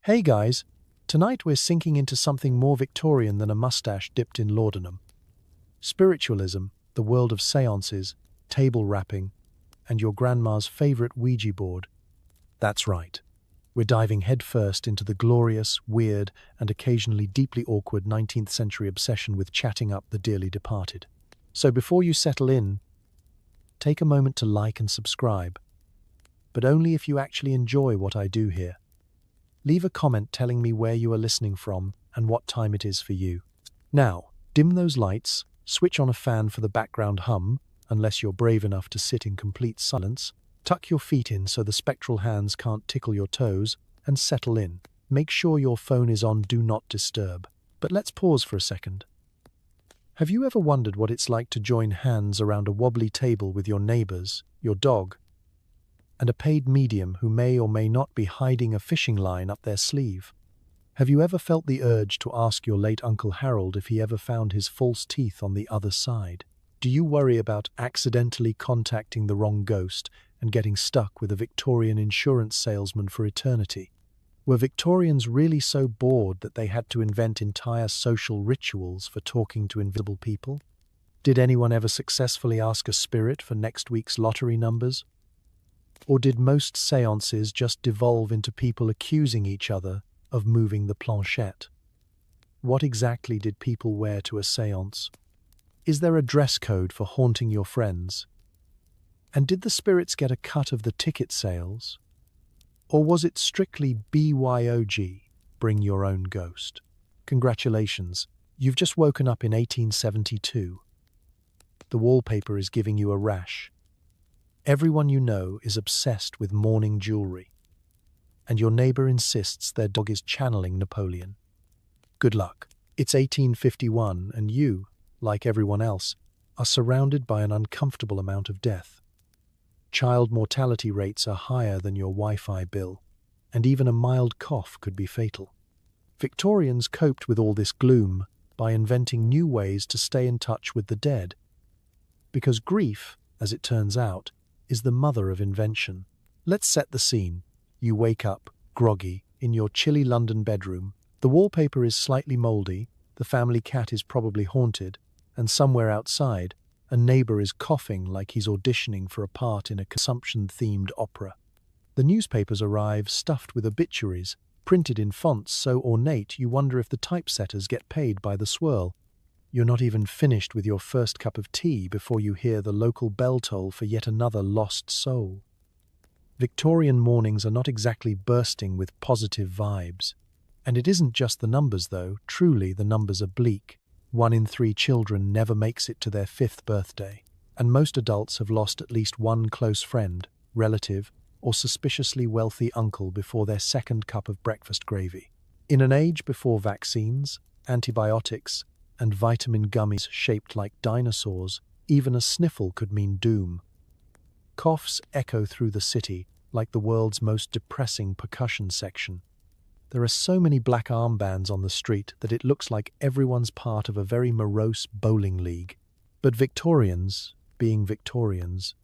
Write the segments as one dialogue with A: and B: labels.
A: Hey guys, tonight we're sinking into something more Victorian than a mustache dipped in laudanum. Spiritualism, the world of seances, table rapping, and your grandma's favorite Ouija board. That's right. We're diving headfirst into the glorious, weird, and occasionally deeply awkward 19th century obsession with chatting up the dearly departed. So before you settle in, take a moment to like and subscribe, but only if you actually enjoy what I do here. Leave a comment telling me where you are listening from and what time it is for you. Now, dim those lights, switch on a fan for the background hum, unless you're brave enough to sit in complete silence, tuck your feet in so the spectral hands can't tickle your toes, and settle in. Make sure your phone is on Do Not Disturb. But let's pause for a second. Have you ever wondered what it's like to join hands around a wobbly table with your neighbors, your dog, and a paid medium who may or may not be hiding a fishing line up their sleeve? Have you ever felt the urge to ask your late Uncle Harold if he ever found his false teeth on the other side? Do you worry about accidentally contacting the wrong ghost and getting stuck with a Victorian insurance salesman for eternity? Were Victorians really so bored that they had to invent entire social rituals for talking to invisible people? Did anyone ever successfully ask a spirit for next week's lottery numbers? Or did most seances just devolve into people accusing each other of moving the planchette? What exactly did people wear to a seance? Is there a dress code for haunting your friends? And did the spirits get a cut of the ticket sales? Or was it strictly BYOG, bring your own ghost? Congratulations, you've just woken up in 1872. The wallpaper is giving you a rash. Everyone you know is obsessed with mourning jewelry, and your neighbor insists their dog is channeling Napoleon. Good luck. It's 1851, and you, like everyone else, are surrounded by an uncomfortable amount of death. Child mortality rates are higher than your Wi-Fi bill, and even a mild cough could be fatal. Victorians coped with all this gloom by inventing new ways to stay in touch with the dead, because grief, as it turns out, is the mother of invention. Let's set the scene. You wake up, groggy, in your chilly London bedroom. The wallpaper is slightly mouldy, the family cat is probably haunted, and somewhere outside, a neighbor is coughing like he's auditioning for a part in a consumption-themed opera. The newspapers arrive stuffed with obituaries, printed in fonts so ornate you wonder if the typesetters get paid by the swirl. You're not even finished with your first cup of tea before you hear the local bell toll for yet another lost soul. Victorian mornings are not exactly bursting with positive vibes. And it isn't just the numbers, though. Truly, the numbers are bleak. 1 in 3 children never makes it to their 5th birthday, and most adults have lost at least one close friend, relative, or suspiciously wealthy uncle before their second cup of breakfast gravy. In an age before vaccines, antibiotics, and vitamin gummies shaped like dinosaurs, even a sniffle could mean doom. Coughs echo through the city like the world's most depressing percussion section. There are so many black armbands on the street that it looks like everyone's part of a very morose bowling league. But Victorians, being Victorians,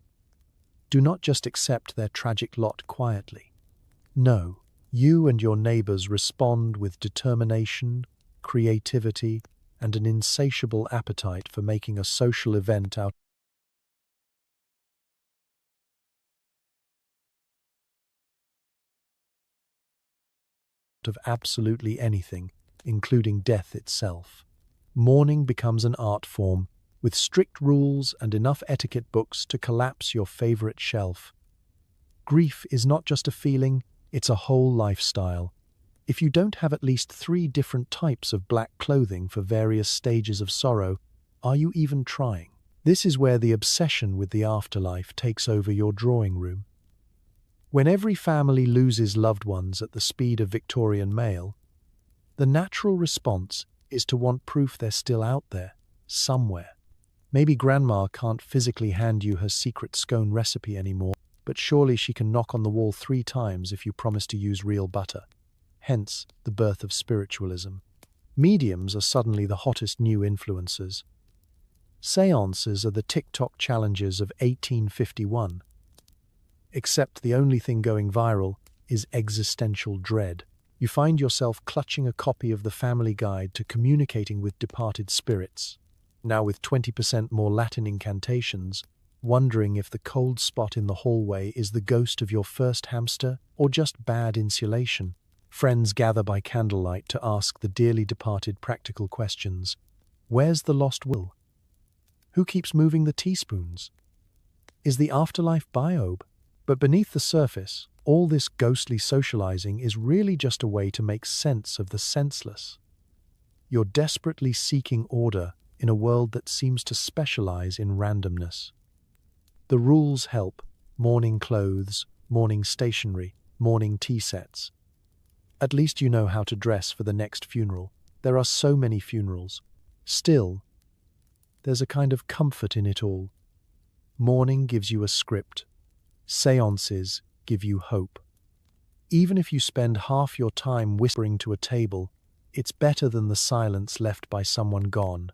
A: do not just accept their tragic lot quietly. No, you and your neighbors respond with determination, creativity, and an insatiable appetite for making a social event out of absolutely anything, including death itself. Mourning becomes an art form, with strict rules and enough etiquette books to collapse your favorite shelf. Grief is not just a feeling, it's a whole lifestyle. If you don't have at least 3 different types of black clothing for various stages of sorrow, are you even trying? This is where the obsession with the afterlife takes over your drawing room. When every family loses loved ones at the speed of Victorian mail, the natural response is to want proof they're still out there, somewhere. Maybe grandma can't physically hand you her secret scone recipe anymore, but surely she can knock on the wall 3 times if you promise to use real butter. Hence, the birth of spiritualism. Mediums are suddenly the hottest new influencers. Seances are the TikTok challenges of 1851. Except the only thing going viral is existential dread. You find yourself clutching a copy of the Family Guide to Communicating with Departed Spirits, now with 20% more Latin incantations, wondering if the cold spot in the hallway is the ghost of your first hamster or just bad insulation. Friends gather by candlelight to ask the dearly departed practical questions. Where's the lost will? Who keeps moving the teaspoons? Is the afterlife biobe? But beneath the surface, all this ghostly socializing is really just a way to make sense of the senseless. You're desperately seeking order in a world that seems to specialize in randomness. The rules help: morning clothes, morning stationery, morning tea sets. At least you know how to dress for the next funeral. There are so many funerals. Still, there's a kind of comfort in it all. Mourning gives you a script. Seances give you hope. Even if you spend half your time whispering to a table, it's better than the silence left by someone gone.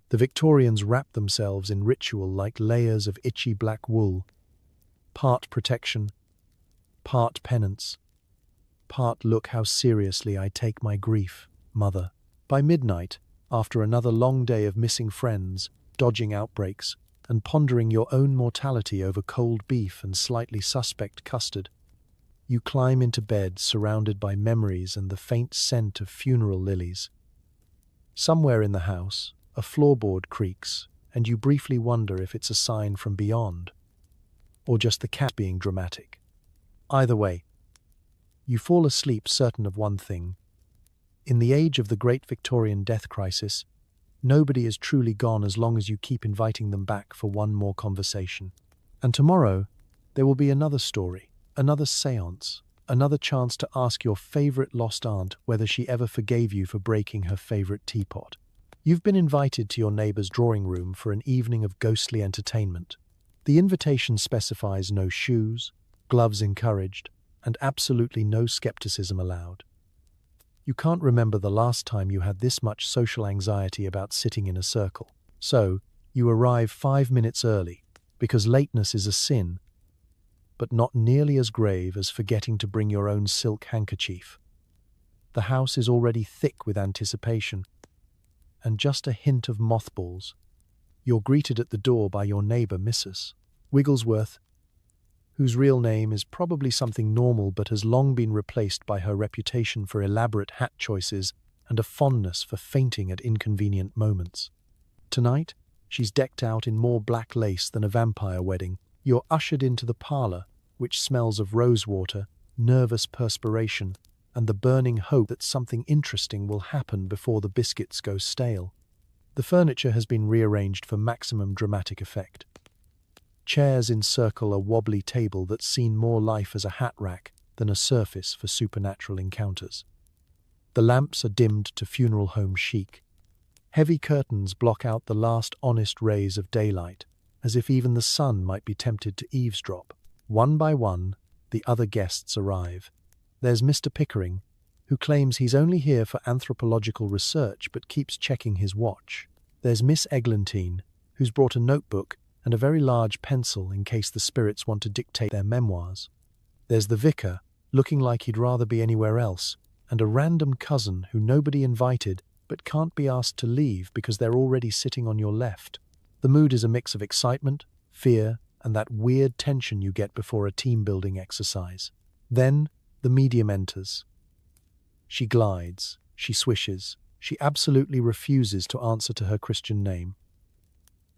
A: The Victorians wrapped themselves in ritual like layers of itchy black wool, part protection, part penance, part look how seriously I take my grief, mother. By midnight, after another long day of missing friends, dodging outbreaks, and pondering your own mortality over cold beef and slightly suspect custard, you climb into bed surrounded by memories and the faint scent of funeral lilies. Somewhere in the house, a floorboard creaks, and you briefly wonder if it's a sign from beyond, or just the cat being dramatic. Either way, you fall asleep certain of one thing. In the age of the great Victorian death crisis, nobody is truly gone as long as you keep inviting them back for one more conversation. And tomorrow, there will be another story, another séance, another chance to ask your favorite lost aunt whether she ever forgave you for breaking her favorite teapot. You've been invited to your neighbor's drawing room for an evening of ghostly entertainment. The invitation specifies no shoes, gloves encouraged, and absolutely no skepticism allowed. You can't remember the last time you had this much social anxiety about sitting in a circle. So, you arrive 5 minutes early, because lateness is a sin, but not nearly as grave as forgetting to bring your own silk handkerchief. The house is already thick with anticipation, and just a hint of mothballs. You're greeted at the door by your neighbor, Mrs. Wigglesworth, whose real name is probably something normal but has long been replaced by her reputation for elaborate hat choices and a fondness for fainting at inconvenient moments. Tonight, she's decked out in more black lace than a vampire wedding. You're ushered into the parlor, which smells of rosewater, nervous perspiration, and the burning hope that something interesting will happen before the biscuits go stale. The furniture has been rearranged for maximum dramatic effect. Chairs encircle a wobbly table that's seen more life as a hat rack than a surface for supernatural encounters. The lamps are dimmed to funeral home chic. Heavy curtains block out the last honest rays of daylight, as if even the sun might be tempted to eavesdrop. One by one, the other guests arrive. There's Mr. Pickering, who claims he's only here for anthropological research but keeps checking his watch. There's Miss Eglantine, who's brought a notebook and a very large pencil in case the spirits want to dictate their memoirs. There's the vicar, looking like he'd rather be anywhere else, and a random cousin who nobody invited but can't be asked to leave because they're already sitting on your left. The mood is a mix of excitement, fear, and that weird tension you get before a team-building exercise. Then, the medium enters. She glides, she swishes, she absolutely refuses to answer to her Christian name.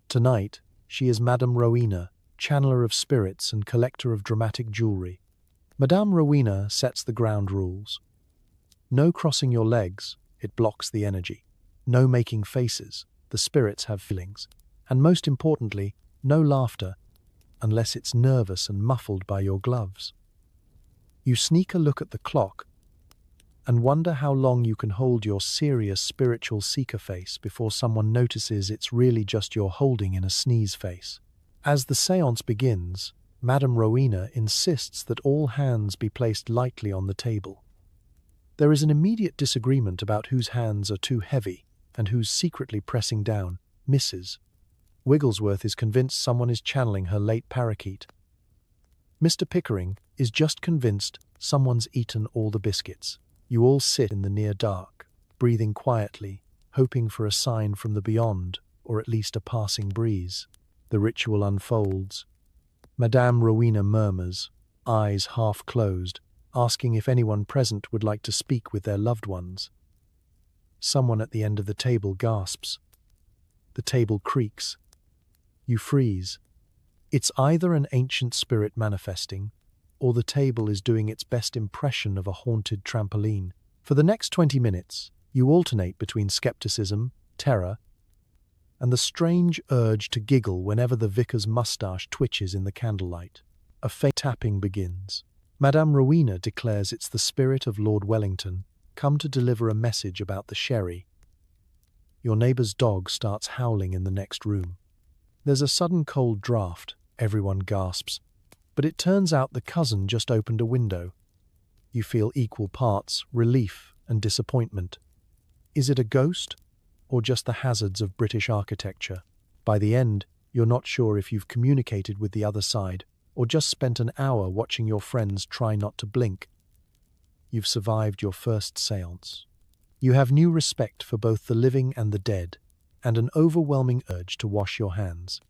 A: Tonight, she is Madame Rowena, channeler of spirits and collector of dramatic jewelry. Madame Rowena sets the ground rules. No crossing your legs, it blocks the energy. No making faces, the spirits have feelings. And most importantly, no laughter, unless it's nervous and muffled by your gloves. You sneak a look at the clock and wonder how long you can hold your serious spiritual seeker face before someone notices it's really just your holding in a sneeze face. As the séance begins, Madame Rowena insists that all hands be placed lightly on the table. There is an immediate disagreement about whose hands are too heavy and who's secretly pressing down. Mrs. Wigglesworth is convinced someone is channeling her late parakeet. Mr. Pickering is just convinced someone's eaten all the biscuits. You all sit in the near dark, breathing quietly, hoping for a sign from the beyond, or at least a passing breeze. The ritual unfolds. Madame Rowena murmurs, eyes half closed, asking if anyone present would like to speak with their loved ones. Someone at the end of the table gasps. The table creaks. You freeze. It's either an ancient spirit manifesting, or the table is doing its best impression of a haunted trampoline. For the next 20 minutes, you alternate between skepticism, terror, and the strange urge to giggle whenever the vicar's mustache twitches in the candlelight. A faint tapping begins. Madame Rowena declares it's the spirit of Lord Wellington, come to deliver a message about the sherry. Your neighbour's dog starts howling in the next room. There's a sudden cold draft, everyone gasps, but it turns out the cousin just opened a window. You feel equal parts relief and disappointment. Is it a ghost, or just the hazards of British architecture? By the end, you're not sure if you've communicated with the other side, or just spent an hour watching your friends try not to blink. You've survived your first séance. You have new respect for both the living and the dead, and an overwhelming urge to wash your hands.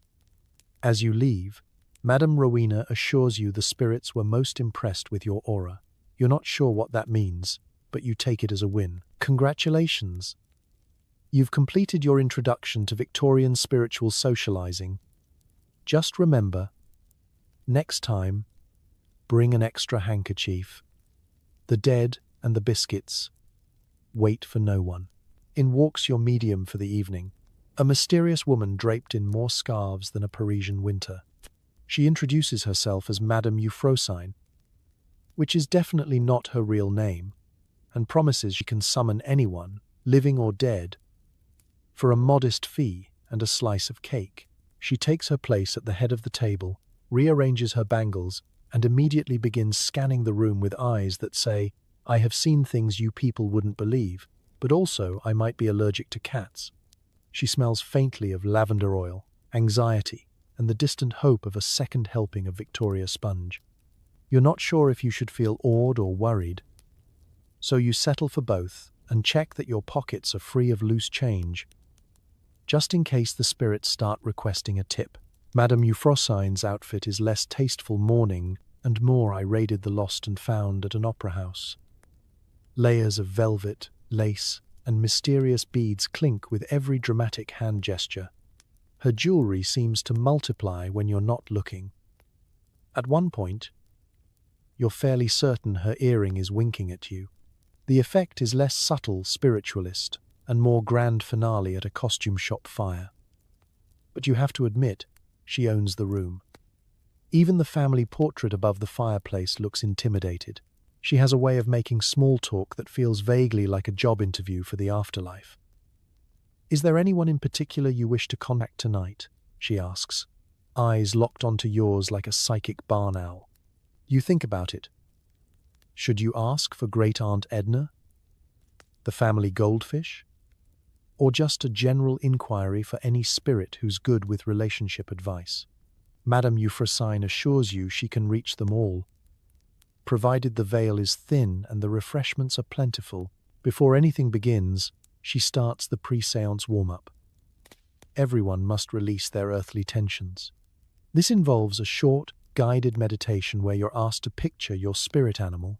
A: As you leave, Madame Rowena assures you the spirits were most impressed with your aura. You're not sure what that means, but you take it as a win. Congratulations! You've completed your introduction to Victorian spiritual socializing. Just remember, next time, bring an extra handkerchief. The dead and the biscuits. Wait for no one. In walks your medium for the evening, a mysterious woman draped in more scarves than a Parisian winter. She introduces herself as Madame Euphrosyne, which is definitely not her real name, and promises she can summon anyone, living or dead, for a modest fee and a slice of cake. She takes her place at the head of the table, rearranges her bangles, and immediately begins scanning the room with eyes that say, "I have seen things you people wouldn't believe, but also I might be allergic to cats." She smells faintly of lavender oil, anxiety, and the distant hope of a second helping of Victoria sponge. You're not sure if you should feel awed or worried, so you settle for both and check that your pockets are free of loose change, just in case the spirits start requesting a tip. Madame Euphrosyne's outfit is less tasteful mourning and more I raided the lost and found at an opera house. Layers of velvet, lace, and mysterious beads clink with every dramatic hand gesture. Her jewelry seems to multiply when you're not looking. At one point, you're fairly certain her earring is winking at you. The effect is less subtle spiritualist and more grand finale at a costume shop fire. But you have to admit, she owns the room. Even the family portrait above the fireplace looks intimidated. She has a way of making small talk that feels vaguely like a job interview for the afterlife. "Is there anyone in particular you wish to contact tonight?" she asks, eyes locked onto yours like a psychic barn owl. You think about it. Should you ask for Great-Aunt Edna? The family goldfish? Or just a general inquiry for any spirit who's good with relationship advice? Madame Euphrosyne assures you she can reach them all, provided the veil is thin and the refreshments are plentiful. Before anything begins, she starts the pre-séance warm-up. Everyone must release their earthly tensions. This involves a short, guided meditation where you're asked to picture your spirit animal.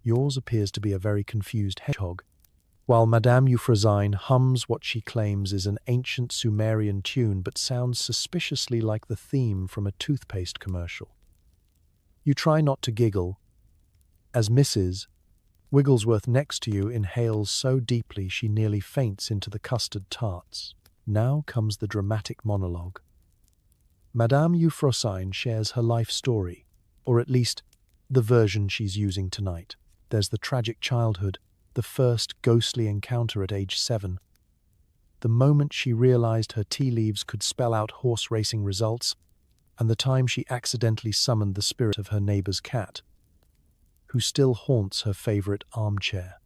A: Yours appears to be a very confused hedgehog, while Madame Euphrosyne hums what she claims is an ancient Sumerian tune but sounds suspiciously like the theme from a toothpaste commercial. You try not to giggle, as Mrs. Wigglesworth next to you inhales so deeply she nearly faints into the custard tarts. Now comes the dramatic monologue. Madame Euphrosyne shares her life story, or at least the version she's using tonight. There's the tragic childhood, the first ghostly encounter at age 7, the moment she realized her tea leaves could spell out horse racing results, and the time she accidentally summoned the spirit of her neighbor's cat, who still haunts her favorite armchair.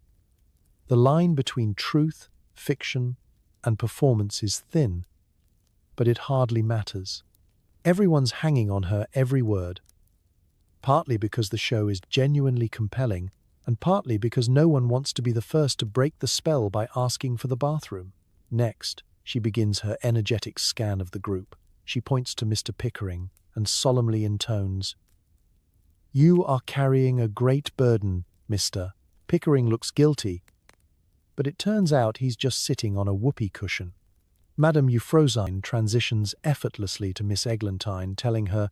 A: The line between truth, fiction, and performance is thin, but it hardly matters. Everyone's hanging on her every word, partly because the show is genuinely compelling and partly because no one wants to be the first to break the spell by asking for the bathroom. Next, she begins her energetic scan of the group. She points to Mr. Pickering and solemnly intones, "You are carrying a great burden, Mr." Pickering looks guilty, but it turns out he's just sitting on a whoopee cushion. Madame Euphrosyne transitions effortlessly to Miss Eglantine, telling her,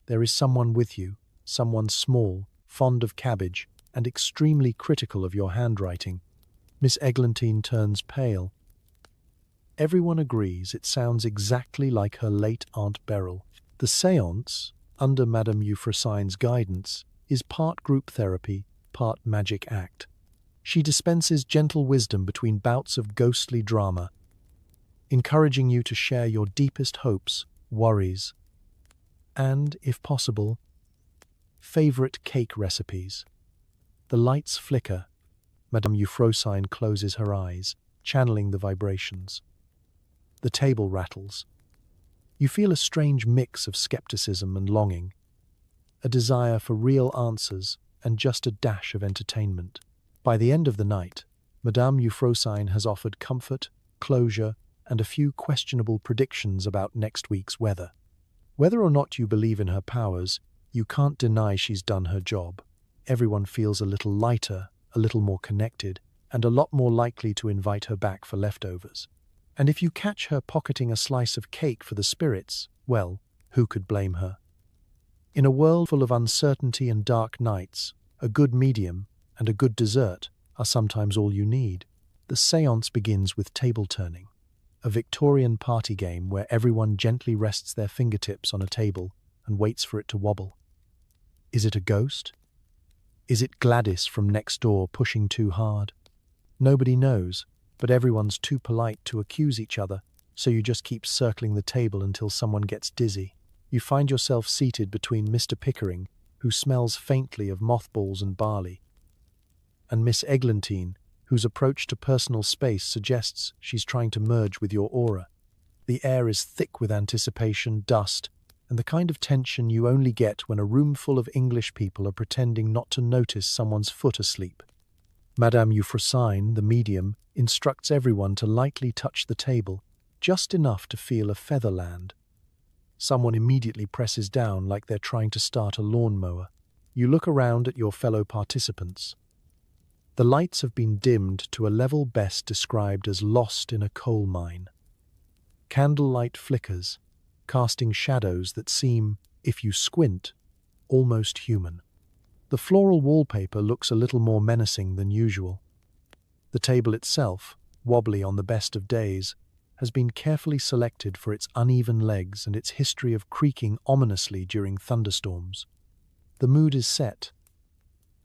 A: "There is someone with you, someone small, fond of cabbage, and extremely critical of your handwriting." Miss Eglantine turns pale. Everyone agrees it sounds exactly like her late Aunt Beryl. The séance, under Madame Euphrosyne's guidance, is part group therapy, part magic act. She dispenses gentle wisdom between bouts of ghostly drama, encouraging you to share your deepest hopes, worries, and, if possible, favorite cake recipes. The lights flicker. Madame Euphrosyne closes her eyes, channeling the vibrations. The table rattles. You feel a strange mix of skepticism and longing, a desire for real answers and just a dash of entertainment. By the end of the night, Madame Euphrosyne has offered comfort, closure, and a few questionable predictions about next week's weather. Whether or not you believe in her powers, you can't deny she's done her job. Everyone feels a little lighter, a little more connected, and a lot more likely to invite her back for leftovers. And if you catch her pocketing a slice of cake for the spirits, well, who could blame her? In a world full of uncertainty and dark nights, a good medium and a good dessert are sometimes all you need. The séance begins with table turning, a Victorian party game where everyone gently rests their fingertips on a table and waits for it to wobble. Is it a ghost? Is it Gladys from next door pushing too hard? Nobody knows, but everyone's too polite to accuse each other, so you just keep circling the table until someone gets dizzy. You find yourself seated between Mr. Pickering, who smells faintly of mothballs and barley, and Miss Eglantine, whose approach to personal space suggests she's trying to merge with your aura. The air is thick with anticipation, dust, and the kind of tension you only get when a room full of English people are pretending not to notice someone's foot asleep. Madame Euphrosyne, the medium, instructs everyone to lightly touch the table, just enough to feel a feather land. Someone immediately presses down like they're trying to start a lawnmower. You look around at your fellow participants. The lights have been dimmed to a level best described as lost in a coal mine. Candlelight flickers, casting shadows that seem, if you squint, almost human. The floral wallpaper looks a little more menacing than usual. The table itself, wobbly on the best of days, has been carefully selected for its uneven legs and its history of creaking ominously during thunderstorms. The mood is set,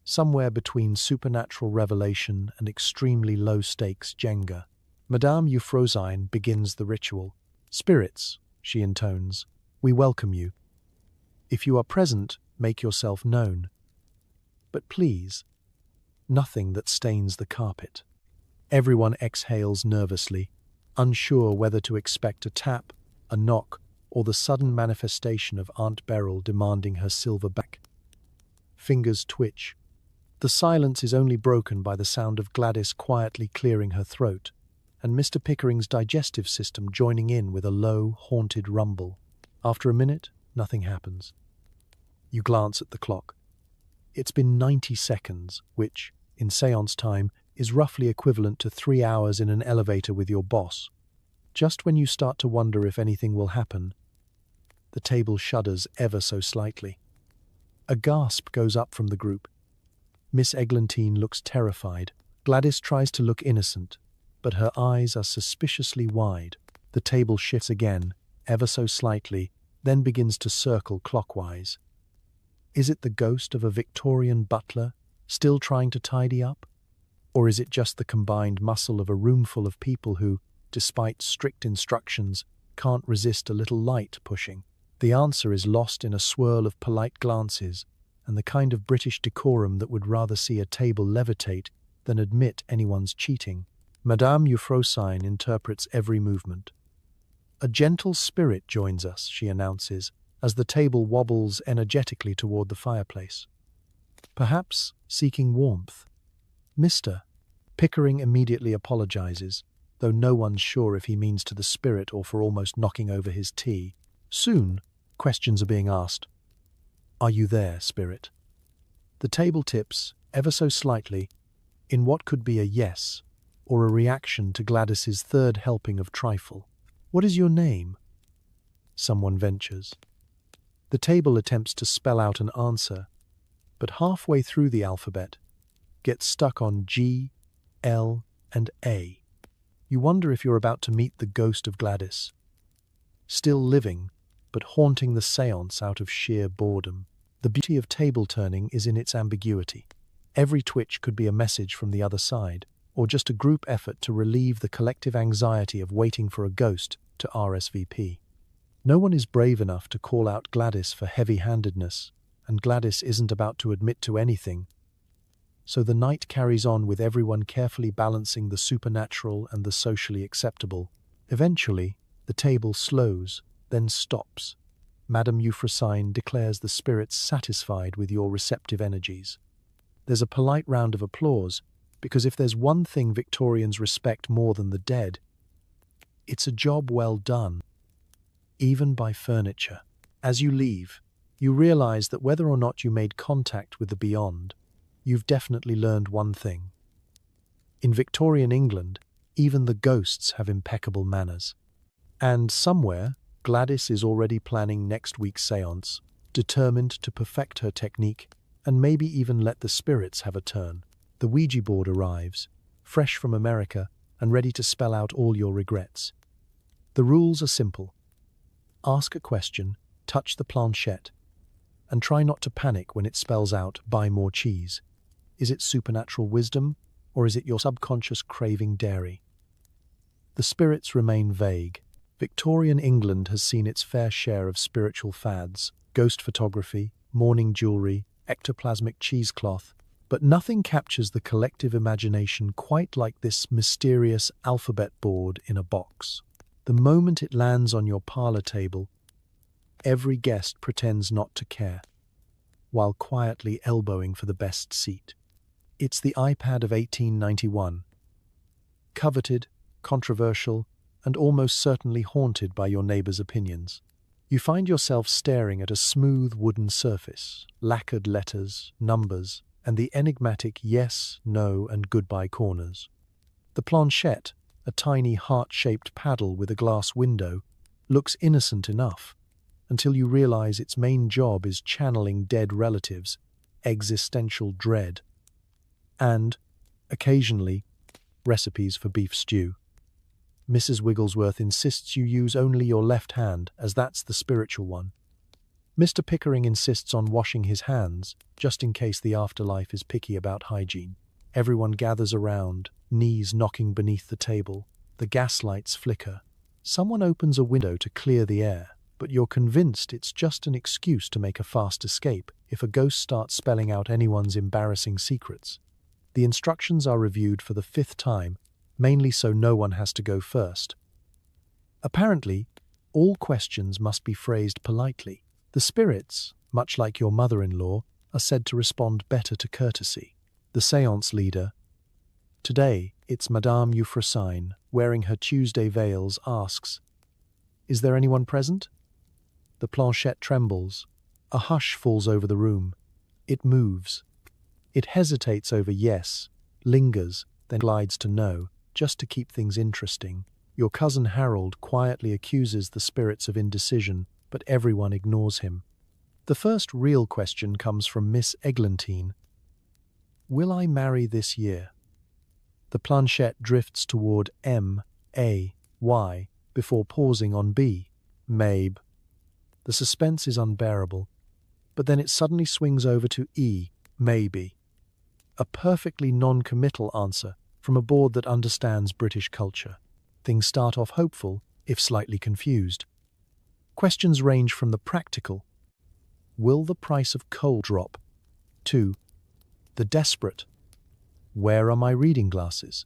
A: somewhere between supernatural revelation and extremely low-stakes Jenga. Madame Euphrosyne begins the ritual. "Spirits," she intones, "we welcome you. If you are present, make yourself known. But please, nothing that stains the carpet." Everyone exhales nervously, unsure whether to expect a tap, a knock, or the sudden manifestation of Aunt Beryl demanding her silver back. Fingers twitch. The silence is only broken by the sound of Gladys quietly clearing her throat, and Mr. Pickering's digestive system joining in with a low, haunted rumble. After a minute, nothing happens. You glance at the clock. It's been 90 seconds, which, in séance time, is roughly equivalent to 3 hours in an elevator with your boss. Just when you start to wonder if anything will happen, the table shudders ever so slightly. A gasp goes up from the group. Miss Eglantine looks terrified. Gladys tries to look innocent, but her eyes are suspiciously wide. The table shifts again, ever so slightly, then begins to circle clockwise. Is it the ghost of a Victorian butler, still trying to tidy up? Or is it just the combined muscle of a room full of people who, despite strict instructions, can't resist a little light pushing? The answer is lost in a swirl of polite glances and the kind of British decorum that would rather see a table levitate than admit anyone's cheating. Madame Euphrosyne interprets every movement. "A gentle spirit joins us," she announces, as the table wobbles energetically toward the fireplace. perhaps seeking warmth. Mr. Pickering immediately apologizes, though no one's sure if he means to the spirit or for almost knocking over his tea. Soon, questions are being asked. Are you there, spirit? The table tips, ever so slightly, in what could be a yes or a reaction to Gladys's third helping of trifle. What is your name? Someone ventures. The table attempts to spell out an answer, but halfway through the alphabet, gets stuck on G, L, and A. You wonder if you're about to meet the ghost of Gladys, still living, but haunting the seance out of sheer boredom. The beauty of table turning is in its ambiguity. Every twitch could be a message from the other side, or just a group effort to relieve the collective anxiety of waiting for a ghost to RSVP. No one is brave enough to call out Gladys for heavy-handedness, and Gladys isn't about to admit to anything. So the night carries on with everyone carefully balancing the supernatural and the socially acceptable. Eventually, the table slows, then stops. Madame Euphrosyne declares the spirits satisfied with your receptive energies. There's a polite round of applause, because if there's one thing Victorians respect more than the dead, it's a job well done, even by furniture. As you leave, you realize that whether or not you made contact with the beyond, you've definitely learned one thing. In Victorian England, even the ghosts have impeccable manners. And somewhere, Gladys is already planning next week's séance, determined to perfect her technique and maybe even let the spirits have a turn. The Ouija board arrives, fresh from America and ready to spell out all your regrets. The rules are simple. Ask a question, touch the planchette, and try not to panic when it spells out "buy more cheese." Is it supernatural wisdom, or is it your subconscious craving dairy? The spirits remain vague. Victorian England has seen its fair share of spiritual fads, ghost photography, mourning jewelry, ectoplasmic cheesecloth, but nothing captures the collective imagination quite like this mysterious alphabet board in a box. The moment it lands on your parlor table, every guest pretends not to care, while quietly elbowing for the best seat. It's the iPad of 1891. Coveted, controversial, and almost certainly haunted by your neighbor's opinions. You find yourself staring at a smooth wooden surface, lacquered letters, numbers, and the enigmatic yes, no, and goodbye corners. The planchette, a tiny heart-shaped paddle with a glass window, looks innocent enough, until you realize its main job is channeling dead relatives, existential dread, and, occasionally, recipes for beef stew. Mrs. Wigglesworth insists you use only your left hand, as that's the spiritual one. Mr. Pickering insists on washing his hands, just in case the afterlife is picky about hygiene. Everyone gathers around, knees knocking beneath the table. The gas lights flicker. Someone opens a window to clear the air, but you're convinced it's just an excuse to make a fast escape if a ghost starts spelling out anyone's embarrassing secrets. The instructions are reviewed for the 5th time, mainly so no one has to go first. Apparently, all questions must be phrased politely. The spirits, much like your mother-in-law, are said to respond better to courtesy. The séance leader, today it's Madame Euphrosyne, wearing her Tuesday veils, asks, "Is there anyone present?" The planchette trembles. A hush falls over the room. It moves. It hesitates over yes, lingers, then glides to no, just to keep things interesting. Your cousin Harold quietly accuses the spirits of indecision, but everyone ignores him. The first real question comes from Miss Eglantine. Will I marry this year? The planchette drifts toward M, A, Y, before pausing on B, Maybe. The suspense is unbearable, but then it suddenly swings over to E, maybe. A perfectly non-committal answer from a board that understands British culture. Things start off hopeful, if slightly confused. Questions range from the practical, will the price of coal drop, to the desperate, where are my reading glasses,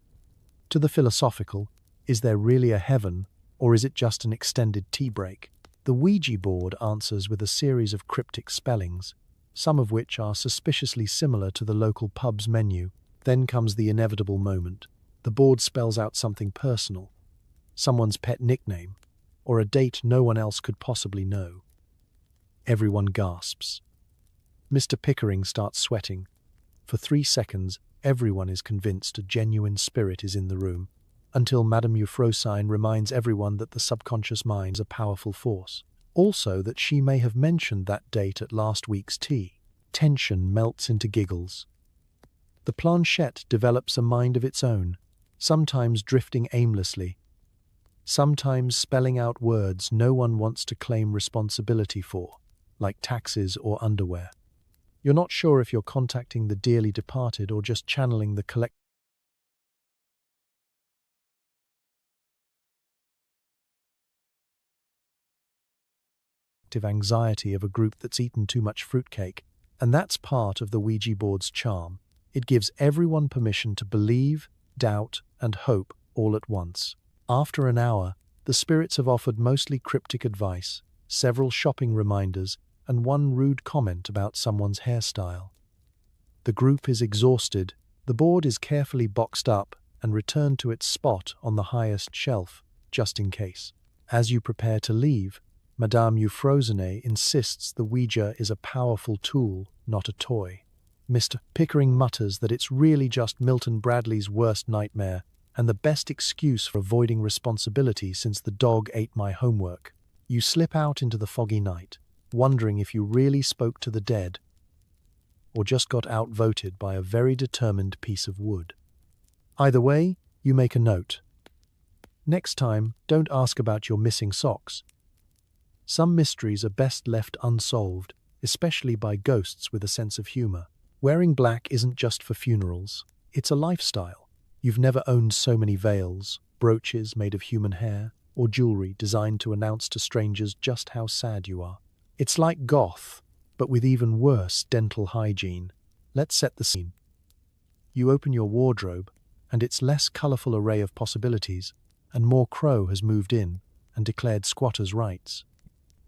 A: to the philosophical, is there really a heaven, or is it just an extended tea break? The Ouija board answers with a series of cryptic spellings. some of which are suspiciously similar to the local pub's menu. Then comes the inevitable moment. The board spells out something personal, someone's pet nickname, or a date no one else could possibly know. Everyone gasps. Mr. Pickering starts sweating. For 3 seconds, everyone is convinced a genuine spirit is in the room, until Madame Euphrosyne reminds everyone that the subconscious mind is a powerful force. Also that she may have mentioned that date at last week's tea. Tension melts into giggles. The planchette develops a mind of its own, sometimes drifting aimlessly, sometimes spelling out words no one wants to claim responsibility for, like taxes or underwear. You're not sure if you're contacting the dearly departed or just channeling the collective anxiety of a group that's eaten too much fruitcake, and that's part of the Ouija board's charm. It gives everyone permission to believe, doubt, and hope all at once. After an hour, the spirits have offered mostly cryptic advice, several shopping reminders, and one rude comment about someone's hairstyle. The group is exhausted, the board is carefully boxed up and returned to its spot on the highest shelf, just in case. As you prepare to leave, Madame Euphrosyne insists the Ouija is a powerful tool, not a toy. Mr. Pickering mutters that it's really just Milton Bradley's worst nightmare and the best excuse for avoiding responsibility since the dog ate my homework. You slip out into the foggy night, wondering if you really spoke to the dead or just got outvoted by a very determined piece of wood. Either way, you make a note. Next time, don't ask about your missing socks. Some mysteries are best left unsolved, especially by ghosts with a sense of humor. Wearing black isn't just for funerals, it's a lifestyle. You've never owned so many veils, brooches made of human hair, or jewelry designed to announce to strangers just how sad you are. It's like goth, but with even worse dental hygiene. Let's set the scene. You open your wardrobe, and its less colorful array of possibilities, and more crow has moved in and declared squatters' rights.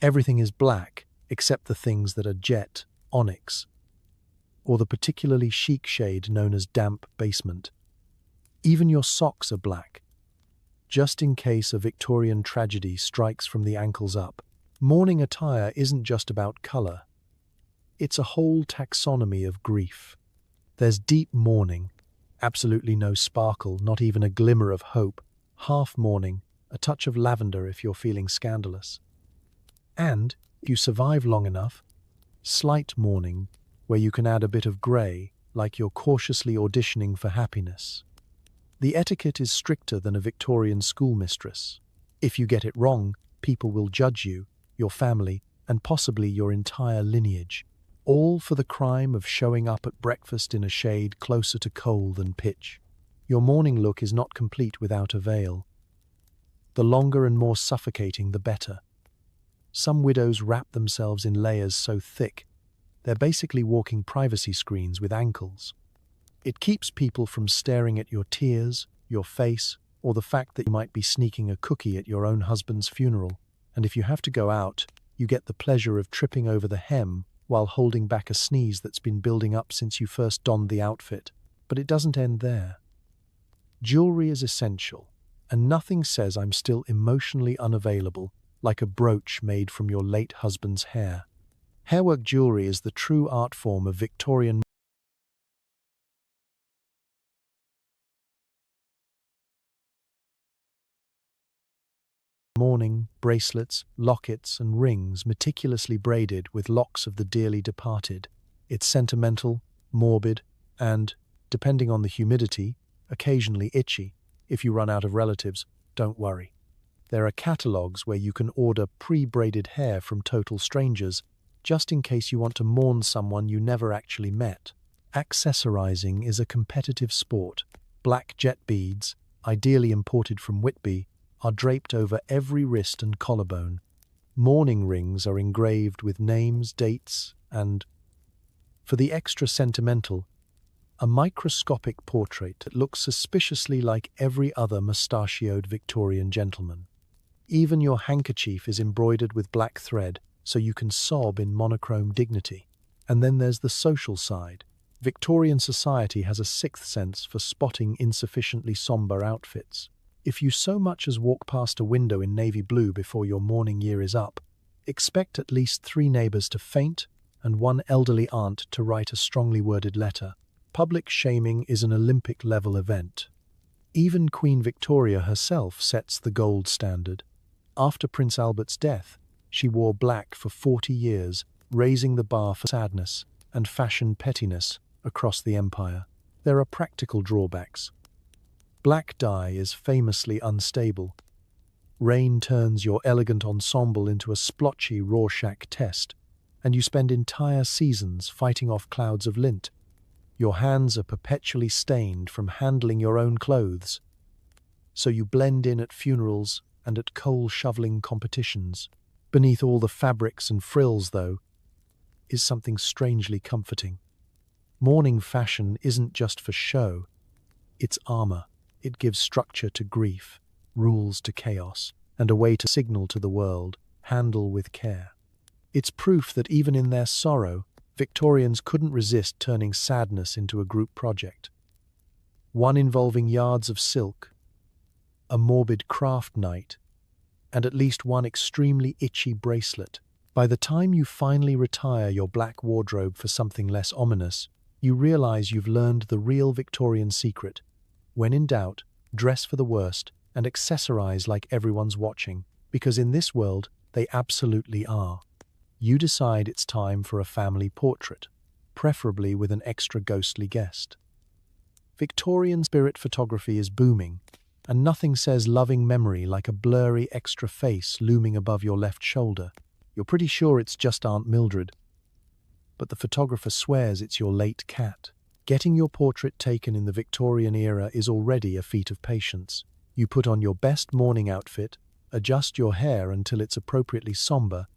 A: Everything is black, except the things that are jet, onyx, or the particularly chic shade known as damp basement. Even your socks are black, just in case a Victorian tragedy strikes from the ankles up. Mourning attire isn't just about color. It's a whole taxonomy of grief. There's deep mourning, absolutely no sparkle, not even a glimmer of hope, half mourning, a touch of lavender if you're feeling scandalous. And, if you survive long enough, slight mourning, where you can add a bit of grey, like you're cautiously auditioning for happiness. The etiquette is stricter than a Victorian schoolmistress. If you get it wrong, people will judge you, your family, and possibly your entire lineage, all for the crime of showing up at breakfast in a shade closer to coal than pitch. Your mourning look is not complete without a veil. The longer and more suffocating, the better. Some widows wrap themselves in layers so thick, they're basically walking privacy screens with ankles. It keeps people from staring at your tears, your face, or the fact that you might be sneaking a cookie at your own husband's funeral. And if you have to go out, you get the pleasure of tripping over the hem while holding back a sneeze that's been building up since you first donned the outfit. But it doesn't end there. Jewelry is essential, and nothing says I'm still emotionally unavailable like a brooch made from your late husband's hair. Hairwork jewelry is the true art form of Victorian mourning, bracelets, lockets, and rings meticulously braided with locks of the dearly departed. It's sentimental, morbid, and, depending on the humidity, occasionally itchy. If you run out of relatives, don't worry. There are catalogs where you can order pre-braided hair from total strangers, just in case you want to mourn someone you never actually met. Accessorizing is a competitive sport. Black jet beads, ideally imported from Whitby, are draped over every wrist and collarbone. Mourning rings are engraved with names, dates, and, for the extra sentimental, a microscopic portrait that looks suspiciously like every other mustachioed Victorian gentleman. Even your handkerchief is embroidered with black thread, so you can sob in monochrome dignity. And then there's the social side. Victorian society has a sixth sense for spotting insufficiently somber outfits. If you so much as walk past a window in navy blue before your morning year is up, expect at least 3 neighbors to faint and 1 elderly aunt to write a strongly worded letter. Public shaming is an Olympic-level event. Even Queen Victoria herself sets the gold standard. After Prince Albert's death, she wore black for 40 years, raising the bar for sadness and fashion pettiness across the empire. There are practical drawbacks. Black dye is famously unstable. Rain turns your elegant ensemble into a splotchy Rorschach test, and you spend entire seasons fighting off clouds of lint. Your hands are perpetually stained from handling your own clothes, so you blend in at funerals and at coal-shoveling competitions. Beneath all the fabrics and frills, though, is something strangely comforting. Mourning fashion isn't just for show, it's armor. It gives structure to grief, rules to chaos, and a way to signal to the world, handle with care. It's proof that even in their sorrow, Victorians couldn't resist turning sadness into a group project. One involving yards of silk, a morbid craft night, and at least one extremely itchy bracelet. By the time you finally retire your black wardrobe for something less ominous, you realize you've learned the real Victorian secret. When in doubt, dress for the worst and accessorize like everyone's watching, because in this world, they absolutely are. You decide it's time for a family portrait, preferably with an extra ghostly guest. Victorian spirit photography is booming, and nothing says loving memory like a blurry extra face looming above your left shoulder. You're pretty sure it's just Aunt Mildred, but the photographer swears it's your late cat. Getting your portrait taken in the Victorian era is already a feat of patience. You put on your best morning outfit, adjust your hair until it's appropriately somber,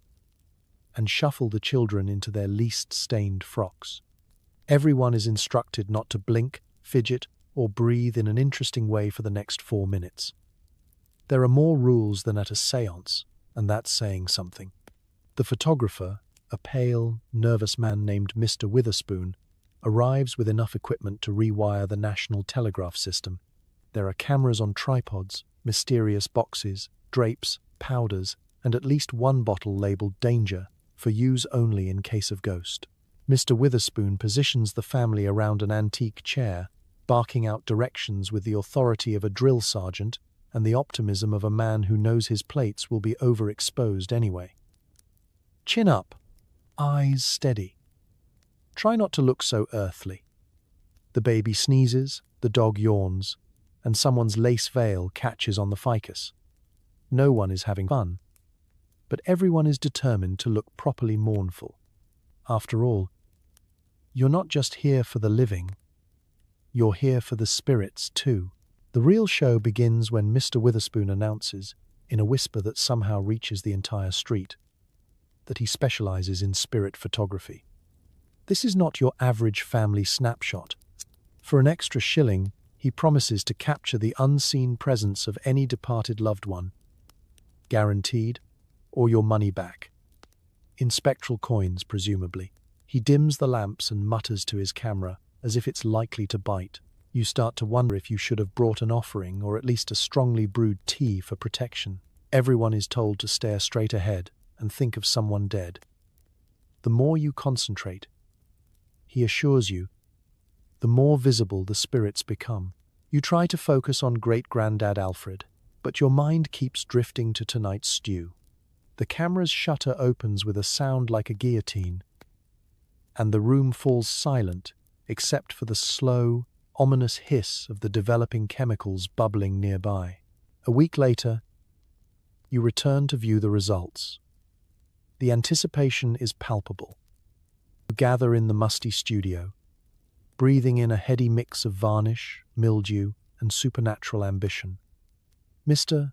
A: and shuffle the children into their least stained frocks. Everyone is instructed not to blink, fidget, or breathe in an interesting way for the next 4 minutes. There are more rules than at a séance, and that's saying something. The photographer, a pale, nervous man named Mr. Witherspoon, arrives with enough equipment to rewire the national telegraph system. There are cameras on tripods, mysterious boxes, drapes, powders, and at least 1 bottle labeled danger, for use only in case of ghost. Mr. Witherspoon positions the family around an antique chair, barking out directions with the authority of a drill sergeant and the optimism of a man who knows his plates will be overexposed anyway. Chin up, eyes steady. Try not to look so earthly. The baby sneezes, the dog yawns, and someone's lace veil catches on the ficus. No one is having fun, but everyone is determined to look properly mournful. After all, you're not just here for the living, you're here for the spirits too. The real show begins when Mr. Witherspoon announces, in a whisper that somehow reaches the entire street, that he specializes in spirit photography. This is not your average family snapshot. For an extra shilling, he promises to capture the unseen presence of any departed loved one. Guaranteed, or your money back. In spectral coins, presumably. He dims the lamps and mutters to his camera, as if it's likely to bite. You start to wonder if you should have brought an offering or at least a strongly brewed tea for protection. Everyone is told to stare straight ahead and think of someone dead. The more you concentrate, he assures you, the more visible the spirits become. You try to focus on great-granddad Alfred, but your mind keeps drifting to tonight's stew. The camera's shutter opens with a sound like a guillotine, and the room falls silent except for the slow, ominous hiss of the developing chemicals bubbling nearby. A week later, you return to view the results. The anticipation is palpable. You gather in the musty studio, breathing in a heady mix of varnish, mildew, and supernatural ambition. Mr.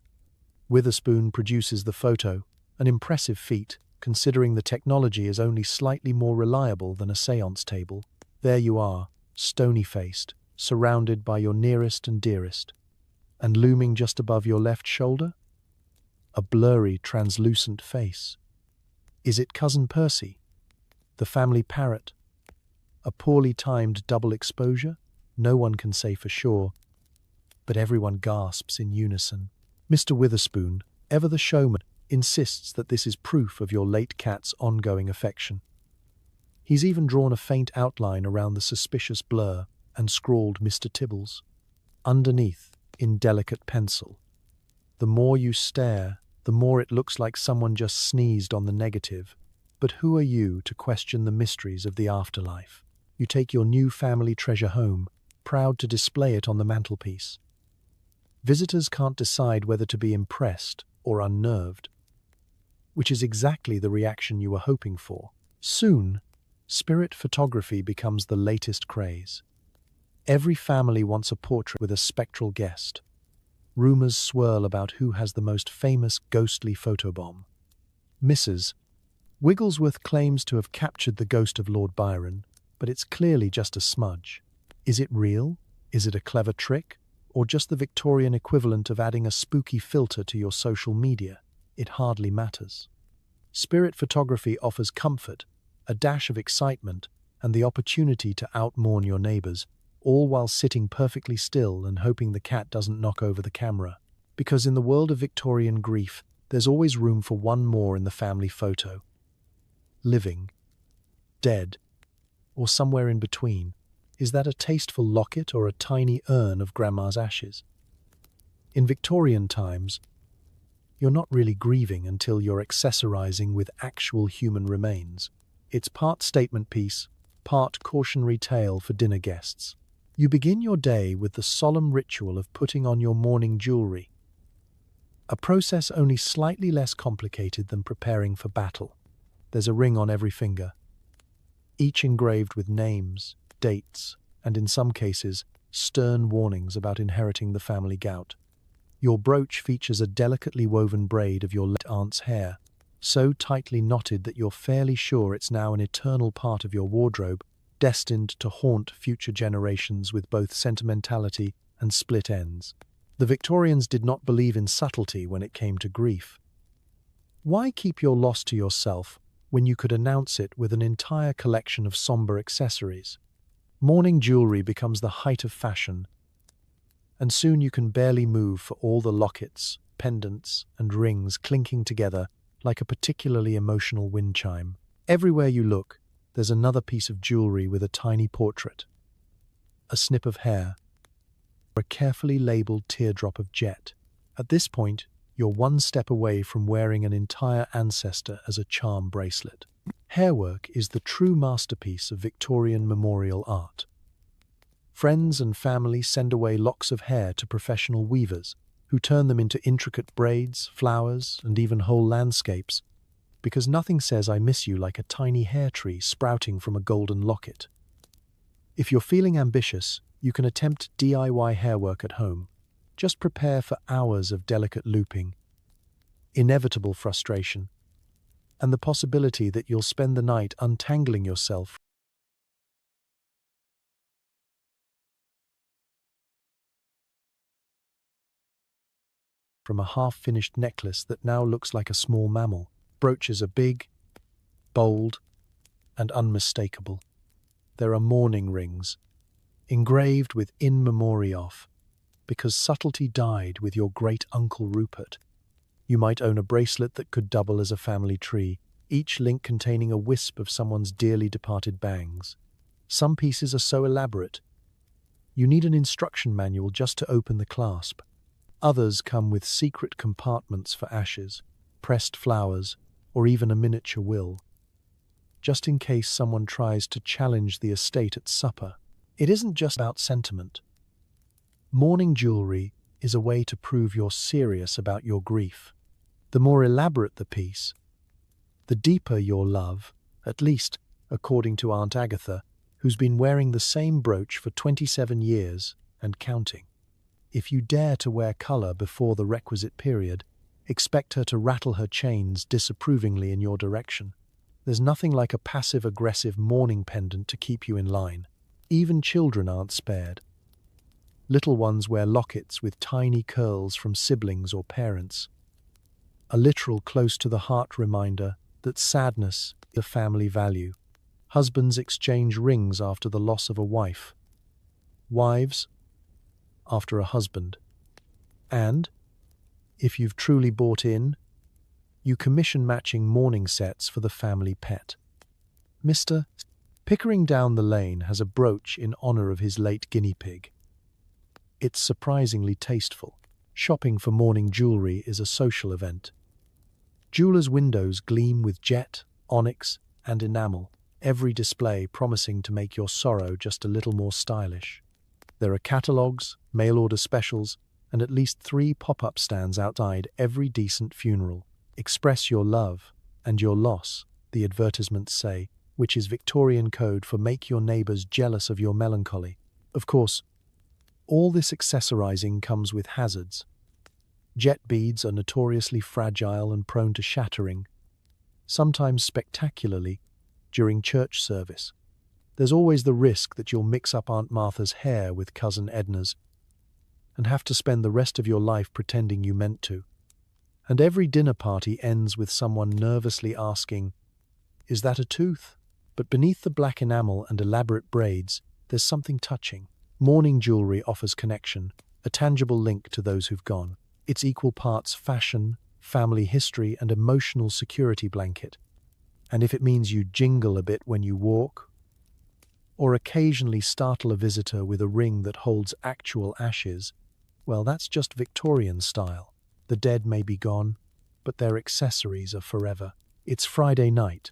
A: Witherspoon produces the photo, an impressive feat, considering the technology is only slightly more reliable than a séance table. There you are, stony-faced, surrounded by your nearest and dearest. And looming just above your left shoulder? A blurry, translucent face. Is it Cousin Percy? The family parrot. A poorly timed double exposure? No one can say for sure, but everyone gasps in unison. Mr. Witherspoon, ever the showman, insists that this is proof of your late cat's ongoing affection. He's even drawn a faint outline around the suspicious blur and scrawled Mr. Tibbles. Underneath, in delicate pencil. The more you stare, the more it looks like someone just sneezed on the negative. But who are you to question the mysteries of the afterlife? You take your new family treasure home, proud to display it on the mantelpiece. Visitors can't decide whether to be impressed or unnerved, which is exactly the reaction you were hoping for. Soon, spirit photography becomes the latest craze. Every family wants a portrait with a spectral guest. Rumors swirl about who has the most famous ghostly photobomb. Mrs. Wigglesworth claims to have captured the ghost of Lord Byron, but it's clearly just a smudge. Is it real? Is it a clever trick? Or just the Victorian equivalent of adding a spooky filter to your social media? It hardly matters. Spirit photography offers comfort, a dash of excitement, and the opportunity to outmourn your neighbors, all while sitting perfectly still and hoping the cat doesn't knock over the camera. Because in the world of Victorian grief, there's always room for one more in the family photo. Living, dead, or somewhere in between. Is that a tasteful locket or a tiny urn of Grandma's ashes? In Victorian times, you're not really grieving until you're accessorizing with actual human remains. It's part statement piece, part cautionary tale for dinner guests. You begin your day with the solemn ritual of putting on your mourning jewelry, a process only slightly less complicated than preparing for battle. There's a ring on every finger, each engraved with names, dates, and in some cases, stern warnings about inheriting the family gout. Your brooch features a delicately woven braid of your late aunt's hair, so tightly knotted that you're fairly sure it's now an eternal part of your wardrobe, destined to haunt future generations with both sentimentality and split ends. The Victorians did not believe in subtlety when it came to grief. Why keep your loss to yourself when you could announce it with an entire collection of somber accessories? Mourning jewelry becomes the height of fashion, and soon you can barely move for all the lockets, pendants, and rings clinking together like a particularly emotional wind chime. Everywhere you look, there's another piece of jewelry with a tiny portrait, a snip of hair, or a carefully labeled teardrop of jet. At this point, you're one step away from wearing an entire ancestor as a charm bracelet. Hairwork is the true masterpiece of Victorian memorial art. Friends and family send away locks of hair to professional weavers, who turn them into intricate braids, flowers, and even whole landscapes, because nothing says I miss you like a tiny hair tree sprouting from a golden locket. If you're feeling ambitious, you can attempt DIY hairwork at home. Just prepare for hours of delicate looping, inevitable frustration, and the possibility that you'll spend the night untangling yourself from a half-finished necklace that now looks like a small mammal. Brooches are big, bold, and unmistakable. There are mourning rings, engraved with in memoriam, because subtlety died with your great-uncle Rupert. You might own a bracelet that could double as a family tree, each link containing a wisp of someone's dearly departed bangs. Some pieces are so elaborate, you need an instruction manual just to open the clasp. Others come with secret compartments for ashes, pressed flowers, or even a miniature will, just in case someone tries to challenge the estate at supper. It isn't just about sentiment. Mourning jewelry is a way to prove you're serious about your grief. The more elaborate the piece, the deeper your love, at least according to Aunt Agatha, who's been wearing the same brooch for 27 years and counting. If you dare to wear colour before the requisite period, expect her to rattle her chains disapprovingly in your direction. There's nothing like a passive-aggressive mourning pendant to keep you in line. Even children aren't spared. Little ones wear lockets with tiny curls from siblings or parents, a literal close-to-the-heart reminder that sadness is a family value. Husbands exchange rings after the loss of a wife. Wives after a husband. And, if you've truly bought in, you commission matching mourning sets for the family pet. Mr. Pickering down the lane has a brooch in honor of his late guinea pig. It's surprisingly tasteful. Shopping for mourning jewelry is a social event. Jewelers' windows gleam with jet, onyx, and enamel, every display promising to make your sorrow just a little more stylish. There are catalogues, mail-order specials, and at least 3 pop-up stands outside every decent funeral. Express your love and your loss, the advertisements say, which is Victorian code for make your neighbours jealous of your melancholy. Of course, all this accessorizing comes with hazards. Jet beads are notoriously fragile and prone to shattering, sometimes spectacularly, during church service. There's always the risk that you'll mix up Aunt Martha's hair with Cousin Edna's and have to spend the rest of your life pretending you meant to. And every dinner party ends with someone nervously asking, "Is that a tooth?" But beneath the black enamel and elaborate braids, there's something touching. Mourning jewelry offers connection, a tangible link to those who've gone. It's equal parts fashion, family history, and emotional security blanket. And if it means you jingle a bit when you walk, or occasionally startle a visitor with a ring that holds actual ashes, well, that's just Victorian style. The dead may be gone, but their accessories are forever. It's Friday night.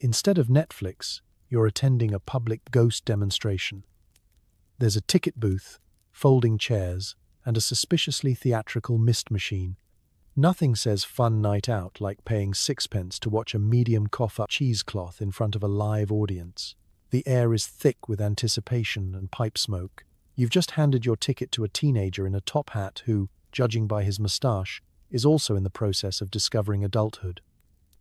A: Instead of Netflix, you're attending a public ghost demonstration. There's a ticket booth, folding chairs, and a suspiciously theatrical mist machine. Nothing says fun night out like paying 6p to watch a medium cough-up cheesecloth in front of a live audience. The air is thick with anticipation and pipe smoke. You've just handed your ticket to a teenager in a top hat who, judging by his moustache, is also in the process of discovering adulthood.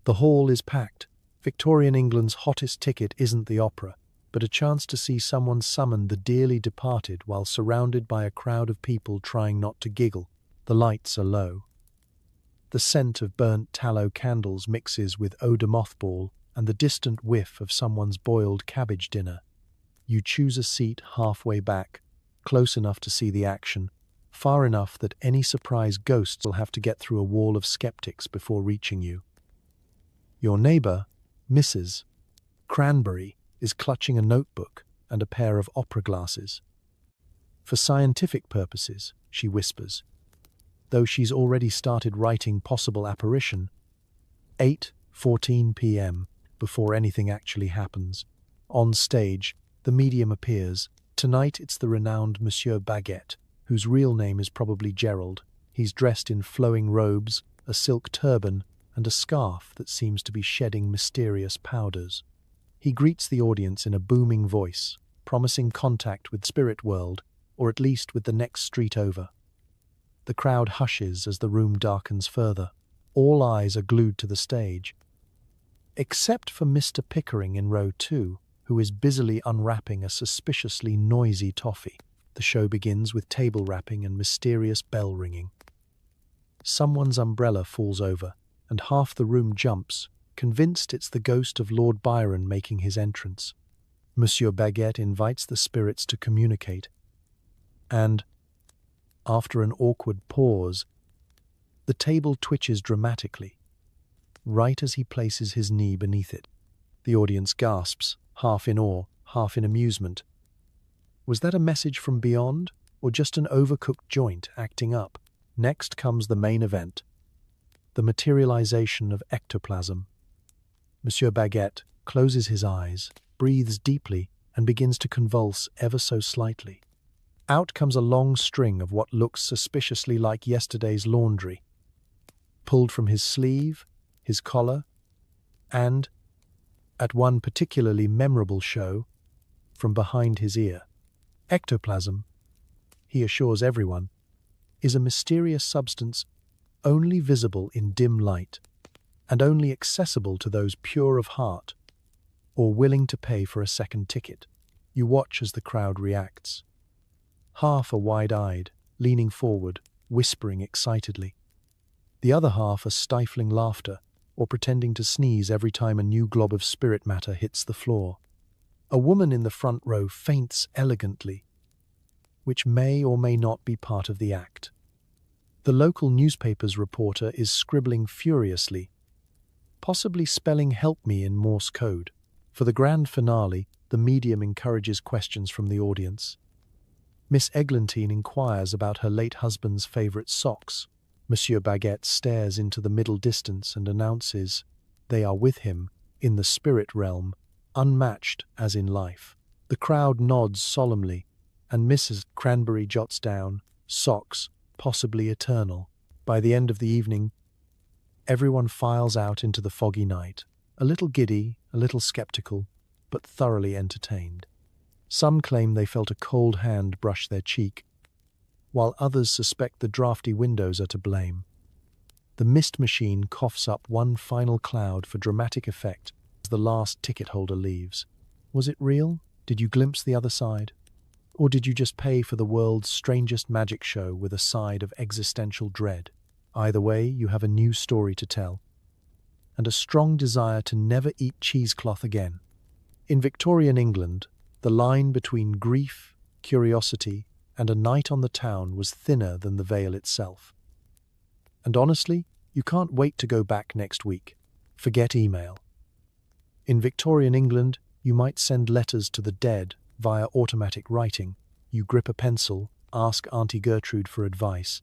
A: The hall is packed. Victorian England's hottest ticket isn't the opera, but a chance to see someone summon the dearly departed while surrounded by a crowd of people trying not to giggle. The lights are low. The scent of burnt tallow candles mixes with eau de mothball and the distant whiff of someone's boiled cabbage dinner. You choose a seat halfway back, close enough to see the action, far enough that any surprise ghosts will have to get through a wall of skeptics before reaching you. Your neighbour, Mrs. Cranberry, is clutching a notebook and a pair of opera glasses. For scientific purposes, she whispers, though she's already started writing possible apparition. 8:14 p.m. before anything actually happens. On stage, the medium appears. Tonight it's the renowned Monsieur Baguette, whose real name is probably Gerald. He's dressed in flowing robes, a silk turban, and a scarf that seems to be shedding mysterious powders. He greets the audience in a booming voice, promising contact with spirit world, or at least with the next street over. The crowd hushes as the room darkens further. All eyes are glued to the stage, except for Mr. Pickering in row 2, who is busily unwrapping a suspiciously noisy toffee. The show begins with table rapping and mysterious bell ringing. Someone's umbrella falls over, and half the room jumps, convinced it's the ghost of Lord Byron making his entrance. Monsieur Baguette invites the spirits to communicate, and, after an awkward pause, the table twitches dramatically, right as he places his knee beneath it. The audience gasps, half in awe, half in amusement. Was that a message from beyond, or just an overcooked joint acting up? Next comes the main event, the materialization of ectoplasm. Monsieur Baguette closes his eyes, breathes deeply, and begins to convulse ever so slightly. Out comes a long string of what looks suspiciously like yesterday's laundry, pulled from his sleeve, his collar, and, at one particularly memorable show, from behind his ear. Ectoplasm, he assures everyone, is a mysterious substance only visible in dim light, and only accessible to those pure of heart, or willing to pay for a second ticket. You watch as the crowd reacts. Half are wide-eyed, leaning forward, whispering excitedly. The other half are stifling laughter, or pretending to sneeze every time a new glob of spirit matter hits the floor. A woman in the front row faints elegantly, which may or may not be part of the act. The local newspaper's reporter is scribbling furiously, possibly spelling "help me" in Morse code. For the grand finale, the medium encourages questions from the audience. Miss Eglantine inquires about her late husband's favourite socks. Monsieur Baguette stares into the middle distance and announces they are with him in the spirit realm, unmatched as in life. The crowd nods solemnly, and Mrs. Cranberry jots down, "Socks, possibly eternal." By the end of the evening, everyone files out into the foggy night, a little giddy, a little skeptical, but thoroughly entertained. Some claim they felt a cold hand brush their cheek, while others suspect the drafty windows are to blame. The mist machine coughs up one final cloud for dramatic effect as the last ticket holder leaves. Was it real? Did you glimpse the other side? Or did you just pay for the world's strangest magic show with a side of existential dread? Either way, you have a new story to tell, and a strong desire to never eat cheesecloth again. In Victorian England, the line between grief, curiosity, and a night on the town was thinner than the veil itself. And honestly, you can't wait to go back next week. Forget email. In Victorian England, you might send letters to the dead via automatic writing. You grip a pencil, ask Auntie Gertrude for advice,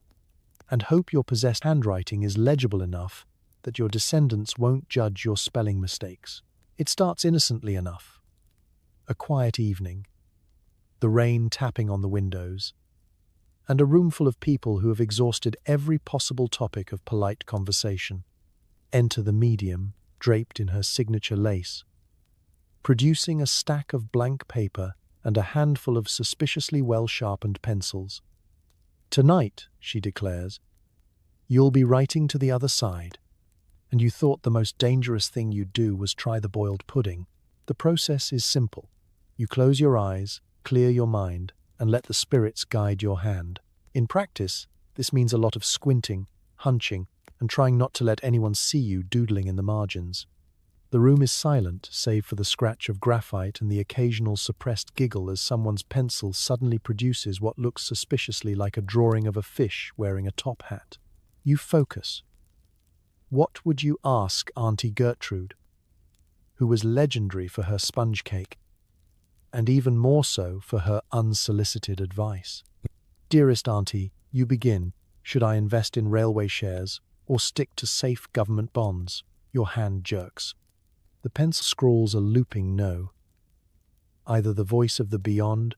A: and hope your possessed handwriting is legible enough that your descendants won't judge your spelling mistakes. It starts innocently enough. A quiet evening, the rain tapping on the windows, and a room full of people who have exhausted every possible topic of polite conversation. Enter the medium, draped in her signature lace, producing a stack of blank paper and a handful of suspiciously well-sharpened pencils. "Tonight," she declares, "you'll be writing to the other side, and you thought the most dangerous thing you'd do was try the boiled pudding. The process is simple. You close your eyes, clear your mind, and let the spirits guide your hand. In practice, this means a lot of squinting, hunching, and trying not to let anyone see you doodling in the margins. The room is silent, save for the scratch of graphite and the occasional suppressed giggle as someone's pencil suddenly produces what looks suspiciously like a drawing of a fish wearing a top hat. You focus. What would you ask Auntie Gertrude, who was legendary for her sponge cake, and even more so for her unsolicited advice? "Dearest Auntie, you begin. Should I invest in railway shares or stick to safe government bonds?" Your hand jerks. The pencil scrawls a looping no. Either the voice of the beyond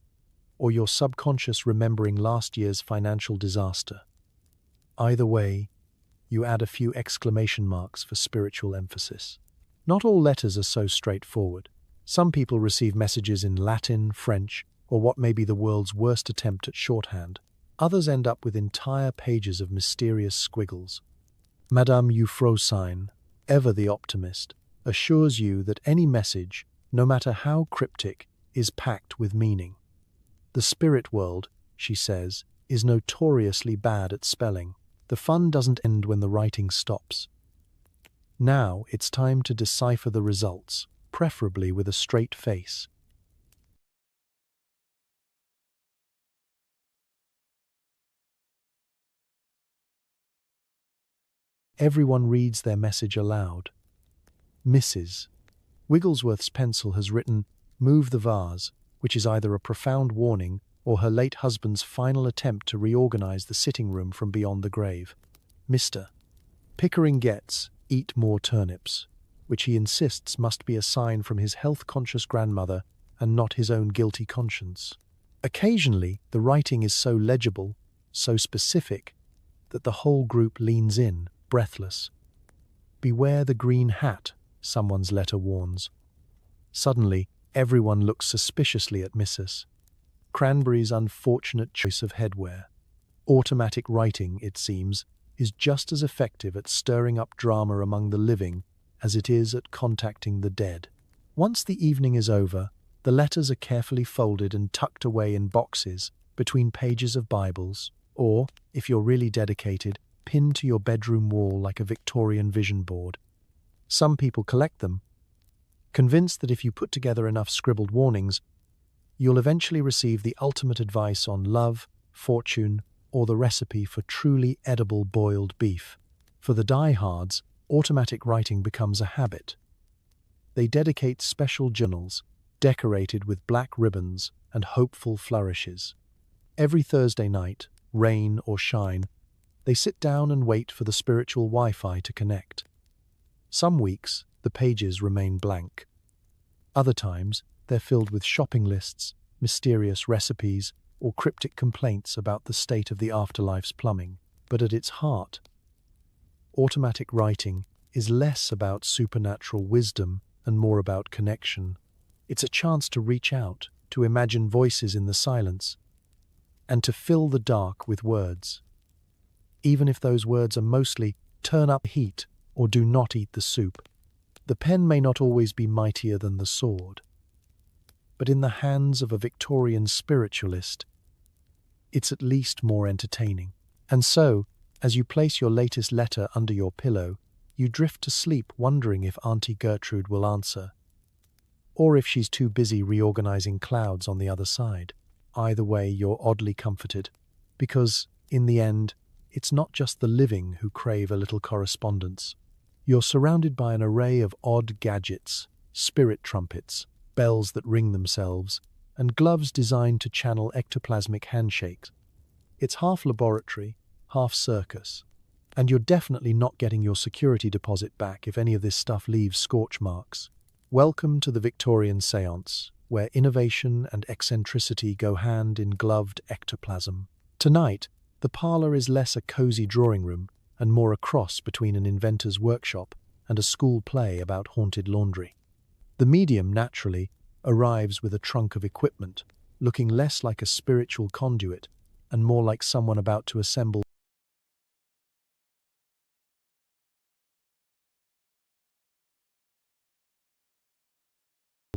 A: or your subconscious remembering last year's financial disaster. Either way, you add a few exclamation marks for spiritual emphasis. Not all letters are so straightforward. Some people receive messages in Latin, French, or what may be the world's worst attempt at shorthand. Others end up with entire pages of mysterious squiggles. Madame Euphrosyne, ever the optimist, assures you that any message, no matter how cryptic, is packed with meaning. The spirit world, she says, is notoriously bad at spelling. The fun doesn't end when the writing stops. Now it's time to decipher the results, preferably with a straight face. Everyone reads their message aloud. Mrs. Wigglesworth's pencil has written, "Move the vase," which is either a profound warning or her late husband's final attempt to reorganize the sitting room from beyond the grave. Mr. Pickering gets, "Eat more turnips," which he insists must be a sign from his health-conscious grandmother and not his own guilty conscience. Occasionally, the writing is so legible, so specific, that the whole group leans in, breathless. "Beware the green hat," someone's letter warns. Suddenly, everyone looks suspiciously at Mrs. Cranberry's unfortunate choice of headwear. Automatic writing, it seems, is just as effective at stirring up drama among the living as it is at contacting the dead. Once the evening is over, the letters are carefully folded and tucked away in boxes between pages of Bibles, or, if you're really dedicated, pinned to your bedroom wall like a Victorian vision board. Some people collect them, convinced that if you put together enough scribbled warnings, you'll eventually receive the ultimate advice on love, fortune, or the recipe for truly edible boiled beef. For the diehards, automatic writing becomes a habit. They dedicate special journals, decorated with black ribbons and hopeful flourishes. Every Thursday night, rain or shine, they sit down and wait for the spiritual Wi-Fi to connect. Some weeks, the pages remain blank. Other times, they're filled with shopping lists, mysterious recipes, or cryptic complaints about the state of the afterlife's plumbing. But at its heart, automatic writing is less about supernatural wisdom and more about connection. It's a chance to reach out, to imagine voices in the silence, and to fill the dark with words. Even if those words are mostly "turn up heat" or "do not eat the soup." The pen may not always be mightier than the sword, but in the hands of a Victorian spiritualist, it's at least more entertaining. And so, as you place your latest letter under your pillow, you drift to sleep wondering if Auntie Gertrude will answer, or if she's too busy reorganizing clouds on the other side. Either way, you're oddly comforted, because, in the end, it's not just the living who crave a little correspondence. You're surrounded by an array of odd gadgets, spirit trumpets, bells that ring themselves, and gloves designed to channel ectoplasmic handshakes. It's half laboratory, half circus, and you're definitely not getting your security deposit back if any of this stuff leaves scorch marks. Welcome to the Victorian seance, where innovation and eccentricity go hand in gloved ectoplasm. Tonight, the parlour is less a cosy drawing room and more a cross between an inventor's workshop and a school play about haunted laundry. The medium, naturally, arrives with a trunk of equipment, looking less like a spiritual conduit and more like someone about to assemble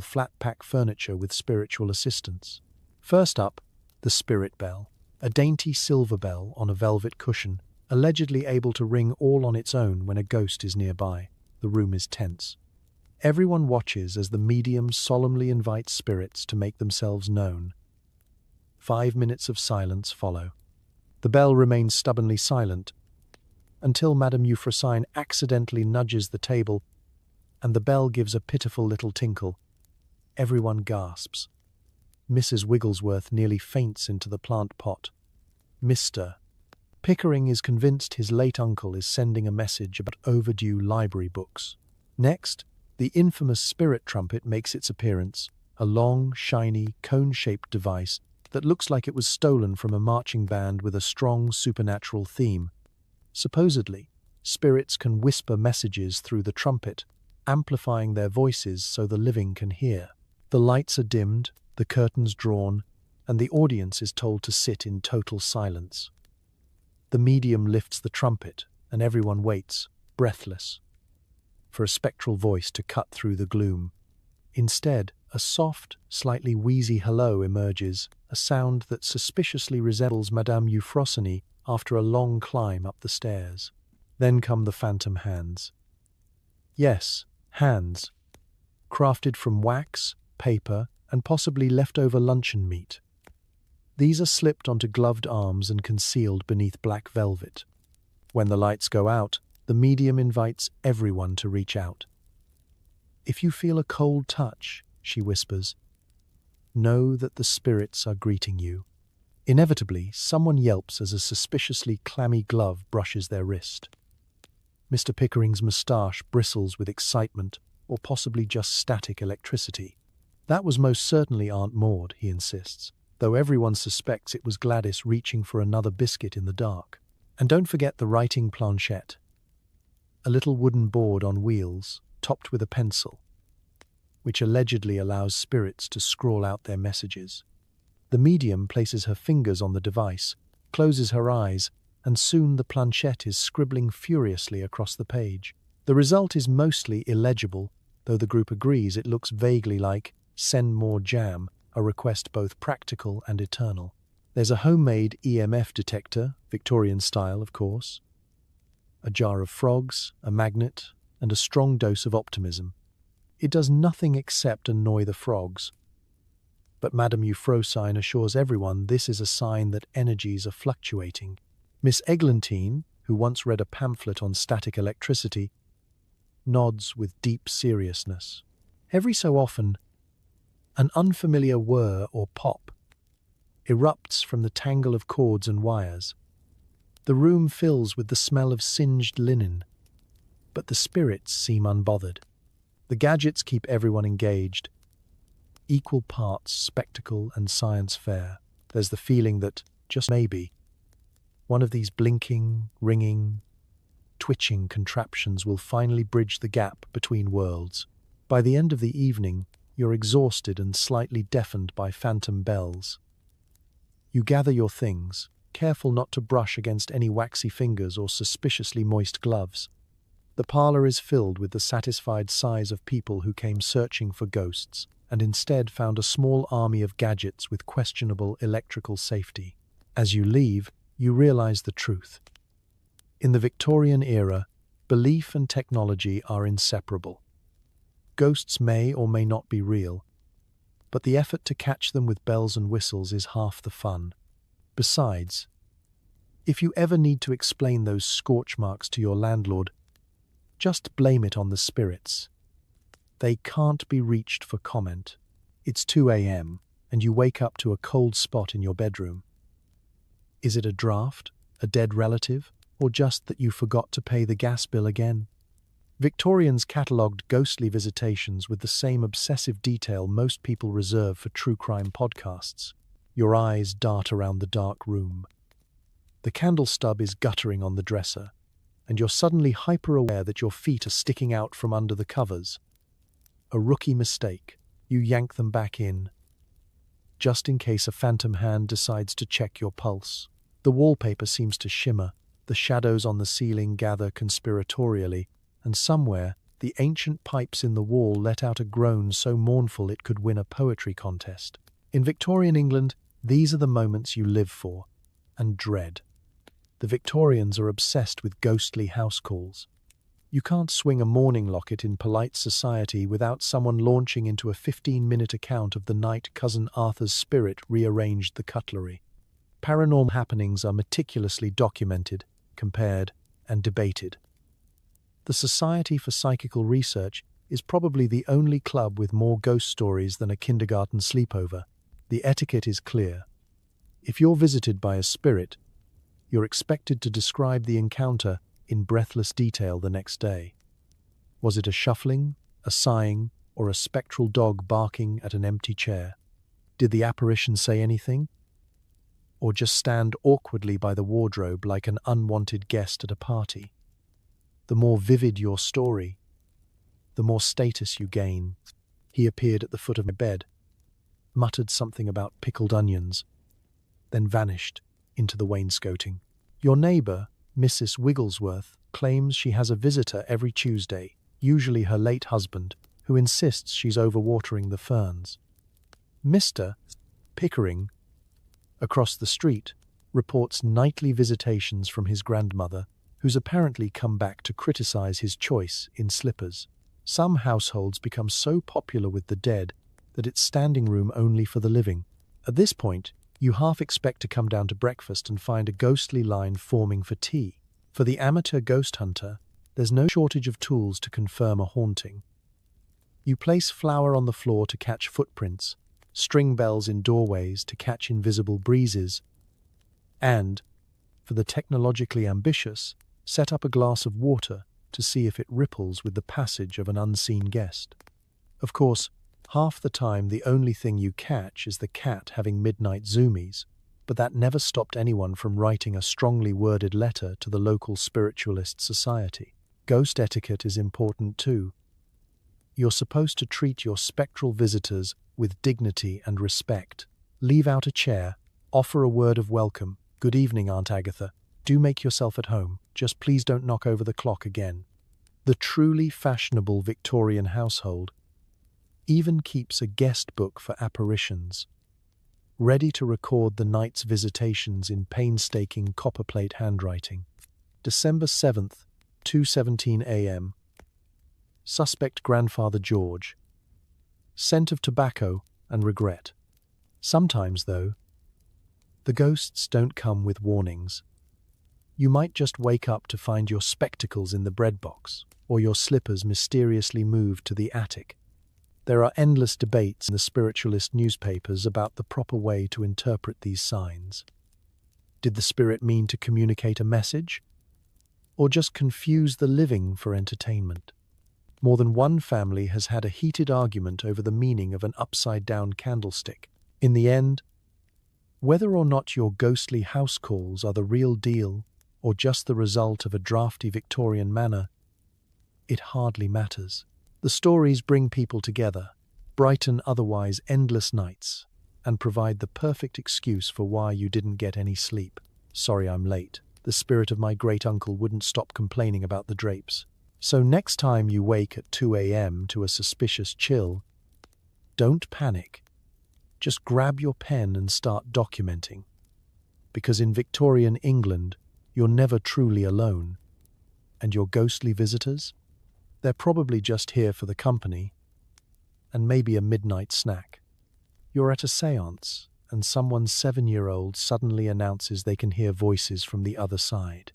A: flat-pack furniture with spiritual assistance. First up, the spirit bell, a dainty silver bell on a velvet cushion, allegedly able to ring all on its own when a ghost is nearby. The room is tense. Everyone watches as the medium solemnly invites spirits to make themselves known. 5 minutes of silence follow. The bell remains stubbornly silent until Madame Euphrosyne accidentally nudges the table and the bell gives a pitiful little tinkle. Everyone gasps. Mrs. Wigglesworth nearly faints into the plant pot. Mr. Pickering is convinced his late uncle is sending a message about overdue library books. Next, the infamous spirit trumpet makes its appearance, a long, shiny, cone-shaped device that looks like it was stolen from a marching band with a strong supernatural theme. Supposedly, spirits can whisper messages through the trumpet, amplifying their voices so the living can hear. The lights are dimmed, the curtains drawn, and the audience is told to sit in total silence. The medium lifts the trumpet, and everyone waits, breathless, for a spectral voice to cut through the gloom. Instead, a soft, slightly wheezy hello emerges, a sound that suspiciously resembles Madame Euphrosyne after a long climb up the stairs. Then come the phantom hands. Yes, hands, crafted from wax, paper, and possibly leftover luncheon meat. These are slipped onto gloved arms and concealed beneath black velvet. When the lights go out, the medium invites everyone to reach out. If you feel a cold touch, she whispers, know that the spirits are greeting you. Inevitably, someone yelps as a suspiciously clammy glove brushes their wrist. Mr. Pickering's moustache bristles with excitement, or possibly just static electricity. That was most certainly Aunt Maud, he insists, though everyone suspects it was Gladys reaching for another biscuit in the dark. And don't forget the writing planchette, a little wooden board on wheels, topped with a pencil, which allegedly allows spirits to scrawl out their messages. The medium places her fingers on the device, closes her eyes, and soon the planchette is scribbling furiously across the page. The result is mostly illegible, though the group agrees it looks vaguely like "send more jam," a request both practical and eternal. There's a homemade EMF detector, Victorian style, of course, a jar of frogs, a magnet, and a strong dose of optimism. It does nothing except annoy the frogs. But Madame Euphrosyne assures everyone this is a sign that energies are fluctuating. Miss Eglantine, who once read a pamphlet on static electricity, nods with deep seriousness. Every so often, an unfamiliar whir or pop erupts from the tangle of cords and wires. The room fills with the smell of singed linen, but the spirits seem unbothered. The gadgets keep everyone engaged, equal parts spectacle and science fair. There's the feeling that, just maybe, one of these blinking, ringing, twitching contraptions will finally bridge the gap between worlds. By the end of the evening, you're exhausted and slightly deafened by phantom bells. You gather your things, careful not to brush against any waxy fingers or suspiciously moist gloves. The parlor is filled with the satisfied sighs of people who came searching for ghosts and instead found a small army of gadgets with questionable electrical safety. As you leave, you realize the truth. In the Victorian era, belief and technology are inseparable. Ghosts may or may not be real, but the effort to catch them with bells and whistles is half the fun. Besides, if you ever need to explain those scorch marks to your landlord, just blame it on the spirits. They can't be reached for comment. It's 2 a.m. and you wake up to a cold spot in your bedroom. Is it a draft, a dead relative, or just that you forgot to pay the gas bill again? Victorians catalogued ghostly visitations with the same obsessive detail most people reserve for true crime podcasts. Your eyes dart around the dark room. The candle stub is guttering on the dresser, and you're suddenly hyper-aware that your feet are sticking out from under the covers. A rookie mistake. You yank them back in, just in case a phantom hand decides to check your pulse. The wallpaper seems to shimmer, the shadows on the ceiling gather conspiratorially, and somewhere, the ancient pipes in the wall let out a groan so mournful it could win a poetry contest. In Victorian England, these are the moments you live for and dread. The Victorians are obsessed with ghostly house calls. You can't swing a mourning locket in polite society without someone launching into a 15-minute account of the night Cousin Arthur's spirit rearranged the cutlery. Paranormal happenings are meticulously documented, compared, and debated. The Society for Psychical Research is probably the only club with more ghost stories than a kindergarten sleepover. The etiquette is clear. If you're visited by a spirit, you're expected to describe the encounter in breathless detail the next day. Was it a shuffling, a sighing, or a spectral dog barking at an empty chair? Did the apparition say anything? Or just stand awkwardly by the wardrobe like an unwanted guest at a party? The more vivid your story, the more status you gain. He appeared at the foot of my bed, muttered something about pickled onions, then vanished into the wainscoting. Your neighbour, Mrs. Wigglesworth, claims she has a visitor every Tuesday, usually her late husband, who insists she's overwatering the ferns. Mr. Pickering, across the street, reports nightly visitations from his grandmother, who's apparently come back to criticize his choice in slippers. Some households become so popular with the dead that it's standing room only for the living. At this point, you half expect to come down to breakfast and find a ghostly line forming for tea. For the amateur ghost hunter, there's no shortage of tools to confirm a haunting. You place flour on the floor to catch footprints, string bells in doorways to catch invisible breezes, and, for the technologically ambitious, set up a glass of water to see if it ripples with the passage of an unseen guest. Of course, half the time the only thing you catch is the cat having midnight zoomies, but that never stopped anyone from writing a strongly worded letter to the local spiritualist society. Ghost etiquette is important too. You're supposed to treat your spectral visitors with dignity and respect. Leave out a chair, offer a word of welcome. Good evening, Aunt Agatha. Do make yourself at home. Just please don't knock over the clock again. The truly fashionable Victorian household even keeps a guest book for apparitions, ready to record the night's visitations in painstaking copperplate handwriting. December 7th, 2:17 a.m. Suspect Grandfather George. Scent of tobacco and regret. Sometimes, though, the ghosts don't come with warnings. You might just wake up to find your spectacles in the bread box, or your slippers mysteriously moved to the attic. There are endless debates in the spiritualist newspapers about the proper way to interpret these signs. Did the spirit mean to communicate a message, or just confuse the living for entertainment? More than one family has had a heated argument over the meaning of an upside-down candlestick. In the end, whether or not your ghostly house calls are the real deal or just the result of a drafty Victorian manner, it hardly matters. The stories bring people together, brighten otherwise endless nights, and provide the perfect excuse for why you didn't get any sleep. Sorry I'm late. The spirit of my great-uncle wouldn't stop complaining about the drapes. So next time you wake at 2 a.m. to a suspicious chill, don't panic. Just grab your pen and start documenting. Because in Victorian England, you're never truly alone. And your ghostly visitors? They're probably just here for the company and maybe a midnight snack. You're at a séance, and someone's 7-year-old suddenly announces they can hear voices from the other side.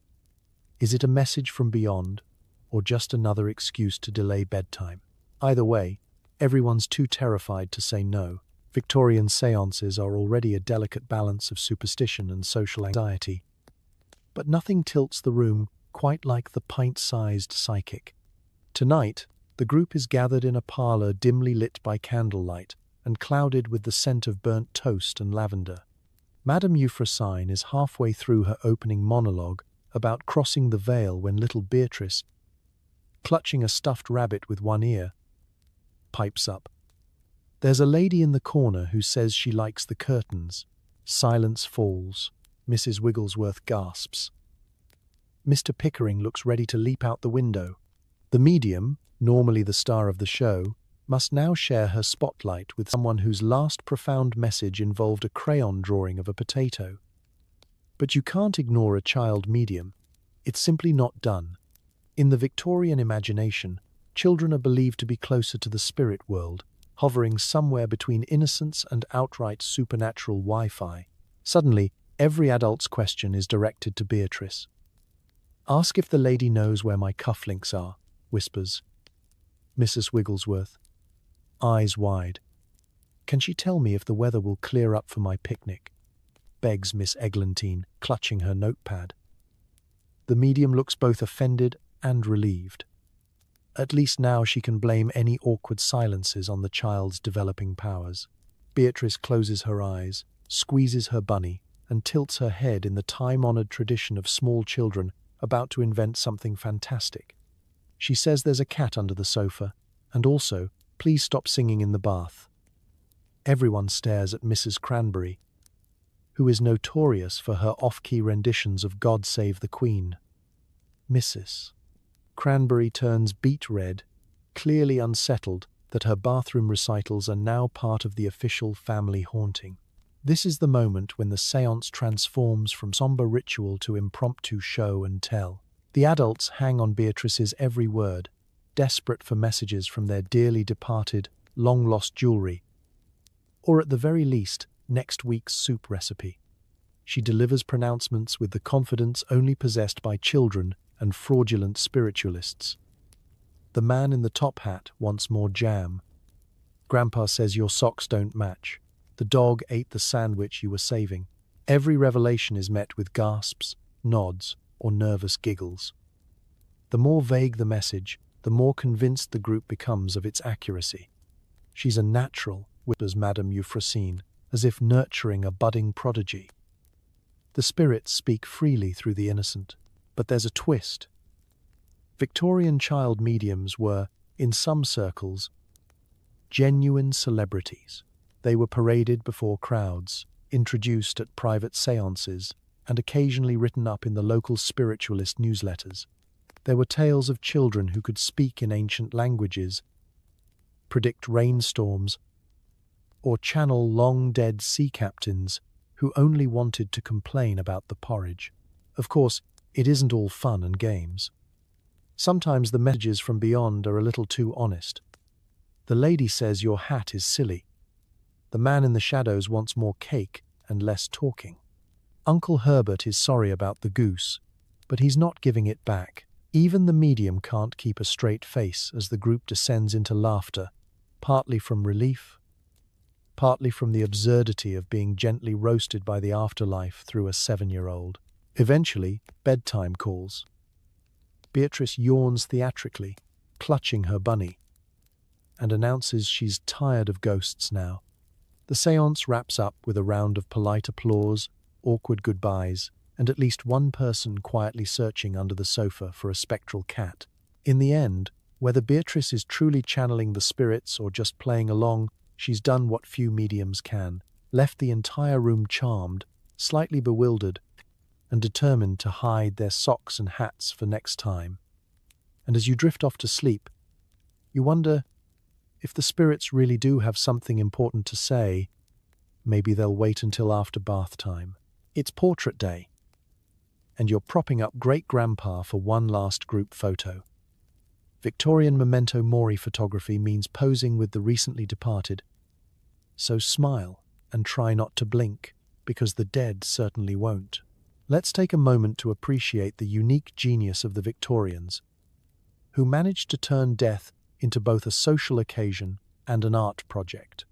A: Is it a message from beyond, or just another excuse to delay bedtime? Either way, everyone's too terrified to say no. Victorian séances are already a delicate balance of superstition and social anxiety. But nothing tilts the room quite like the pint-sized psychic. Tonight, the group is gathered in a parlour dimly lit by candlelight and clouded with the scent of burnt toast and lavender. Madame Euphrosyne is halfway through her opening monologue about crossing the veil when little Beatrice, clutching a stuffed rabbit with one ear, pipes up. There's a lady in the corner who says she likes the curtains. Silence falls. Mrs. Wigglesworth gasps. Mr. Pickering looks ready to leap out the window. The medium, normally the star of the show, must now share her spotlight with someone whose last profound message involved a crayon drawing of a potato. But you can't ignore a child medium. It's simply not done. In the Victorian imagination, children are believed to be closer to the spirit world, hovering somewhere between innocence and outright supernatural Wi-Fi. Suddenly, every adult's question is directed to Beatrice. "Ask if the lady knows where my cufflinks are," whispers Mrs. Wigglesworth, eyes wide. "Can she tell me if the weather will clear up for my picnic?" begs Miss Eglantine, clutching her notepad. The medium looks both offended and relieved. At least now she can blame any awkward silences on the child's developing powers. Beatrice closes her eyes, squeezes her bunny, and tilts her head in the time-honored tradition of small children about to invent something fantastic. She says there's a cat under the sofa, and also, please stop singing in the bath. Everyone stares at Mrs. Cranberry, who is notorious for her off-key renditions of God Save the Queen. Mrs. Cranberry turns beet red, clearly unsettled that her bathroom recitals are now part of the official family haunting. This is the moment when the séance transforms from somber ritual to impromptu show and tell. The adults hang on Beatrice's every word, desperate for messages from their dearly departed, long-lost jewelry, or at the very least, next week's soup recipe. She delivers pronouncements with the confidence only possessed by children and fraudulent spiritualists. The man in the top hat wants more jam. Grandpa says your socks don't match. The dog ate the sandwich you were saving. Every revelation is met with gasps, nods, or nervous giggles. The more vague the message, the more convinced the group becomes of its accuracy. "She's a natural," whispers Madame Euphrosyne, as if nurturing a budding prodigy. The spirits speak freely through the innocent. But there's a twist. Victorian child mediums were, in some circles, genuine celebrities. They were paraded before crowds, introduced at private séances, and occasionally written up in the local spiritualist newsletters. There were tales of children who could speak in ancient languages, predict rainstorms, or channel long-dead sea captains who only wanted to complain about the porridge. Of course, it isn't all fun and games. Sometimes the messages from beyond are a little too honest. The lady says your hat is silly. The man in the shadows wants more cake and less talking. Uncle Herbert is sorry about the goose, but he's not giving it back. Even the medium can't keep a straight face as the group descends into laughter, partly from relief, partly from the absurdity of being gently roasted by the afterlife through a 7-year-old. Eventually, bedtime calls. Beatrice yawns theatrically, clutching her bunny, and announces she's tired of ghosts now. The séance wraps up with a round of polite applause, awkward goodbyes, and at least one person quietly searching under the sofa for a spectral cat. In the end, whether Beatrice is truly channeling the spirits or just playing along, she's done what few mediums can, left the entire room charmed, slightly bewildered, and determined to hide their socks and hats for next time. And as you drift off to sleep, you wonder if the spirits really do have something important to say. Maybe they'll wait until after bath time. It's portrait day, and you're propping up great-grandpa for one last group photo. Victorian memento mori photography means posing with the recently departed. So smile and try not to blink, because the dead certainly won't. Let's take a moment to appreciate the unique genius of the Victorians, who managed to turn death into both a social occasion and an art project.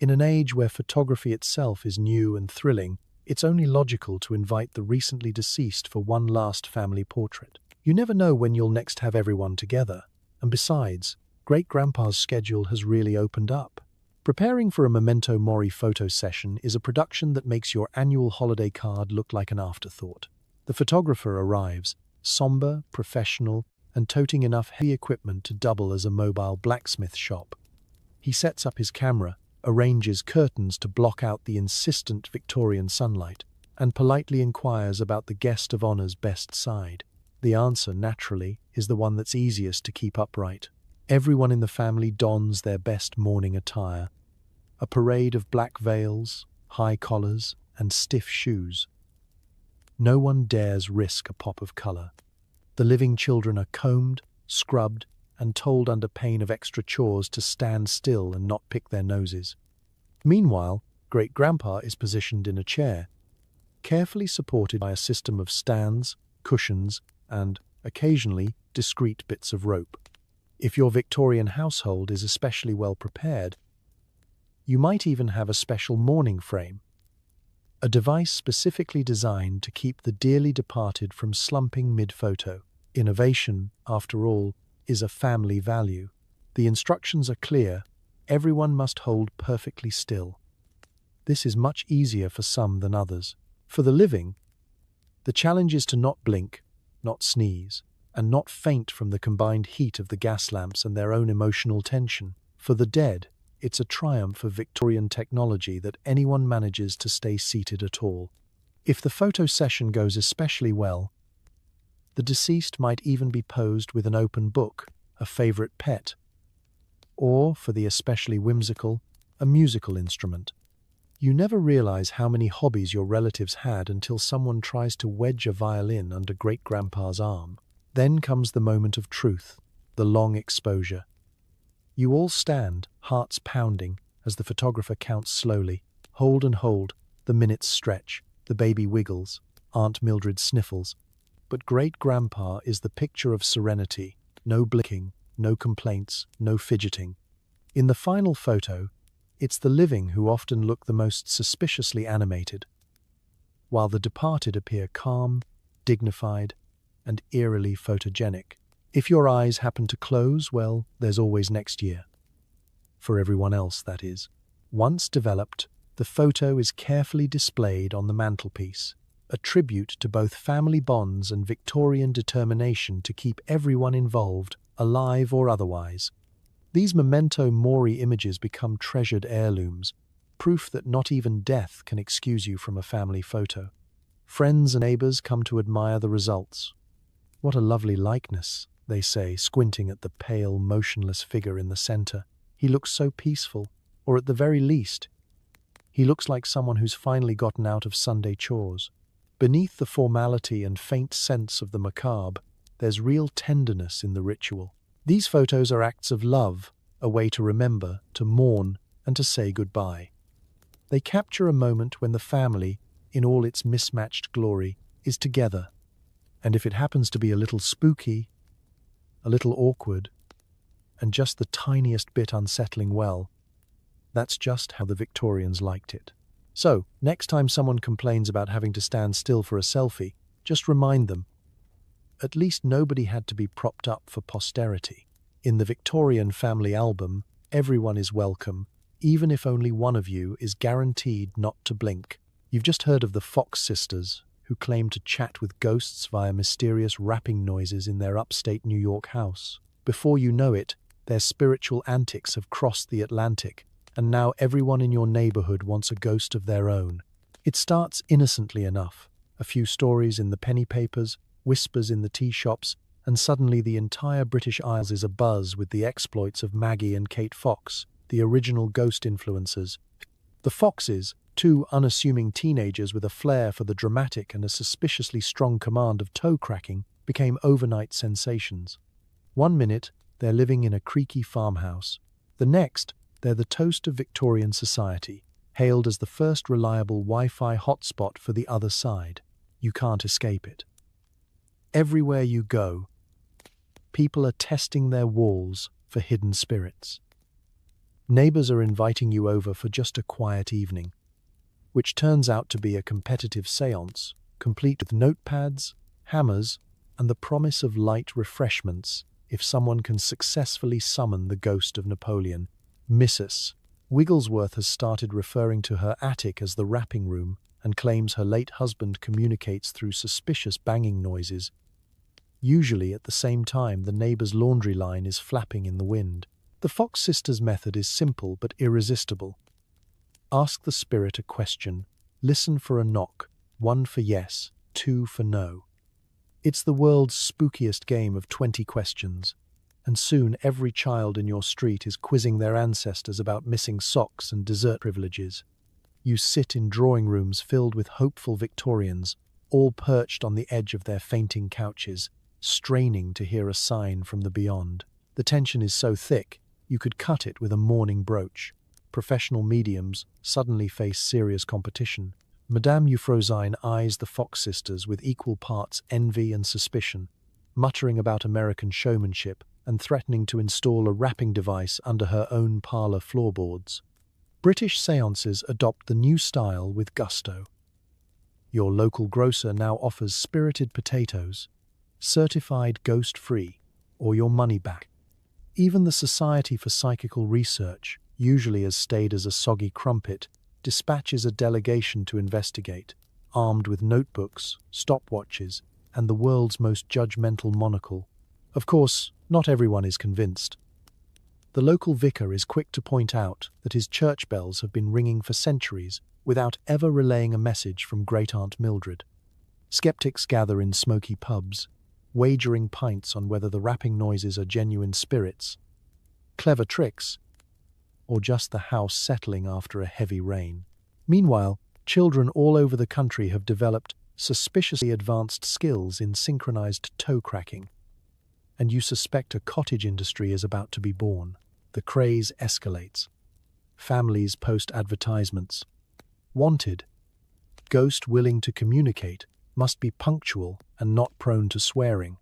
A: In an age where photography itself is new and thrilling, it's only logical to invite the recently deceased for one last family portrait. You never know when you'll next have everyone together, and besides, Great-Grandpa's schedule has really opened up. Preparing for a memento mori photo session is a production that makes your annual holiday card look like an afterthought. The photographer arrives, somber, professional, and toting enough heavy equipment to double as a mobile blacksmith shop. He sets up his camera, arranges curtains to block out the insistent Victorian sunlight, and politely inquires about the guest of honor's best side. The answer, naturally, is the one that's easiest to keep upright. Everyone in the family dons their best morning attire, a parade of black veils, high collars, and stiff shoes. No one dares risk a pop of color. The living children are combed, scrubbed, and told under pain of extra chores to stand still and not pick their noses. Meanwhile, Great-Grandpa is positioned in a chair, carefully supported by a system of stands, cushions, and, occasionally, discreet bits of rope. If your Victorian household is especially well prepared, you might even have a special mourning frame, a device specifically designed to keep the dearly departed from slumping mid-photo. Innovation, after all, is a family value. The instructions are clear. Everyone must hold perfectly still. This is much easier for some than others. For the living, the challenge is to not blink, not sneeze, and not faint from the combined heat of the gas lamps and their own emotional tension. For the dead, it's a triumph of Victorian technology that anyone manages to stay seated at all. If the photo session goes especially well, the deceased might even be posed with an open book, a favorite pet, or, for the especially whimsical, a musical instrument. You never realize how many hobbies your relatives had until someone tries to wedge a violin under Great-Grandpa's arm. Then comes the moment of truth, the long exposure. You all stand, hearts pounding, as the photographer counts slowly. Hold and hold, the minutes stretch, the baby wiggles, Aunt Mildred sniffles. But Great-Grandpa is the picture of serenity, no blinking, no complaints, no fidgeting. In the final photo, it's the living who often look the most suspiciously animated, while the departed appear calm, dignified, and eerily photogenic. If your eyes happen to close, well, there's always next year. For everyone else, that is. Once developed, the photo is carefully displayed on the mantelpiece, a tribute to both family bonds and Victorian determination to keep everyone involved, alive or otherwise. These memento mori images become treasured heirlooms, proof that not even death can excuse you from a family photo. Friends and neighbors come to admire the results. "What a lovely likeness," they say, squinting at the pale, motionless figure in the center. "He looks so peaceful, or at the very least, he looks like someone who's finally gotten out of Sunday chores." Beneath the formality and faint sense of the macabre, there's real tenderness in the ritual. These photos are acts of love, a way to remember, to mourn, and to say goodbye. They capture a moment when the family, in all its mismatched glory, is together. And if it happens to be a little spooky, a little awkward, and just the tiniest bit unsettling, well, that's just how the Victorians liked it. So, next time someone complains about having to stand still for a selfie, just remind them, at least nobody had to be propped up for posterity. In the Victorian family album, everyone is welcome, even if only one of you is guaranteed not to blink. You've just heard of the Fox sisters, who claim to chat with ghosts via mysterious rapping noises in their upstate New York house. Before you know it, their spiritual antics have crossed the Atlantic, and now everyone in your neighborhood wants a ghost of their own. It starts innocently enough. A few stories in the penny papers, whispers in the tea shops, and suddenly the entire British Isles is abuzz with the exploits of Maggie and Kate Fox, the original ghost influencers. The Foxes, two unassuming teenagers with a flair for the dramatic and a suspiciously strong command of toe-cracking, became overnight sensations. One minute, they're living in a creaky farmhouse. The next, they're the toast of Victorian society, hailed as the first reliable Wi-Fi hotspot for the other side. You can't escape it. Everywhere you go, people are testing their walls for hidden spirits. Neighbors are inviting you over for just a quiet evening, which turns out to be a competitive séance, complete with notepads, hammers, and the promise of light refreshments if someone can successfully summon the ghost of Napoleon. Mrs. Wigglesworth has started referring to her attic as the rapping room and claims her late husband communicates through suspicious banging noises. Usually at the same time, the neighbor's laundry line is flapping in the wind. The Fox sisters' method is simple but irresistible. Ask the spirit a question, listen for a knock, 1 for yes, 2 for no. It's the world's spookiest game of 20 questions, and soon every child in your street is quizzing their ancestors about missing socks and dessert privileges. You sit in drawing rooms filled with hopeful Victorians, all perched on the edge of their fainting couches, straining to hear a sign from the beyond. The tension is so thick, you could cut it with a mourning brooch. Professional mediums suddenly face serious competition. Madame Euphrosyne eyes the Fox sisters with equal parts envy and suspicion, muttering about American showmanship and threatening to install a rapping device under her own parlor floorboards. British séances adopt the new style with gusto. Your local grocer now offers spirited potatoes, certified ghost-free, or your money back. Even the Society for Psychical Research, usually as staid as a soggy crumpet, dispatches a delegation to investigate, armed with notebooks, stopwatches, and the world's most judgmental monocle. Of course, not everyone is convinced. The local vicar is quick to point out that his church bells have been ringing for centuries without ever relaying a message from Great-Aunt Mildred. Skeptics gather in smoky pubs, wagering pints on whether the rapping noises are genuine spirits, clever tricks, or just the house settling after a heavy rain. Meanwhile, children all over the country have developed suspiciously advanced skills in synchronized toe cracking, and you suspect a cottage industry is about to be born. The craze escalates. Families post advertisements. Wanted. Ghost willing to communicate, must be punctual and not prone to swearing.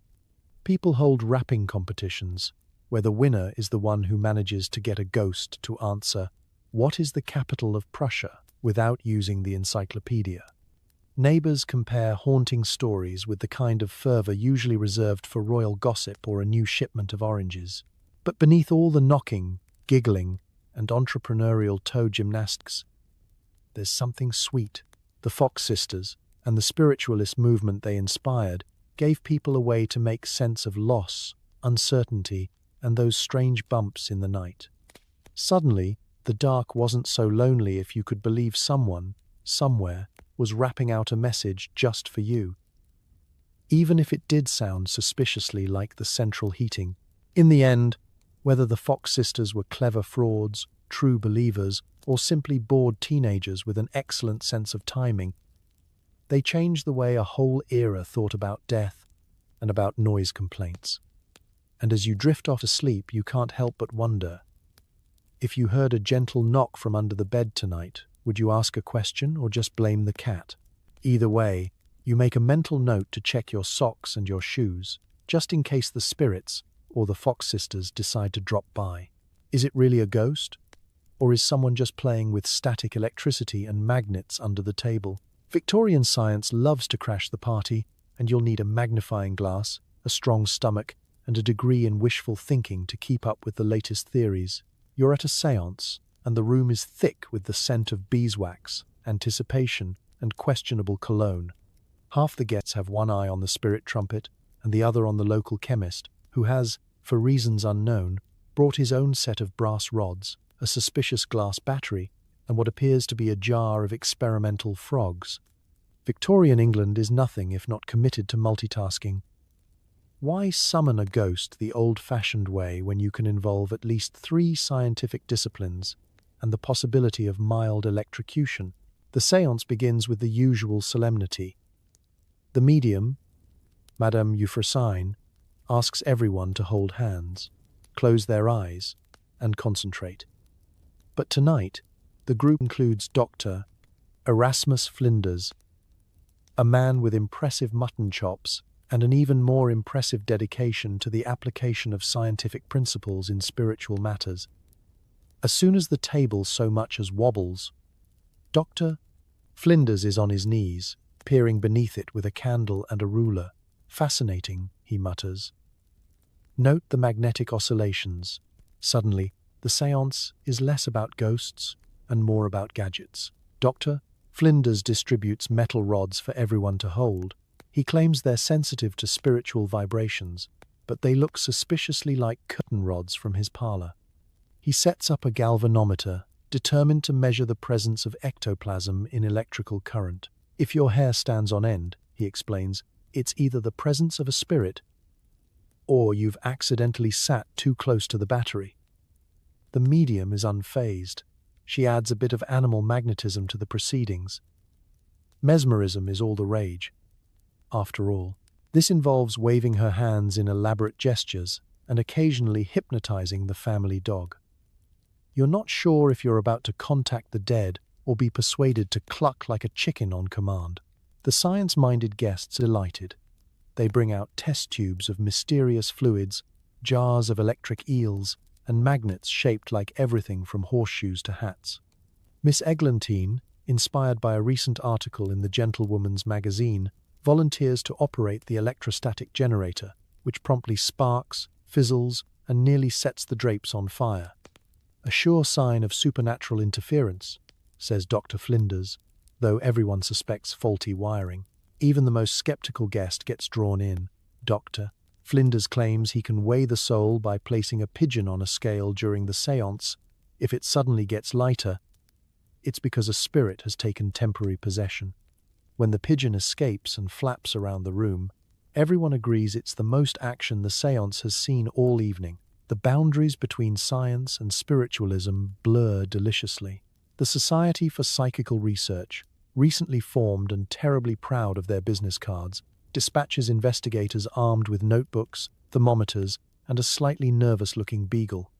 A: People hold rapping competitions, where the winner is the one who manages to get a ghost to answer, "What is the capital of Prussia?" without using the encyclopedia. Neighbors compare haunting stories with the kind of fervor usually reserved for royal gossip or a new shipment of oranges. But beneath all the knocking, giggling, and entrepreneurial toe gymnastics, there's something sweet. The Fox sisters, and the spiritualist movement they inspired, gave people a way to make sense of loss, uncertainty, and those strange bumps in the night. Suddenly, the dark wasn't so lonely if you could believe someone, somewhere, was rapping out a message just for you. Even if it did sound suspiciously like the central heating. In the end, whether the Fox sisters were clever frauds, true believers, or simply bored teenagers with an excellent sense of timing, they changed the way a whole era thought about death, and about noise complaints. And as you drift off to sleep, you can't help but wonder, if you heard a gentle knock from under the bed tonight, would you ask a question or just blame the cat? Either way, you make a mental note to check your socks and your shoes, just in case the spirits or the Fox sisters decide to drop by. Is it really a ghost? Or is someone just playing with static electricity and magnets under the table? Victorian science loves to crash the party, and you'll need a magnifying glass, a strong stomach, and a degree in wishful thinking to keep up with the latest theories. You're at a séance, and the room is thick with the scent of beeswax, anticipation, and questionable cologne. Half the guests have one eye on the spirit trumpet, and the other on the local chemist, who has, for reasons unknown, brought his own set of brass rods, a suspicious glass battery, and what appears to be a jar of experimental frogs. Victorian England is nothing if not committed to multitasking. Why summon a ghost the old-fashioned way when you can involve at least 3 scientific disciplines and the possibility of mild electrocution? The séance begins with the usual solemnity. The medium, Madame Euphrosyne, asks everyone to hold hands, close their eyes, and concentrate. But tonight, the group includes Dr. Erasmus Flinders, a man with impressive mutton chops and an even more impressive dedication to the application of scientific principles in spiritual matters. As soon as the table so much as wobbles, Dr. Flinders is on his knees, peering beneath it with a candle and a ruler. Fascinating, he mutters. Note the magnetic oscillations. Suddenly, the séance is less about ghosts and more about gadgets. Dr. Flinders distributes metal rods for everyone to hold. He claims they're sensitive to spiritual vibrations, but they look suspiciously like curtain rods from his parlor. He sets up a galvanometer, determined to measure the presence of ectoplasm in electrical current. If your hair stands on end, he explains, it's either the presence of a spirit or you've accidentally sat too close to the battery. The medium is unfazed. She adds a bit of animal magnetism to the proceedings. Mesmerism is all the rage. After all, this involves waving her hands in elaborate gestures and occasionally hypnotizing the family dog. You're not sure if you're about to contact the dead or be persuaded to cluck like a chicken on command. The science-minded guests are delighted. They bring out test tubes of mysterious fluids, jars of electric eels, and magnets shaped like everything from horseshoes to hats. Miss Eglantine, inspired by a recent article in the Gentlewoman's magazine, volunteers to operate the electrostatic generator, which promptly sparks, fizzles, and nearly sets the drapes on fire. A sure sign of supernatural interference, says Dr. Flinders, though everyone suspects faulty wiring. Even the most skeptical guest gets drawn in. Dr. Flinders claims he can weigh the soul by placing a pigeon on a scale during the séance. If it suddenly gets lighter, it's because a spirit has taken temporary possession. When the pigeon escapes and flaps around the room, everyone agrees it's the most action the séance has seen all evening. The boundaries between science and spiritualism blur deliciously. The Society for Psychical Research, recently formed and terribly proud of their business cards, dispatches investigators armed with notebooks, thermometers, and a slightly nervous-looking beagle.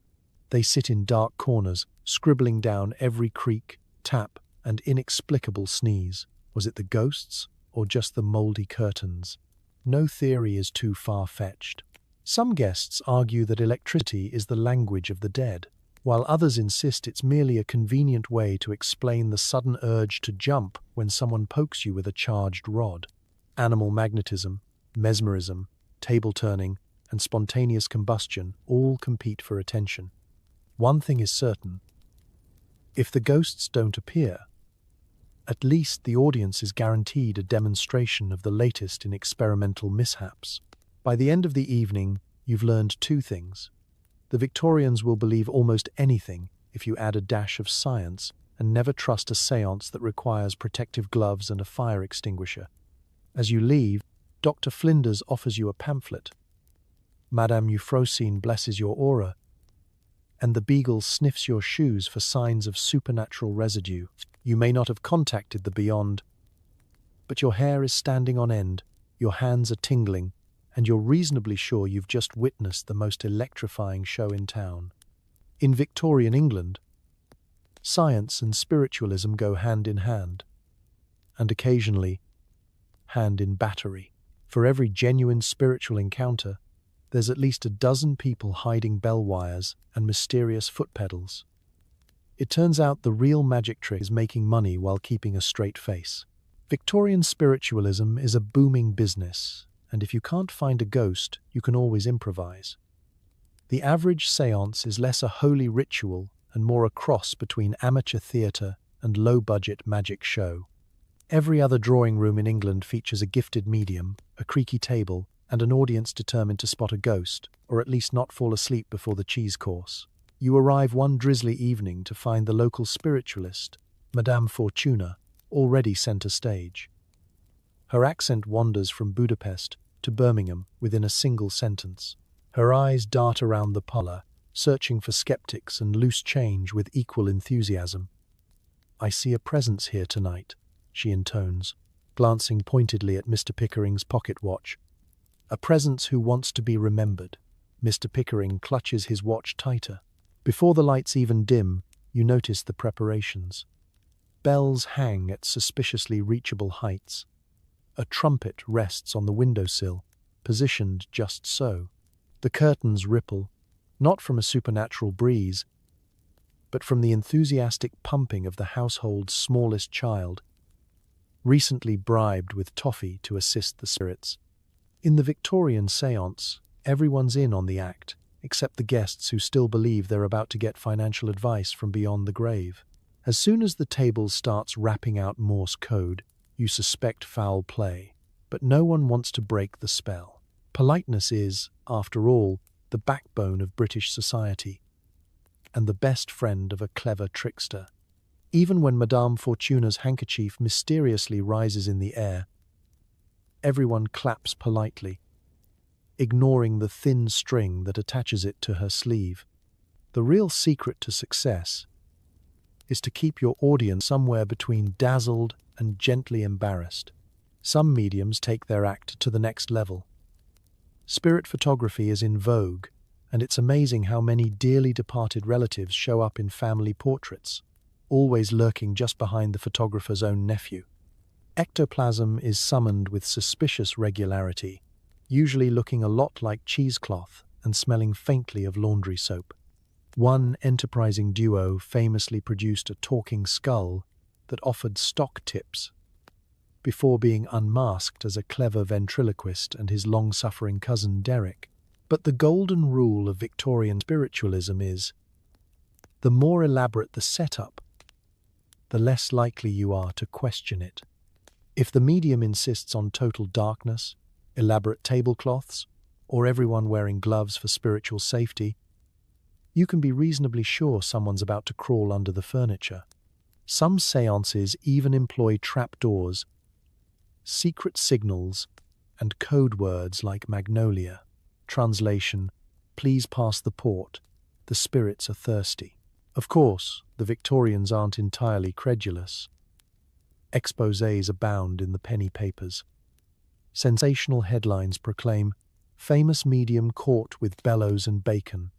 A: They sit in dark corners, scribbling down every creak, tap, and inexplicable sneeze. Was it the ghosts, or just the mouldy curtains? No theory is too far-fetched. Some guests argue that electricity is the language of the dead, while others insist it's merely a convenient way to explain the sudden urge to jump when someone pokes you with a charged rod. Animal magnetism, mesmerism, table-turning, and spontaneous combustion all compete for attention. One thing is certain. If the ghosts don't appear, at least the audience is guaranteed a demonstration of the latest in experimental mishaps. By the end of the evening, you've learned 2 things. The Victorians will believe almost anything if you add a dash of science, and never trust a séance that requires protective gloves and a fire extinguisher. As you leave, Dr. Flinders offers you a pamphlet. Madame Euphrosyne blesses your aura, and the beagle sniffs your shoes for signs of supernatural residue. You may not have contacted the beyond, but your hair is standing on end, your hands are tingling, and you're reasonably sure you've just witnessed the most electrifying show in town. In Victorian England, science and spiritualism go hand in hand, and occasionally hand in battery. For every genuine spiritual encounter, there's at least a dozen people hiding bell wires and mysterious foot pedals. It turns out the real magic trick is making money while keeping a straight face. Victorian spiritualism is a booming business, and if you can't find a ghost, you can always improvise. The average séance is less a holy ritual and more a cross between amateur theatre and low-budget magic show. Every other drawing room in England features a gifted medium, a creaky table, and an audience determined to spot a ghost, or at least not fall asleep before the cheese course. You arrive one drizzly evening to find the local spiritualist, Madame Fortuna, already centre stage. Her accent wanders from Budapest to Birmingham within a single sentence. Her eyes dart around the parlour, searching for skeptics and loose change with equal enthusiasm. "I see a presence here tonight," she intones, glancing pointedly at Mr. Pickering's pocket watch. "A presence who wants to be remembered." Mr. Pickering clutches his watch tighter. Before the lights even dim, you notice the preparations. Bells hang at suspiciously reachable heights. A trumpet rests on the windowsill, positioned just so. The curtains ripple, not from a supernatural breeze, but from the enthusiastic pumping of the household's smallest child, recently bribed with toffee to assist the spirits. In the Victorian séance, everyone's in on the act, except the guests who still believe they're about to get financial advice from beyond the grave. As soon as the table starts rapping out Morse code, you suspect foul play, but no one wants to break the spell. Politeness is, after all, the backbone of British society, and the best friend of a clever trickster. Even when Madame Fortuna's handkerchief mysteriously rises in the air, everyone claps politely, ignoring the thin string that attaches it to her sleeve. The real secret to success is to keep your audience somewhere between dazzled and gently embarrassed. Some mediums take their act to the next level. Spirit photography is in vogue, and it's amazing how many dearly departed relatives show up in family portraits, always lurking just behind the photographer's own nephew. Ectoplasm is summoned with suspicious regularity, usually looking a lot like cheesecloth and smelling faintly of laundry soap. One enterprising duo famously produced a talking skull that offered stock tips before being unmasked as a clever ventriloquist and his long-suffering cousin Derek. But the golden rule of Victorian spiritualism is, the more elaborate the setup, the less likely you are to question it. If the medium insists on total darkness, elaborate tablecloths, or everyone wearing gloves for spiritual safety, you can be reasonably sure someone's about to crawl under the furniture. Some séances even employ trapdoors, secret signals, and code words like magnolia. Translation: "Please pass the port, the spirits are thirsty." Of course, the Victorians aren't entirely credulous. Exposés abound in the penny papers. Sensational headlines proclaim, "Famous medium caught with bellows and bacon,"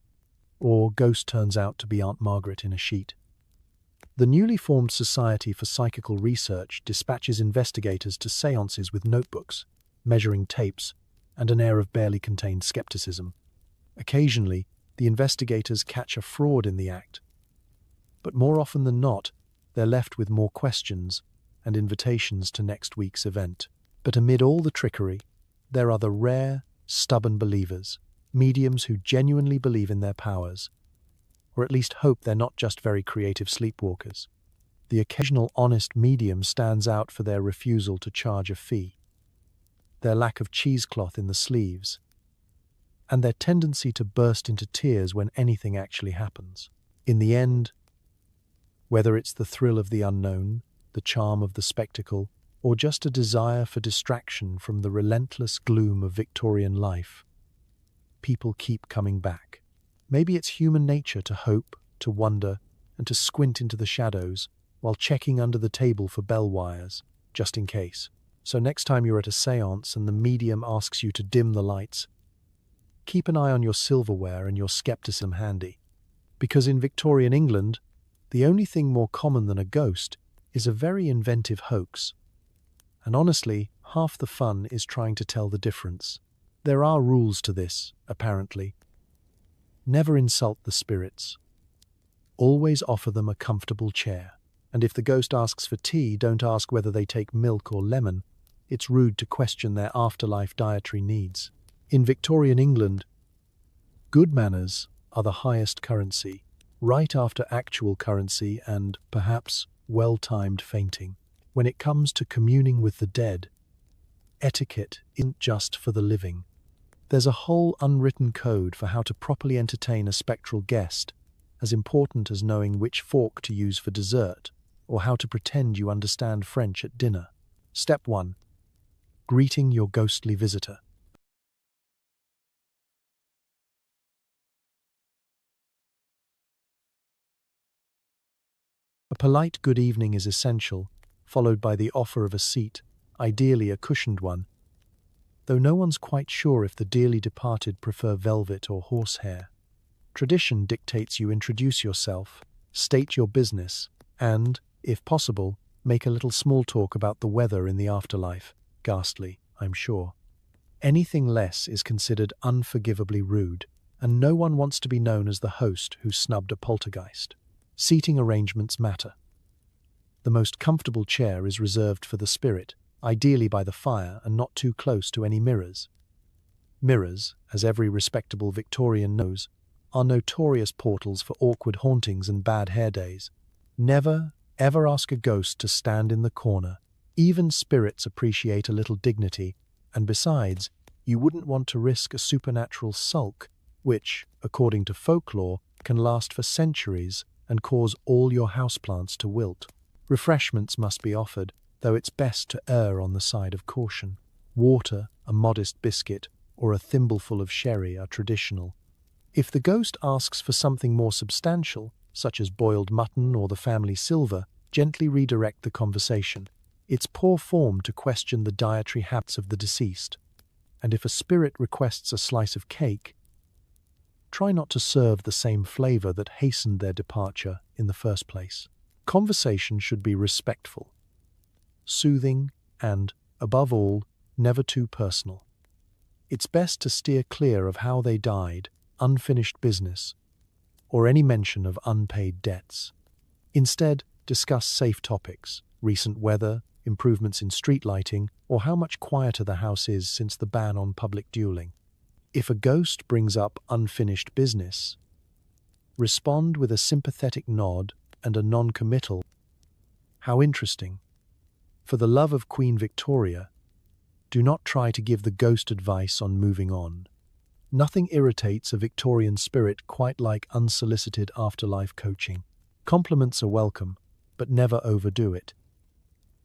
A: or "Ghost turns out to be Aunt Margaret in a sheet." The newly formed Society for Psychical Research dispatches investigators to séances with notebooks, measuring tapes, and an air of barely contained skepticism. Occasionally, the investigators catch a fraud in the act, but more often than not, they're left with more questions and invitations to next week's event. But amid all the trickery, there are the rare, stubborn believers, mediums who genuinely believe in their powers, or at least hope they're not just very creative sleepwalkers. The occasional honest medium stands out for their refusal to charge a fee, their lack of cheesecloth in the sleeves, and their tendency to burst into tears when anything actually happens. In the end, whether it's the thrill of the unknown, the charm of the spectacle, or just a desire for distraction from the relentless gloom of Victorian life, people keep coming back. Maybe it's human nature to hope, to wonder, and to squint into the shadows while checking under the table for bell wires, just in case. So next time you're at a séance and the medium asks you to dim the lights, keep an eye on your silverware and your skepticism handy. Because in Victorian England, the only thing more common than a ghost is a very inventive hoax. And honestly, half the fun is trying to tell the difference. There are rules to this, apparently. Never insult the spirits. Always offer them a comfortable chair. And if the ghost asks for tea, don't ask whether they take milk or lemon. It's rude to question their afterlife dietary needs. In Victorian England, good manners are the highest currency, right after actual currency and, perhaps, well-timed fainting. When it comes to communing with the dead, etiquette isn't just for the living. There's a whole unwritten code for how to properly entertain a spectral guest, as important as knowing which fork to use for dessert, or how to pretend you understand French at dinner. Step 1. Greeting your ghostly visitor. A polite good evening is essential, followed by the offer of a seat, ideally a cushioned one, though no one's quite sure if the dearly departed prefer velvet or horsehair. Tradition dictates you introduce yourself, state your business, and, if possible, make a little small talk about the weather in the afterlife. Ghastly, I'm sure. Anything less is considered unforgivably rude, and no one wants to be known as the host who snubbed a poltergeist. Seating arrangements matter. The most comfortable chair is reserved for the spirit, ideally by the fire and not too close to any mirrors. Mirrors, as every respectable Victorian knows, are notorious portals for awkward hauntings and bad hair days. Never, ever ask a ghost to stand in the corner. Even spirits appreciate a little dignity, and besides, you wouldn't want to risk a supernatural sulk, which, according to folklore, can last for centuries and cause all your houseplants to wilt. Refreshments must be offered, though it's best to err on the side of caution. Water, a modest biscuit, or a thimbleful of sherry are traditional. If the ghost asks for something more substantial, such as boiled mutton or the family silver, gently redirect the conversation. It's poor form to question the dietary habits of the deceased. And if a spirit requests a slice of cake, try not to serve the same flavor that hastened their departure in the first place. Conversation should be respectful, soothing, and, above all, never too personal. It's best to steer clear of how they died, unfinished business, or any mention of unpaid debts. Instead, discuss safe topics, recent weather, improvements in street lighting, or how much quieter the house is since the ban on public dueling. If a ghost brings up unfinished business, respond with a sympathetic nod and a non-committal, "How interesting." For the love of Queen Victoria, do not try to give the ghost advice on moving on. Nothing irritates a Victorian spirit quite like unsolicited afterlife coaching. Compliments are welcome, but never overdo it.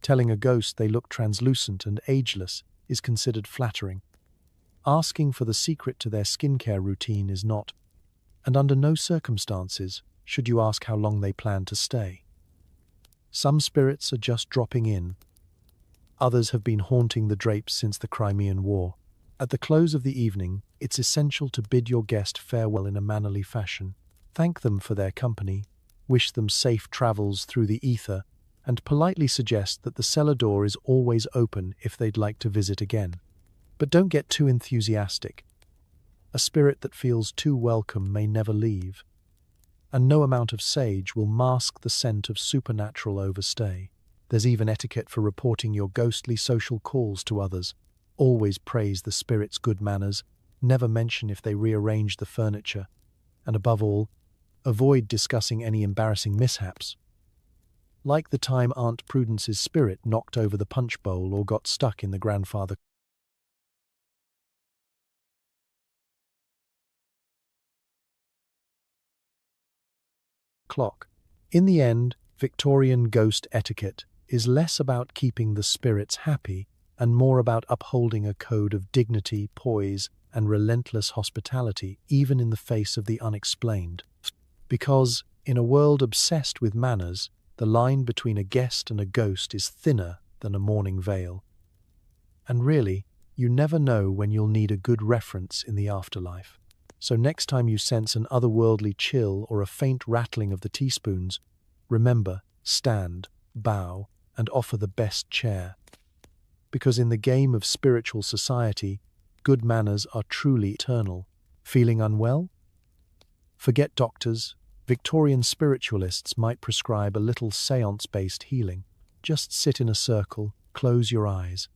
A: Telling a ghost they look translucent and ageless is considered flattering. Asking for the secret to their skincare routine is not, and under no circumstances should you ask how long they plan to stay. Some spirits are just dropping in. Others have been haunting the drapes since the Crimean War. At the close of the evening, it's essential to bid your guest farewell in a mannerly fashion. Thank them for their company, wish them safe travels through the ether, and politely suggest that the cellar door is always open if they'd like to visit again. But don't get too enthusiastic. A spirit that feels too welcome may never leave, and no amount of sage will mask the scent of supernatural overstay. There's even etiquette for reporting your ghostly social calls to others. Always praise the spirit's good manners, never mention if they rearrange the furniture, and above all, avoid discussing any embarrassing mishaps. Like the time Aunt Prudence's spirit knocked over the punch bowl or got stuck in the grandfather clock. In the end, Victorian ghost etiquette is less about keeping the spirits happy and more about upholding a code of dignity, poise, and relentless hospitality, even in the face of the unexplained. Because, in a world obsessed with manners, the line between a guest and a ghost is thinner than a mourning veil. And really, you never know when you'll need a good reference in the afterlife. So next time you sense an otherworldly chill or a faint rattling of the teaspoons, remember, stand, bow, and offer the best chair. Because in the game of spiritual society, good manners are truly eternal. Feeling unwell? Forget doctors. Victorian spiritualists might prescribe a little seance-based healing. Just sit in a circle, close your eyes,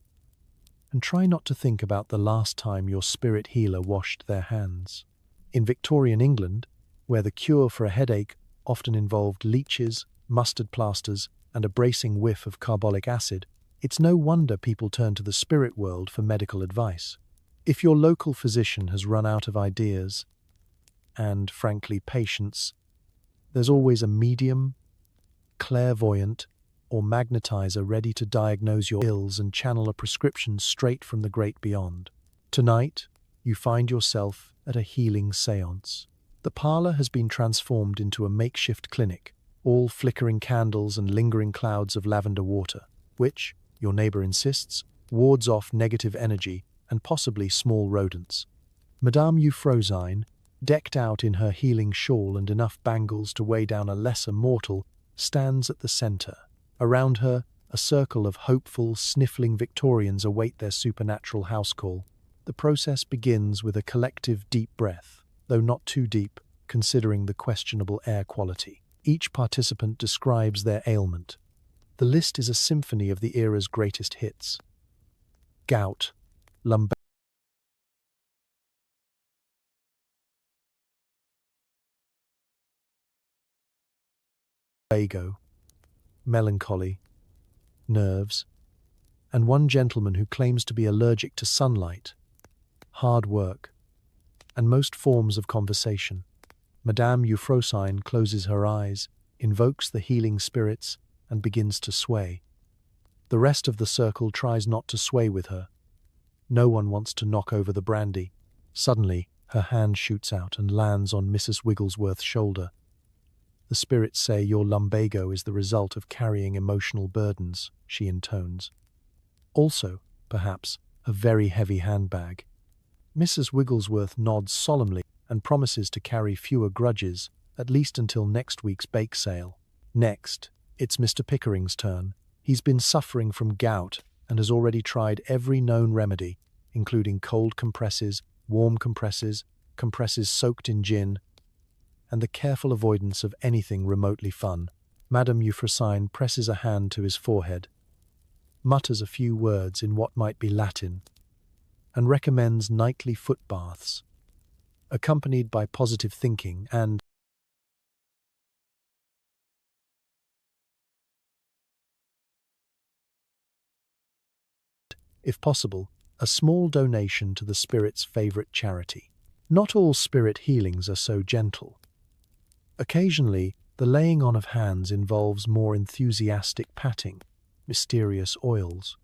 A: and try not to think about the last time your spirit healer washed their hands. In Victorian England, where the cure for a headache often involved leeches, mustard plasters, and a bracing whiff of carbolic acid, it's no wonder people turn to the spirit world for medical advice. If your local physician has run out of ideas and, frankly, patience, there's always a medium, clairvoyant, or magnetizer ready to diagnose your ills and channel a prescription straight from the great beyond. Tonight, you find yourself at a healing seance. The parlor has been transformed into a makeshift clinic, all flickering candles and lingering clouds of lavender water, which, your neighbor insists, wards off negative energy and possibly small rodents. Madame Euphrosyne, decked out in her healing shawl and enough bangles to weigh down a lesser mortal, stands at the center. Around her, a circle of hopeful, sniffling Victorians await their supernatural house call. The process begins with a collective deep breath, though not too deep, considering the questionable air quality. Each participant describes their ailment. The list is a symphony of the era's greatest hits. Gout, lumbago, melancholy, nerves, and one gentleman who claims to be allergic to sunlight, hard work, and most forms of conversation. Madame Euphrosyne closes her eyes, invokes the healing spirits, and begins to sway. The rest of the circle tries not to sway with her. No one wants to knock over the brandy. Suddenly, her hand shoots out and lands on Mrs. Wigglesworth's shoulder. The spirits say your lumbago is the result of carrying emotional burdens, she intones. Also, perhaps, a very heavy handbag. Mrs. Wigglesworth nods solemnly and promises to carry fewer grudges, at least until next week's bake sale. Next, it's Mr. Pickering's turn. He's been suffering from gout and has already tried every known remedy, including cold compresses, warm compresses, compresses soaked in gin, and the careful avoidance of anything remotely fun. Madame Euphrosyne presses a hand to his forehead, mutters a few words in what might be Latin, and recommends nightly foot baths, accompanied by positive thinking and, if possible, a small donation to the spirit's favorite charity. Not all spirit healings are so gentle. Occasionally, the laying on of hands involves more enthusiastic patting, mysterious oils,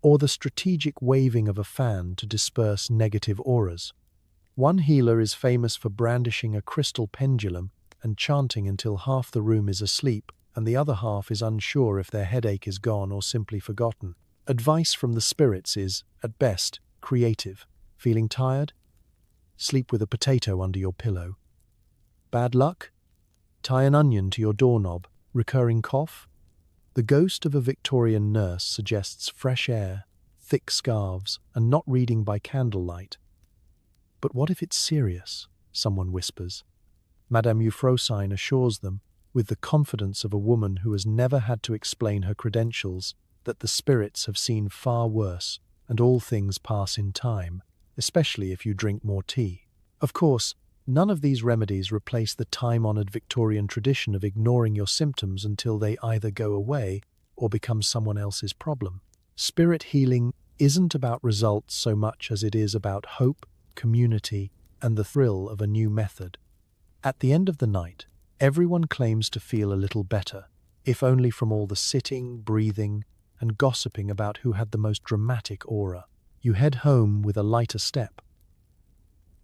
A: or the strategic waving of a fan to disperse negative auras. One healer is famous for brandishing a crystal pendulum and chanting until half the room is asleep and the other half is unsure if their headache is gone or simply forgotten. Advice from the spirits is, at best, creative. Feeling tired? Sleep with a potato under your pillow. Bad luck? Tie an onion to your doorknob. Recurring cough? The ghost of a Victorian nurse suggests fresh air, thick scarves, and not reading by candlelight. But what if it's serious? Someone whispers. Madame Euphrosyne assures them, with the confidence of a woman who has never had to explain her credentials, that the spirits have seen far worse, and all things pass in time, especially if you drink more tea. Of course, none of these remedies replace the time-honored Victorian tradition of ignoring your symptoms until they either go away or become someone else's problem. Spirit healing isn't about results so much as it is about hope, community, and the thrill of a new method. At the end of the night, everyone claims to feel a little better, if only from all the sitting, breathing, and gossiping about who had the most dramatic aura. You head home with a lighter step.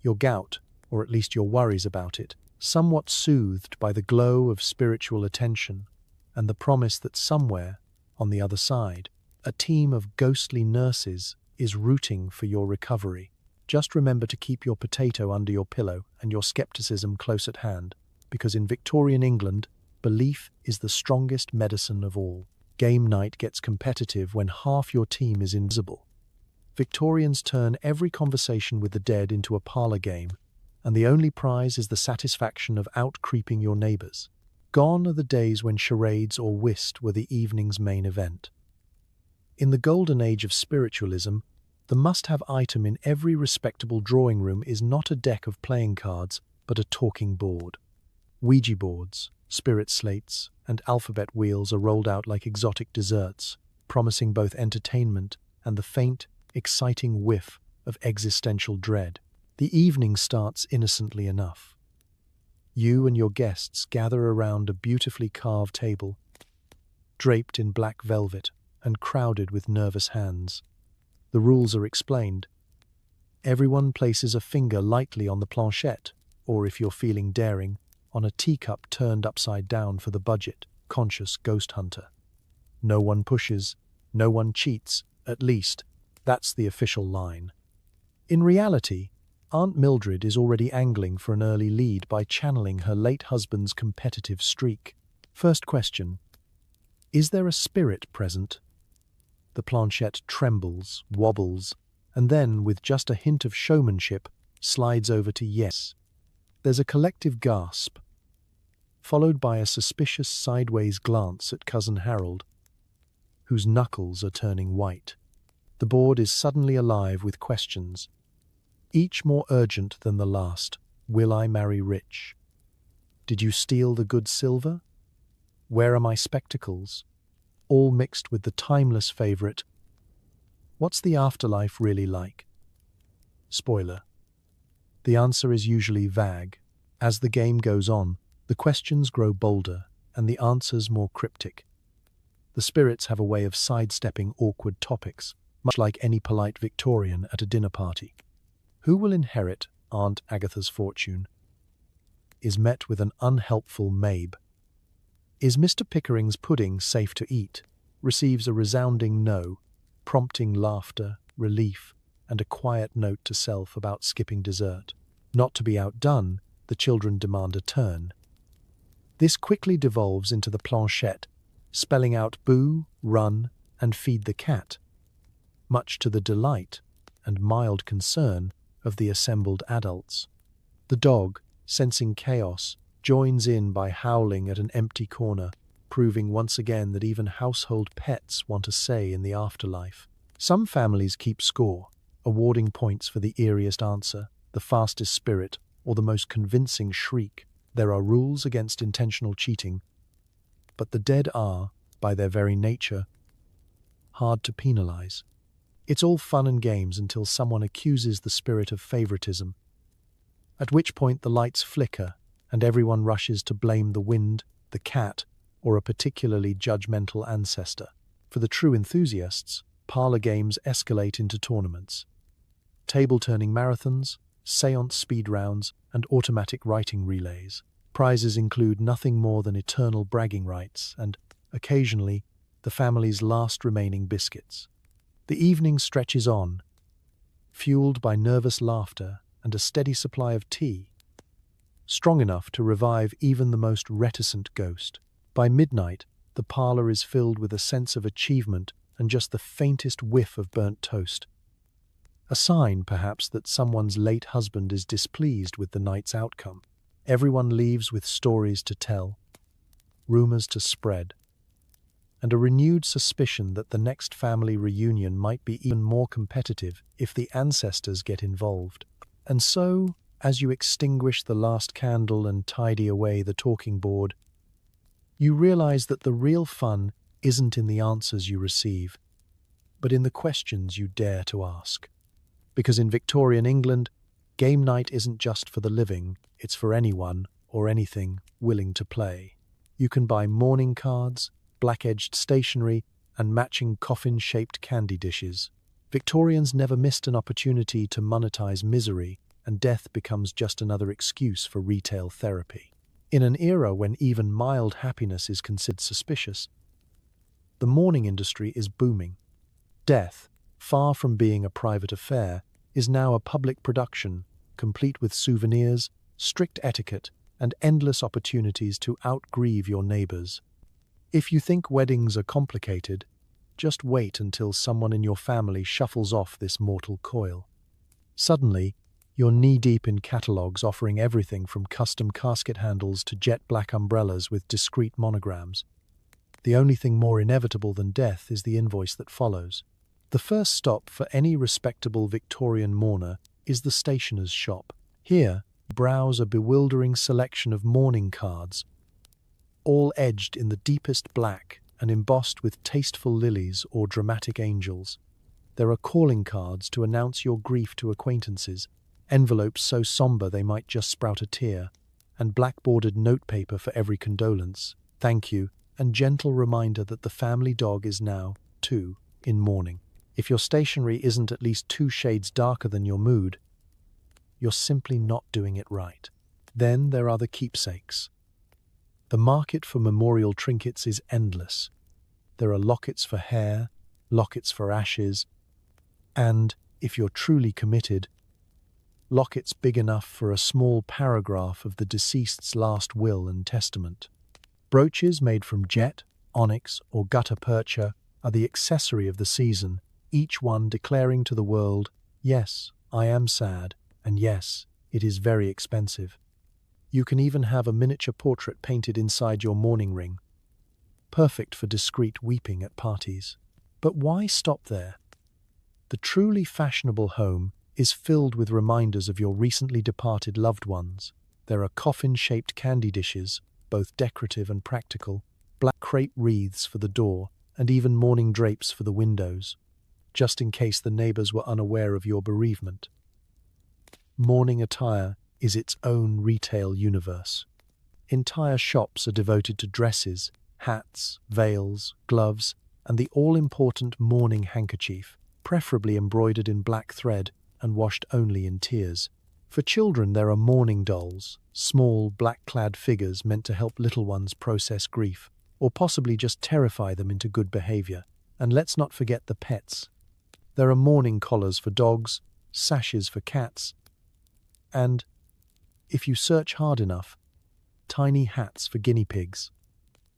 A: Your gout, or at least your worries about it, somewhat soothed by the glow of spiritual attention and the promise that somewhere, on the other side, A team of ghostly nurses is rooting for your recovery. Just remember to keep your potato under your pillow and your skepticism close at hand, because in Victorian England, belief is the strongest medicine of all. Game night gets competitive when half your team is invisible. Victorians turn every conversation with the dead into a parlour game, and the only prize is the satisfaction of out-creeping your neighbours. Gone are the days when charades or whist were the evening's main event. In the golden age of spiritualism, the must-have item in every respectable drawing room is not a deck of playing cards, but a talking board. Ouija boards, spirit slates, and alphabet wheels are rolled out like exotic desserts, promising both entertainment and the faint, exciting whiff of existential dread. The evening starts innocently enough. You and your guests gather around a beautifully carved table, draped in black velvet and crowded with nervous hands. The rules are explained. Everyone places a finger lightly on the planchette, or if you're feeling daring, on a teacup turned upside down for the budget-conscious ghost hunter. No one pushes, no one cheats, at least, that's the official line. In reality, Aunt Mildred is already angling for an early lead by channeling her late husband's competitive streak. First question: is there a spirit present? The planchette trembles, wobbles, and then, with just a hint of showmanship, slides over to yes. There's a collective gasp, followed by a suspicious sideways glance at Cousin Harold, whose knuckles are turning white. The board is suddenly alive with questions, each more urgent than the last. Will I marry rich? Did you steal the good silver? Where are my spectacles? All mixed with the timeless favorite, what's the afterlife really like? Spoiler: the answer is usually vague. As the game goes on, the questions grow bolder and the answers more cryptic. The spirits have a way of sidestepping awkward topics, much like any polite Victorian at a dinner party. Who will inherit Aunt Agatha's fortune? Is met with an unhelpful Mabe. Is Mr. Pickering's pudding safe to eat? Receives a resounding no, prompting laughter, relief, and a quiet note to self about skipping dessert. Not to be outdone, the children demand a turn. This quickly devolves into the planchette, spelling out boo, run, and feed the cat, much to the delight and mild concern of the assembled adults. The dog, sensing chaos, joins in by howling at an empty corner, proving once again that even household pets want a say in the afterlife. Some families keep score, awarding points for the eeriest answer, the fastest spirit, or the most convincing shriek. There are rules against intentional cheating, but the dead are, by their very nature, hard to penalize. It's all fun and games until someone accuses the spirit of favoritism, at which point the lights flicker and everyone rushes to blame the wind, the cat, or a particularly judgmental ancestor. For the true enthusiasts, parlor games escalate into tournaments. Table-turning marathons, seance speed rounds, and automatic writing relays. Prizes include nothing more than eternal bragging rights and, occasionally, the family's last remaining biscuits. The evening stretches on, fueled by nervous laughter and a steady supply of tea, strong enough to revive even the most reticent ghost. By midnight, the parlor is filled with a sense of achievement and just the faintest whiff of burnt toast. A sign, perhaps, that someone's late husband is displeased with the night's outcome. Everyone leaves with stories to tell, rumors to spread, and a renewed suspicion that the next family reunion might be even more competitive if the ancestors get involved. And so, as you extinguish the last candle and tidy away the talking board, you realize that the real fun isn't in the answers you receive, but in the questions you dare to ask. Because in Victorian England, game night isn't just for the living, it's for anyone or anything willing to play. You can buy mourning cards, black-edged stationery, and matching coffin-shaped candy dishes. Victorians never missed an opportunity to monetize misery, and death becomes just another excuse for retail therapy. In an era when even mild happiness is considered suspicious, the mourning industry is booming. Death, far from being a private affair, is now a public production, complete with souvenirs, strict etiquette, and endless opportunities to outgrieve your neighbors. If you think weddings are complicated, just wait until someone in your family shuffles off this mortal coil. Suddenly, you're knee-deep in catalogs offering everything from custom casket handles to jet black umbrellas with discreet monograms. The only thing more inevitable than death is the invoice that follows. The first stop for any respectable Victorian mourner is the stationer's shop. Here, browse a bewildering selection of mourning cards, all edged in the deepest black and embossed with tasteful lilies or dramatic angels. There are calling cards to announce your grief to acquaintances, envelopes so somber they might just sprout a tear, and black-bordered notepaper for every condolence, thank you, and gentle reminder that the family dog is now, too, in mourning. If your stationery isn't at least 2 shades darker than your mood, you're simply not doing it right. Then there are the keepsakes. The market for memorial trinkets is endless. There are lockets for hair, lockets for ashes, and, if you're truly committed, lockets big enough for a small paragraph of the deceased's last will and testament. Brooches made from jet, onyx, or gutta percha are the accessory of the season, each one declaring to the world, yes, I am sad, and yes, it is very expensive. You can even have a miniature portrait painted inside your mourning ring, perfect for discreet weeping at parties. But why stop there? The truly fashionable home is filled with reminders of your recently departed loved ones. There are coffin-shaped candy dishes, both decorative and practical, black crepe wreaths for the door, and even mourning drapes for the windows, just in case the neighbors were unaware of your bereavement. Mourning attire is its own retail universe. Entire shops are devoted to dresses, hats, veils, gloves, and the all-important mourning handkerchief, preferably embroidered in black thread and washed only in tears. For children, there are mourning dolls, small, black-clad figures meant to help little ones process grief, or possibly just terrify them into good behavior. And let's not forget the pets. There are mourning collars for dogs, sashes for cats, and, if you search hard enough, tiny hats for guinea pigs,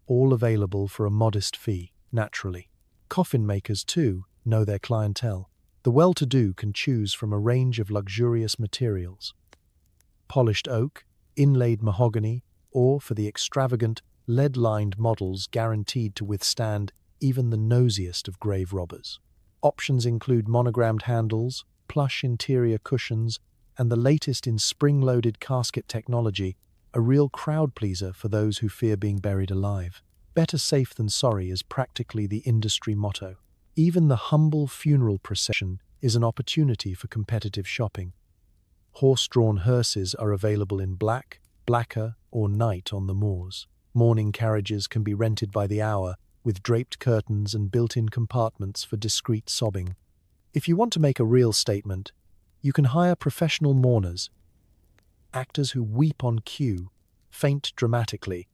A: all available for a modest fee, naturally. Coffin makers, too, know their clientele. The well-to-do can choose from a range of luxurious materials: polished oak, inlaid mahogany, or, for the extravagant, lead-lined models guaranteed to withstand even the nosiest of grave robbers. Options include monogrammed handles, plush interior cushions, and the latest in spring-loaded casket technology, a real crowd-pleaser for those who fear being buried alive. Better safe than sorry is practically the industry motto. Even the humble funeral procession is an opportunity for competitive shopping. Horse-drawn hearses are available in black, blacker, or night on the moors. Mourning carriages can be rented by the hour, with draped curtains and built-in compartments for discreet sobbing. If you want to make a real statement, you can hire professional mourners, actors who weep on cue, faint dramatically,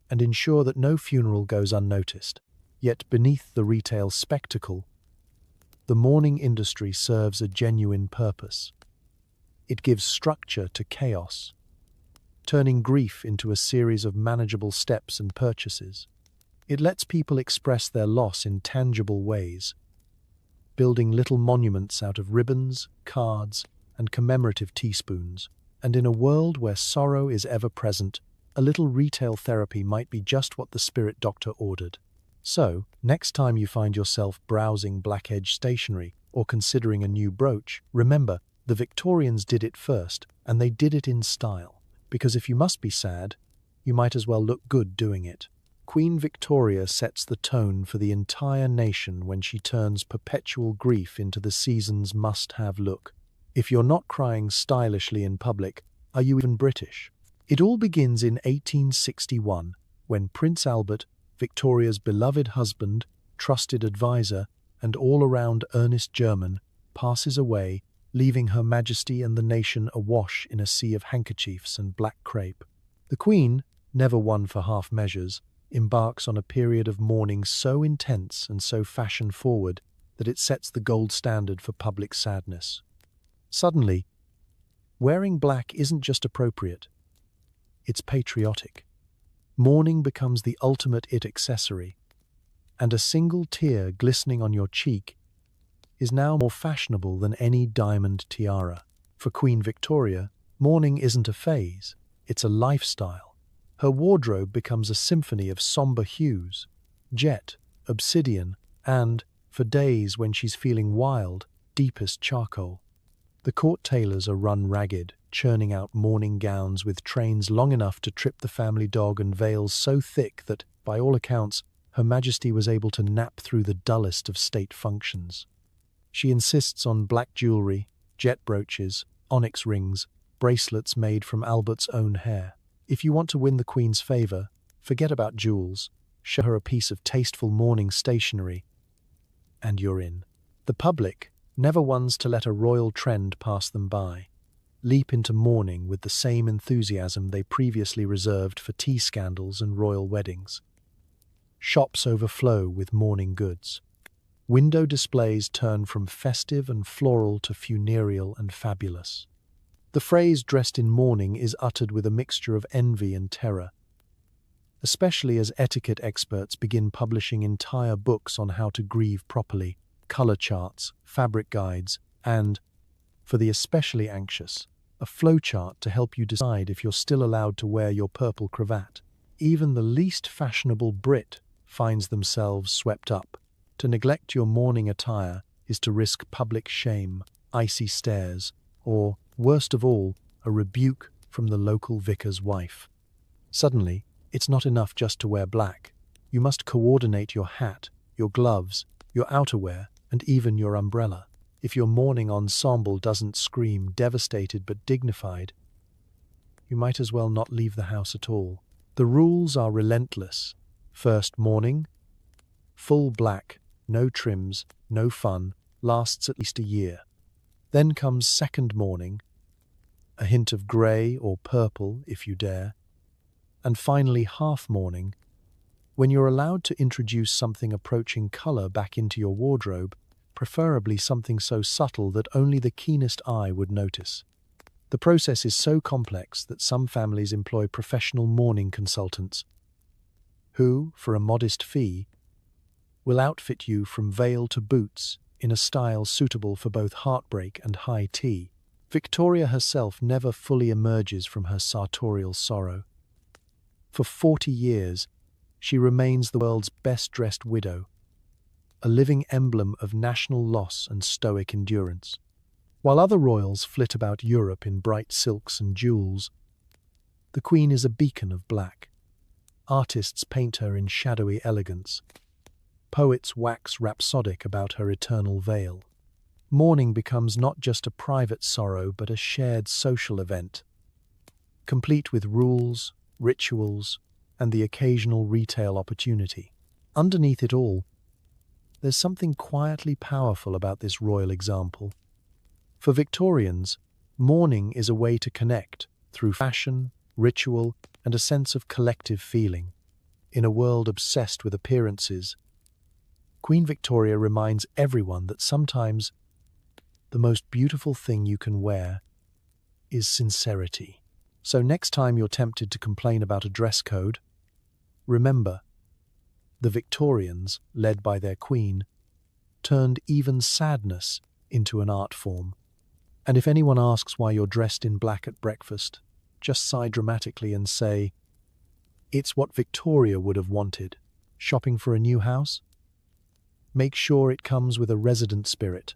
A: and ensure that no funeral goes unnoticed. Yet beneath the retail spectacle, the mourning industry serves a genuine purpose. It gives structure to chaos, turning grief into a series of manageable steps and purchases. It lets people express their loss in tangible ways, building little monuments out of ribbons, cards, and commemorative teaspoons. And in a world where sorrow is ever present, a little retail therapy might be just what the spirit doctor ordered. So, next time you find yourself browsing black-edge stationery or considering a new brooch, remember, the Victorians did it first, and they did it in style. Because if you must be sad, you might as well look good doing it. Queen Victoria sets the tone for the entire nation when she turns perpetual grief into the season's must-have look. If you're not crying stylishly in public, are you even British? It all begins in 1861, when Prince Albert, Victoria's beloved husband, trusted advisor, and all-around earnest German, passes away, leaving Her Majesty and the nation awash in a sea of handkerchiefs and black crepe. The Queen, never one for half measures, embarks on a period of mourning so intense and so fashion-forward that it sets the gold standard for public sadness. Suddenly, wearing black isn't just appropriate, it's patriotic. Mourning becomes the ultimate it accessory, and a single tear glistening on your cheek is now more fashionable than any diamond tiara. For Queen Victoria, mourning isn't a phase, it's a lifestyle. Her wardrobe becomes a symphony of somber hues, jet, obsidian, and, for days when she's feeling wild, deepest charcoal. The court tailors are run ragged, churning out mourning gowns with trains long enough to trip the family dog and veils so thick that, by all accounts, Her Majesty was able to nap through the dullest of state functions. She insists on black jewelry, jet brooches, onyx rings, bracelets made from Albert's own hair. If you want to win the Queen's favour, forget about jewels, show her a piece of tasteful mourning stationery, and you're in. The public, never ones to let a royal trend pass them by, leap into mourning with the same enthusiasm they previously reserved for tea scandals and royal weddings. Shops overflow with mourning goods. Window displays turn from festive and floral to funereal and fabulous. The phrase "dressed in mourning" is uttered with a mixture of envy and terror, especially as etiquette experts begin publishing entire books on how to grieve properly, color charts, fabric guides, and, for the especially anxious, a flowchart to help you decide if you're still allowed to wear your purple cravat. Even the least fashionable Brit finds themselves swept up. To neglect your mourning attire is to risk public shame, icy stares, or, worst of all, a rebuke from the local vicar's wife. Suddenly, it's not enough just to wear black. You must coordinate your hat, your gloves, your outerwear, and even your umbrella. If your mourning ensemble doesn't scream devastated but dignified, you might as well not leave the house at all. The rules are relentless. First mourning, full black, no trims, no fun, lasts at least a year. Then comes second mourning, a hint of grey or purple if you dare, and finally half mourning, when you're allowed to introduce something approaching colour back into your wardrobe, preferably something so subtle that only the keenest eye would notice. The process is so complex that some families employ professional mourning consultants, who, for a modest fee, will outfit you from veil to boots in a style suitable for both heartbreak and high tea. Victoria herself never fully emerges from her sartorial sorrow. For 40 years, she remains the world's best-dressed widow, a living emblem of national loss and stoic endurance. While other royals flit about Europe in bright silks and jewels, the Queen is a beacon of black. Artists paint her in shadowy elegance. Poets wax rhapsodic about her eternal veil. Mourning becomes not just a private sorrow but a shared social event, complete with rules, rituals, and the occasional retail opportunity. Underneath it all, there's something quietly powerful about this royal example. For Victorians, mourning is a way to connect through fashion, ritual, and a sense of collective feeling. In a world obsessed with appearances, Queen Victoria reminds everyone that sometimes the most beautiful thing you can wear is sincerity. So next time you're tempted to complain about a dress code, remember, the Victorians, led by their Queen, turned even sadness into an art form. And if anyone asks why you're dressed in black at breakfast, just sigh dramatically and say, "It's what Victoria would have wanted. Shopping for a new house? Make sure it comes with a resident spirit,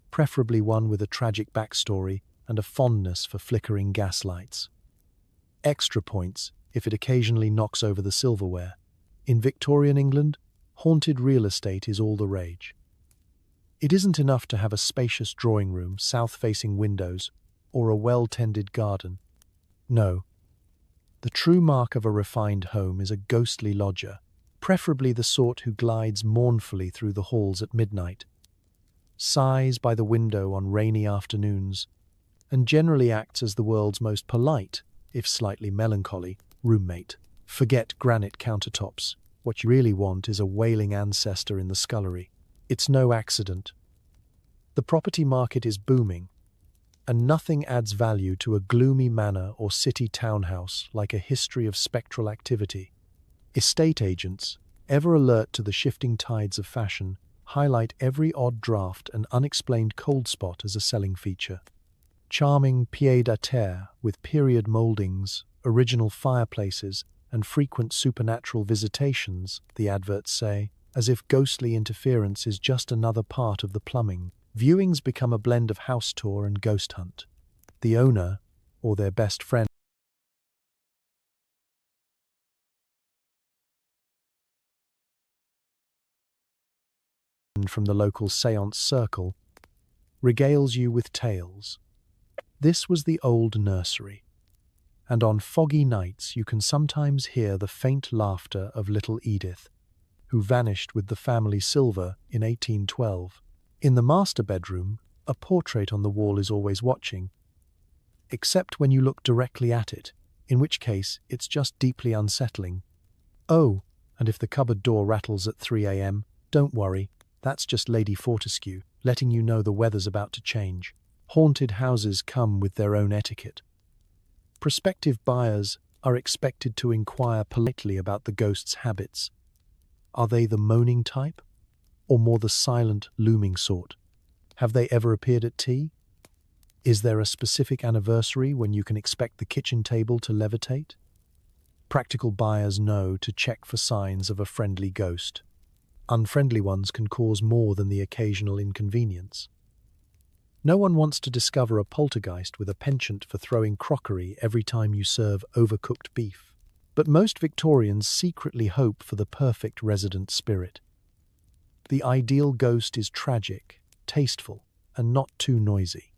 A: preferably one with a tragic backstory and a fondness for flickering gaslights. Extra points if it occasionally knocks over the silverware. In Victorian England, haunted real estate is all the rage. It isn't enough to have a spacious drawing room, south-facing windows, or a well-tended garden. No, the true mark of a refined home is a ghostly lodger, preferably the sort who glides mournfully through the halls at midnight, sighs by the window on rainy afternoons, and generally acts as the world's most polite, if slightly melancholy, roommate. Forget granite countertops. What you really want is a wailing ancestor in the scullery. It's no accident. The property market is booming, and nothing adds value to a gloomy manor or city townhouse like a history of spectral activity. Estate agents, ever alert to the shifting tides of fashion, highlight every odd draft and unexplained cold spot as a selling feature. Charming pied-à-terre with period moldings, original fireplaces, and frequent supernatural visitations, the adverts say, as if ghostly interference is just another part of the plumbing. Viewings become a blend of house tour and ghost hunt. The owner, or their best friend, from the local seance circle, regales you with tales. This was the old nursery, and on foggy nights you can sometimes hear the faint laughter of little Edith, who vanished with the family silver in 1812. In the master bedroom, a portrait on the wall is always watching, except when you look directly at it, in which case it's just deeply unsettling. Oh, and if the cupboard door rattles at 3 a.m., don't worry, that's just Lady Fortescue, letting you know the weather's about to change. Haunted houses come with their own etiquette. Prospective buyers are expected to inquire politely about the ghost's habits. Are they the moaning type, or more the silent, looming sort? Have they ever appeared at tea? Is there a specific anniversary when you can expect the kitchen table to levitate? Practical buyers know to check for signs of a friendly ghost. Unfriendly ones can cause more than the occasional inconvenience. No one wants to discover a poltergeist with a penchant for throwing crockery every time you serve overcooked beef. But most Victorians secretly hope for the perfect resident spirit. The ideal ghost is tragic, tasteful, and not too noisy.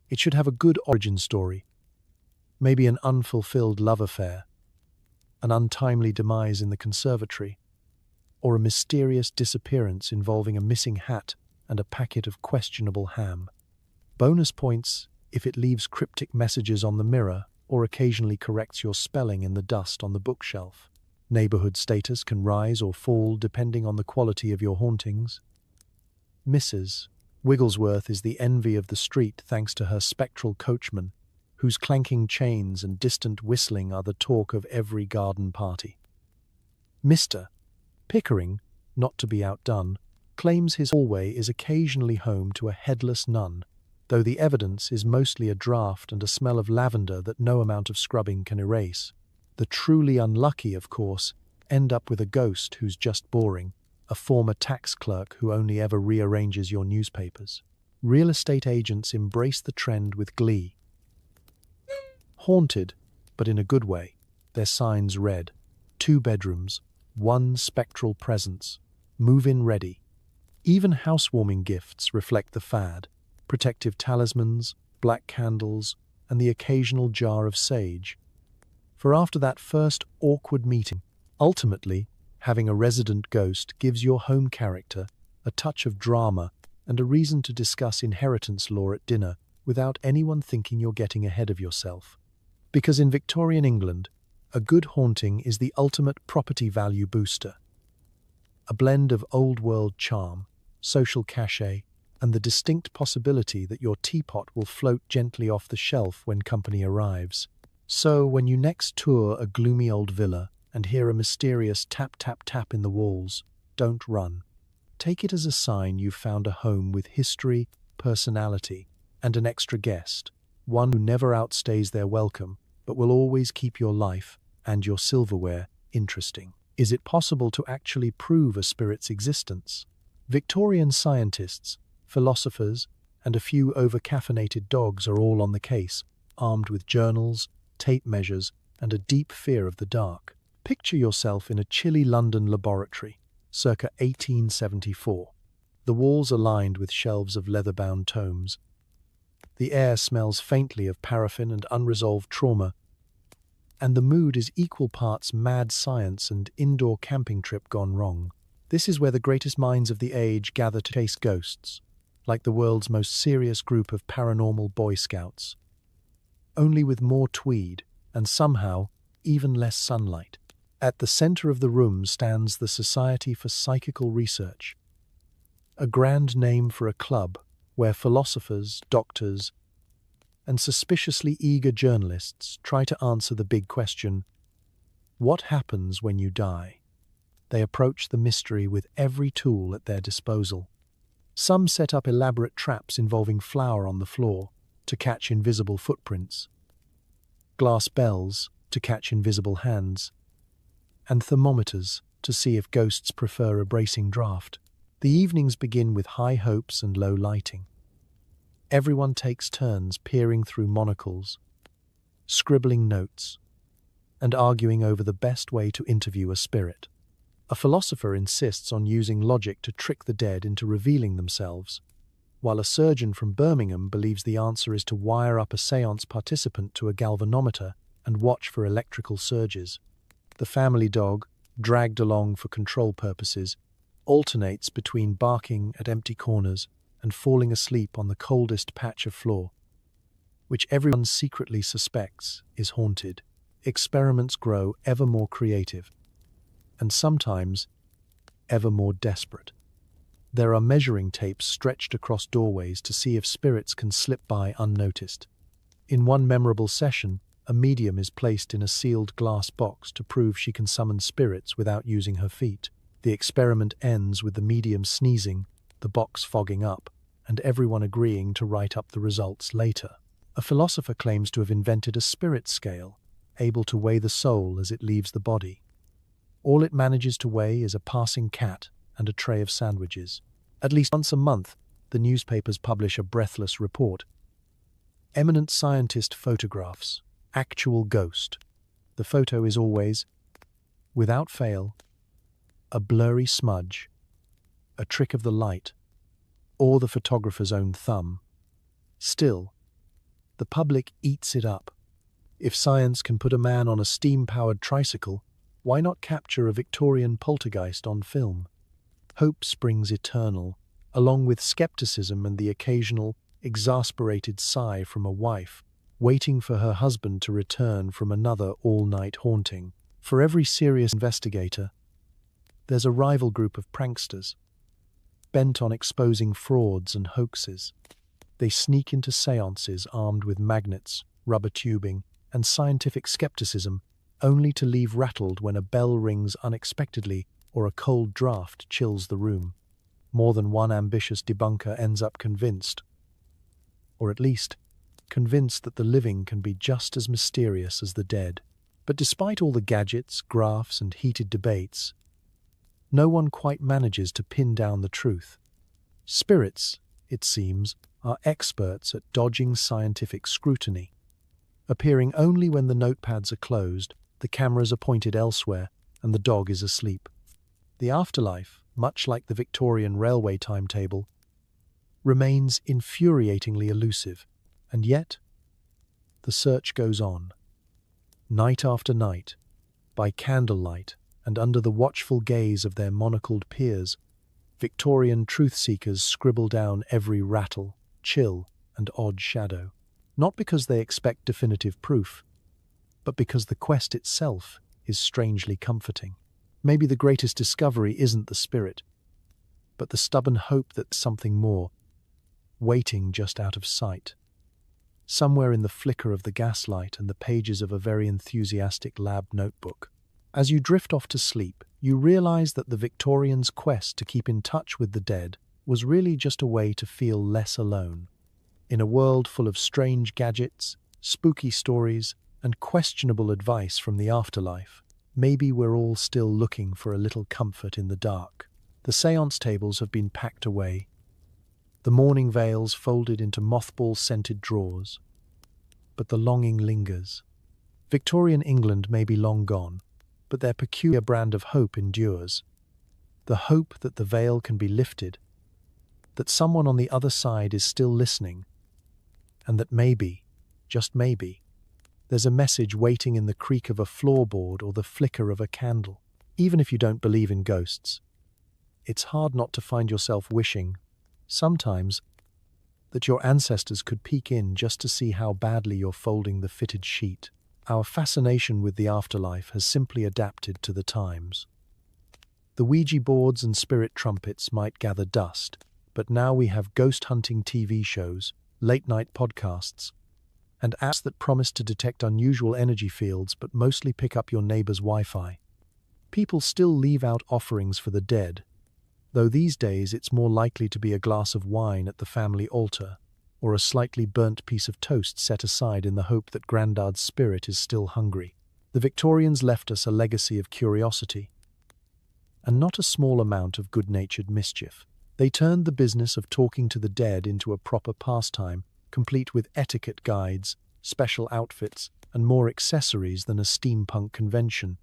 A: It should have a good origin story, maybe an unfulfilled love affair, an untimely demise in the conservatory, or a mysterious disappearance involving a missing hat and a packet of questionable ham. Bonus points if it leaves cryptic messages on the mirror or occasionally corrects your spelling in the dust on the bookshelf. Neighborhood status can rise or fall depending on the quality of your hauntings. Mrs. Wigglesworth is the envy of the street thanks to her spectral coachman, whose clanking chains and distant whistling are the talk of every garden party. Mr. Pickering, not to be outdone, claims his hallway is occasionally home to a headless nun, though the evidence is mostly a draft and a smell of lavender that no amount of scrubbing can erase. The truly unlucky, of course, end up with a ghost who's just boring, a former tax clerk who only ever rearranges your newspapers. Real estate agents embrace the trend with glee. Haunted, but in a good way, their signs read: 2 bedrooms, 1 spectral presence, move-in ready. Even housewarming gifts reflect the fad: protective talismans, black candles, and the occasional jar of sage. For after that first awkward meeting, ultimately, having a resident ghost gives your home character a touch of drama and a reason to discuss inheritance law at dinner without anyone thinking you're getting ahead of yourself. Because in Victorian England, a good haunting is the ultimate property value booster. A blend of old-world charm, social cachet, and the distinct possibility that your teapot will float gently off the shelf when company arrives. So, when you next tour a gloomy old villa and hear a mysterious tap-tap-tap in the walls, don't run. Take it as a sign you've found a home with history, personality, and an extra guest, one who never outstays their welcome, but will always keep your life and your silverware interesting. Is it possible to actually prove a spirit's existence? Victorian scientists, philosophers, and a few over-caffeinated dogs are all on the case, armed with journals, tape measures, and a deep fear of the dark. Picture yourself in a chilly London laboratory, circa 1874. The walls are lined with shelves of leather-bound tomes. The air smells faintly of paraffin and unresolved trauma, and the mood is equal parts mad science and indoor camping trip gone wrong. This is where the greatest minds of the age gather to chase ghosts, like the world's most serious group of paranormal Boy Scouts, only with more tweed and somehow even less sunlight. At the center of the room stands the Society for Psychical Research, a grand name for a club where philosophers, doctors, and suspiciously eager journalists try to answer the big question, what happens when you die? They approach the mystery with every tool at their disposal. Some set up elaborate traps involving flour on the floor to catch invisible footprints, glass bells to catch invisible hands, and thermometers to see if ghosts prefer a bracing draft. The evenings begin with high hopes and low lighting. Everyone takes turns peering through monocles, scribbling notes, and arguing over the best way to interview a spirit. A philosopher insists on using logic to trick the dead into revealing themselves, while a surgeon from Birmingham believes the answer is to wire up a séance participant to a galvanometer and watch for electrical surges. The family dog, dragged along for control purposes, alternates between barking at empty corners and falling asleep on the coldest patch of floor, which everyone secretly suspects is haunted. Experiments grow ever more creative, and sometimes ever more desperate. There are measuring tapes stretched across doorways to see if spirits can slip by unnoticed. In one memorable session, a medium is placed in a sealed glass box to prove she can summon spirits without using her feet. The experiment ends with the medium sneezing, the box fogging up, and everyone agreeing to write up the results later. A philosopher claims to have invented a spirit scale, able to weigh the soul as it leaves the body. All it manages to weigh is a passing cat and a tray of sandwiches. At least once a month, the newspapers publish a breathless report. Eminent scientist photographs, actual ghost. The photo is always, without fail, a blurry smudge, a trick of the light, or the photographer's own thumb. Still, the public eats it up. If science can put a man on a steam-powered tricycle, why not capture a Victorian poltergeist on film? Hope springs eternal, along with skepticism and the occasional, exasperated sigh from a wife, waiting for her husband to return from another all-night haunting. For every serious investigator, there's a rival group of pranksters, bent on exposing frauds and hoaxes. They sneak into séances armed with magnets, rubber tubing, and scientific skepticism, only to leave rattled when a bell rings unexpectedly or a cold draft chills the room. More than one ambitious debunker ends up convinced, or at least convinced that the living can be just as mysterious as the dead. But despite all the gadgets, graphs, and heated debates, no one quite manages to pin down the truth. Spirits, it seems, are experts at dodging scientific scrutiny, appearing only when the notepads are closed, the cameras are pointed elsewhere, and the dog is asleep. The afterlife, much like the Victorian railway timetable, remains infuriatingly elusive, and yet the search goes on. Night after night, by candlelight and under the watchful gaze of their monocled peers, Victorian truth-seekers scribble down every rattle, chill, and odd shadow, not because they expect definitive proof, but because the quest itself is strangely comforting. Maybe the greatest discovery isn't the spirit, but the stubborn hope that something more, waiting just out of sight, somewhere in the flicker of the gaslight and the pages of a very enthusiastic lab notebook. As you drift off to sleep, you realize that the Victorians' quest to keep in touch with the dead was really just a way to feel less alone. In a world full of strange gadgets, spooky stories, and questionable advice from the afterlife, maybe we're all still looking for a little comfort in the dark. The séance tables have been packed away, the mourning veils folded into mothball-scented drawers. But the longing lingers. Victorian England may be long gone, but their peculiar brand of hope endures. The hope that the veil can be lifted, that someone on the other side is still listening, and that maybe, just maybe, there's a message waiting in the creak of a floorboard or the flicker of a candle. Even if you don't believe in ghosts, it's hard not to find yourself wishing, sometimes, that your ancestors could peek in just to see how badly you're folding the fitted sheet. Our fascination with the afterlife has simply adapted to the times. The Ouija boards and spirit trumpets might gather dust, but now we have ghost hunting TV shows, late-night podcasts, and apps that promise to detect unusual energy fields but mostly pick up your neighbor's Wi-Fi. People still leave out offerings for the dead, though these days it's more likely to be a glass of wine at the family altar, or a slightly burnt piece of toast set aside in the hope that Grandad's spirit is still hungry. The Victorians left us a legacy of curiosity, and not a small amount of good-natured mischief. They turned the business of talking to the dead into a proper pastime, complete with etiquette guides, special outfits, and more accessories than a steampunk convention.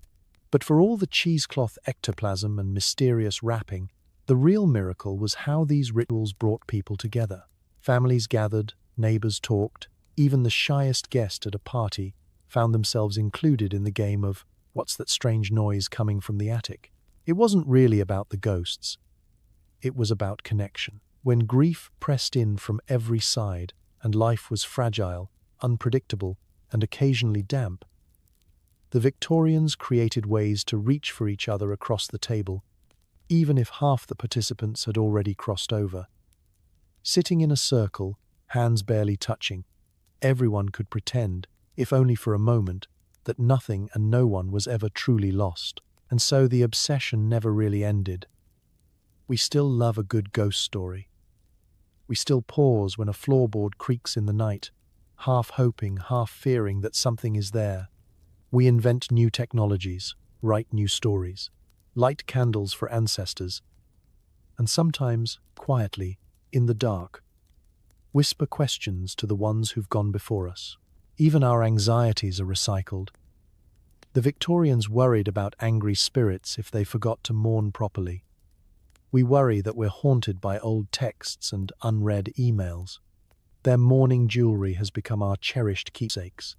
A: But for all the cheesecloth ectoplasm and mysterious wrapping, the real miracle was how these rituals brought people together. Families gathered, neighbors talked, even the shyest guest at a party found themselves included in the game of "What's that strange noise coming from the attic?" It wasn't really about the ghosts. It was about connection. When grief pressed in from every side and life was fragile, unpredictable, and occasionally damp, the Victorians created ways to reach for each other across the table, even if half the participants had already crossed over. Sitting in a circle, hands barely touching, everyone could pretend, if only for a moment, that nothing and no one was ever truly lost. And so the obsession never really ended. We still love a good ghost story. We still pause when a floorboard creaks in the night, half hoping, half fearing that something is there. We invent new technologies, write new stories, light candles for ancestors, and sometimes, quietly, in the dark, whisper questions to the ones who've gone before us. Even our anxieties are recycled. The Victorians worried about angry spirits if they forgot to mourn properly. We worry that we're haunted by old texts and unread emails. Their mourning jewelry has become our cherished keepsakes.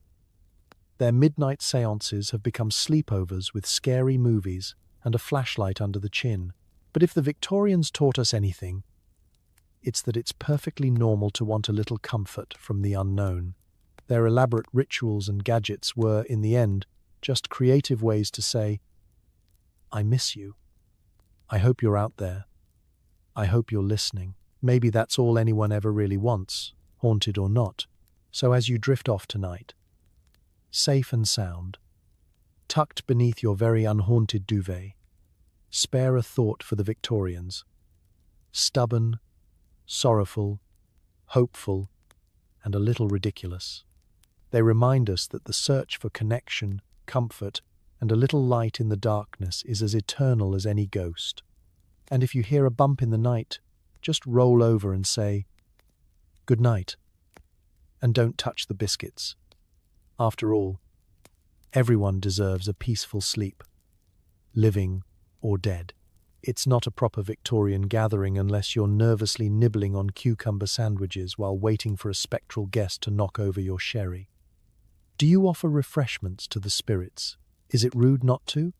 A: Their midnight seances have become sleepovers with scary movies and a flashlight under the chin. But if the Victorians taught us anything, it's that it's perfectly normal to want a little comfort from the unknown. Their elaborate rituals and gadgets were, in the end, just creative ways to say, "I miss you. I hope you're out there. I hope you're listening." Maybe that's all anyone ever really wants, haunted or not. So as you drift off tonight, safe and sound, tucked beneath your very unhaunted duvet, spare a thought for the Victorians. Stubborn, sorrowful, hopeful, and a little ridiculous. They remind us that the search for connection, comfort, and a little light in the darkness is as eternal as any ghost. And if you hear a bump in the night, just roll over and say, "Good night," and don't touch the biscuits. After all, everyone deserves a peaceful sleep, living or dead. It's not a proper Victorian gathering unless you're nervously nibbling on cucumber sandwiches while waiting for a spectral guest to knock over your sherry. Do you offer refreshments to the spirits? Is it rude not to?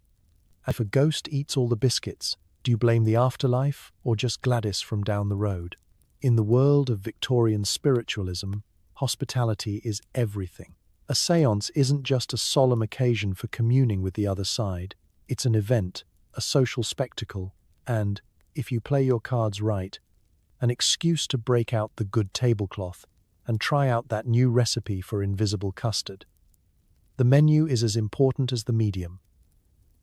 A: And if a ghost eats all the biscuits, do you blame the afterlife or just Gladys from down the road? In the world of Victorian spiritualism, hospitality is everything. A séance isn't just a solemn occasion for communing with the other side. It's an event, a social spectacle, and, if you play your cards right, an excuse to break out the good tablecloth and try out that new recipe for invisible custard. The menu is as important as the medium.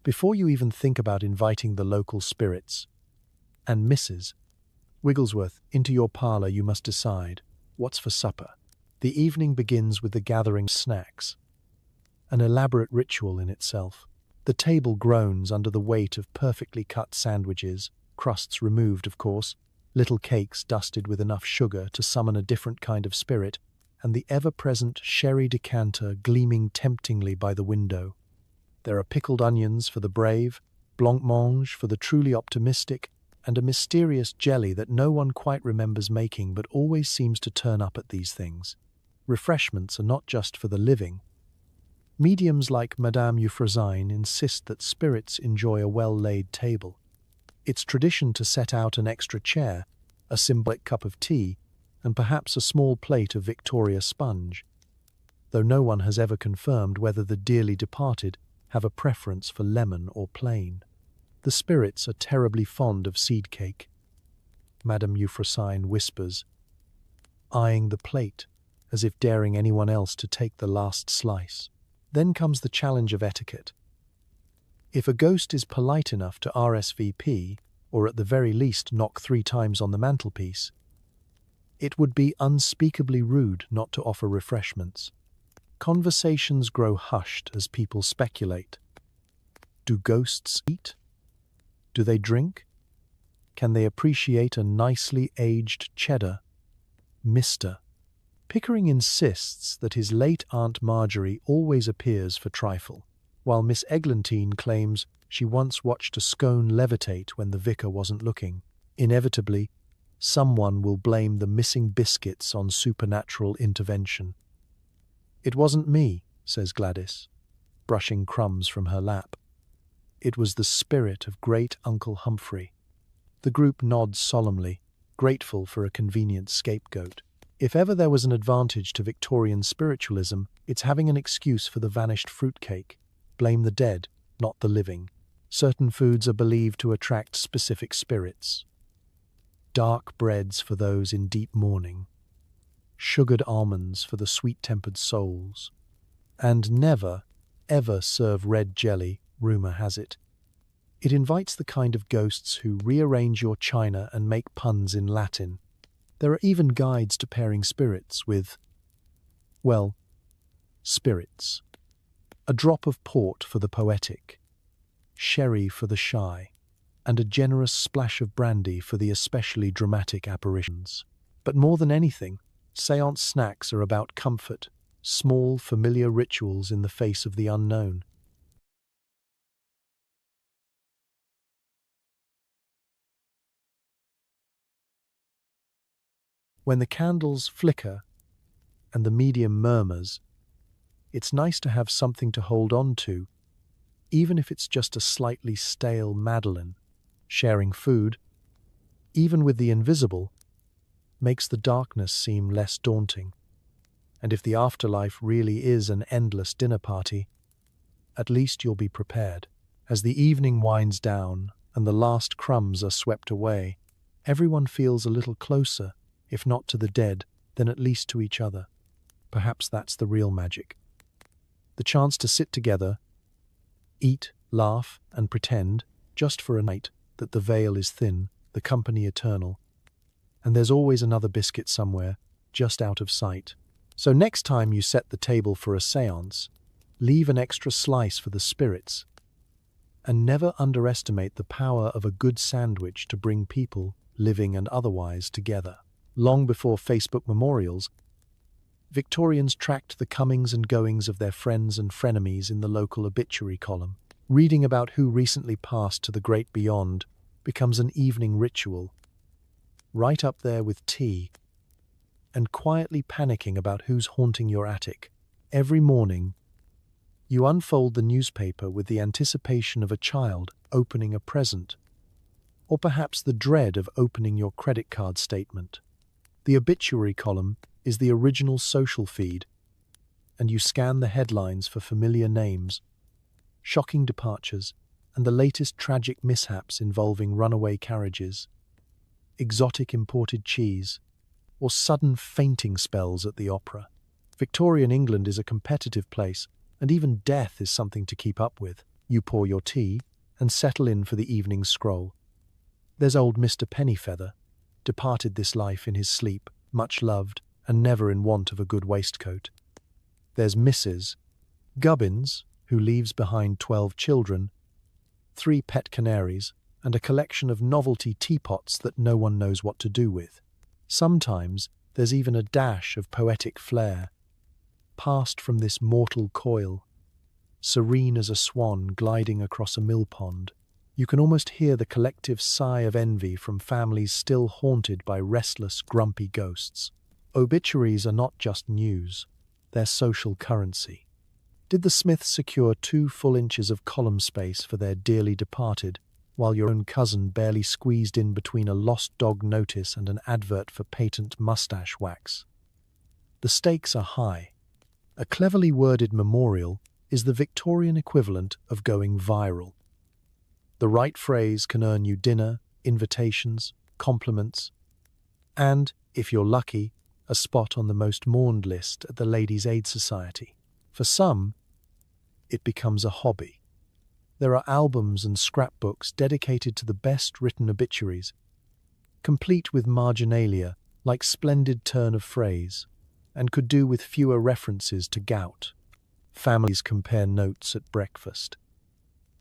A: Before you even think about inviting the local spirits, and Mrs. Wigglesworth into your parlour, you must decide what's for supper. The evening begins with the gathering snacks, an elaborate ritual in itself. The table groans under the weight of perfectly cut sandwiches, crusts removed, of course, little cakes dusted with enough sugar to summon a different kind of spirit, and the ever-present sherry decanter gleaming temptingly by the window. There are pickled onions for the brave, blancmange for the truly optimistic, and a mysterious jelly that no one quite remembers making but always seems to turn up at these things. Refreshments are not just for the living. Mediums like Madame Euphrosyne insist that spirits enjoy a well-laid table. It's tradition to set out an extra chair, a symbolic cup of tea, and perhaps a small plate of Victoria sponge, though no one has ever confirmed whether the dearly departed have a preference for lemon or plain. The The spirits are terribly fond of seed cake, Madame Euphrosyne whispers, eyeing the plate as if daring anyone else to take the last slice. Then comes the challenge of etiquette. If a ghost is polite enough to RSVP, or at the very least knock 3 times on the mantelpiece, it would be unspeakably rude not to offer refreshments. Conversations grow hushed as people speculate. Do ghosts eat? Do they drink? Can they appreciate a nicely aged cheddar? Mr. Pickering insists that his late Aunt Marjorie always appears for trifle, while Miss Eglantine claims she once watched a scone levitate when the vicar wasn't looking. Inevitably, someone will blame the missing biscuits on supernatural intervention. "It wasn't me," says Gladys, brushing crumbs from her lap. "It was the spirit of great Uncle Humphrey." The group nods solemnly, grateful for a convenient scapegoat. If ever there was an advantage to Victorian spiritualism, it's having an excuse for the vanished fruitcake. Blame the dead, not the living. Certain foods are believed to attract specific spirits. Dark breads for those in deep mourning. Sugared almonds for the sweet-tempered souls. And never, ever serve red jelly, rumor has it. It invites the kind of ghosts who rearrange your china and make puns in Latin. There are even guides to pairing spirits with, well, spirits. A drop of port for the poetic, sherry for the shy, and a generous splash of brandy for the especially dramatic apparitions. But more than anything, séance snacks are about comfort, small, familiar rituals in the face of the unknown. When the candles flicker and the medium murmurs, it's nice to have something to hold on to, even if it's just a slightly stale Madeleine. Sharing food, even with the invisible, makes the darkness seem less daunting. And if the afterlife really is an endless dinner party, at least you'll be prepared. As the evening winds down and the last crumbs are swept away, everyone feels a little closer, if not to the dead, then at least to each other. Perhaps that's the real magic. The chance to sit together, eat, laugh, and pretend, just for a night, that the veil is thin, the company eternal. And there's always another biscuit somewhere, just out of sight. So next time you set the table for a séance, leave an extra slice for the spirits. And never underestimate the power of a good sandwich to bring people, living and otherwise, together. Long before Facebook memorials, Victorians tracked the comings and goings of their friends and frenemies in the local obituary column. Reading about who recently passed to the great beyond becomes an evening ritual, right up there with tea, and quietly panicking about who's haunting your attic. Every morning, you unfold the newspaper with the anticipation of a child opening a present, or perhaps the dread of opening your credit card statement. The obituary column is the original social feed, and you scan the headlines for familiar names, shocking departures, and the latest tragic mishaps involving runaway carriages, exotic imported cheese, or sudden fainting spells at the opera. Victorian England is a competitive place, and even death is something to keep up with. You pour your tea and settle in for the evening scroll. There's old Mr. Pennyfeather, departed this life in his sleep, much loved and never in want of a good waistcoat. There's Mrs. Gubbins, who leaves behind 12 children, 3 pet canaries, and a collection of novelty teapots that no one knows what to do with. Sometimes there's even a dash of poetic flair, passed from this mortal coil, serene as a swan gliding across a mill pond. You can almost hear the collective sigh of envy from families still haunted by restless, grumpy ghosts. Obituaries are not just news, they're social currency. Did the Smiths secure 2 full inches of column space for their dearly departed, while your own cousin barely squeezed in between a lost dog notice and an advert for patent mustache wax? The stakes are high. A cleverly worded memorial is the Victorian equivalent of going viral. The right phrase can earn you dinner, invitations, compliments, and, if you're lucky, a spot on the most mourned list at the Ladies' Aid Society. For some, it becomes a hobby. There are albums and scrapbooks dedicated to the best written obituaries, complete with marginalia like splendid turn of phrase, and could do with fewer references to gout. Families compare notes at breakfast.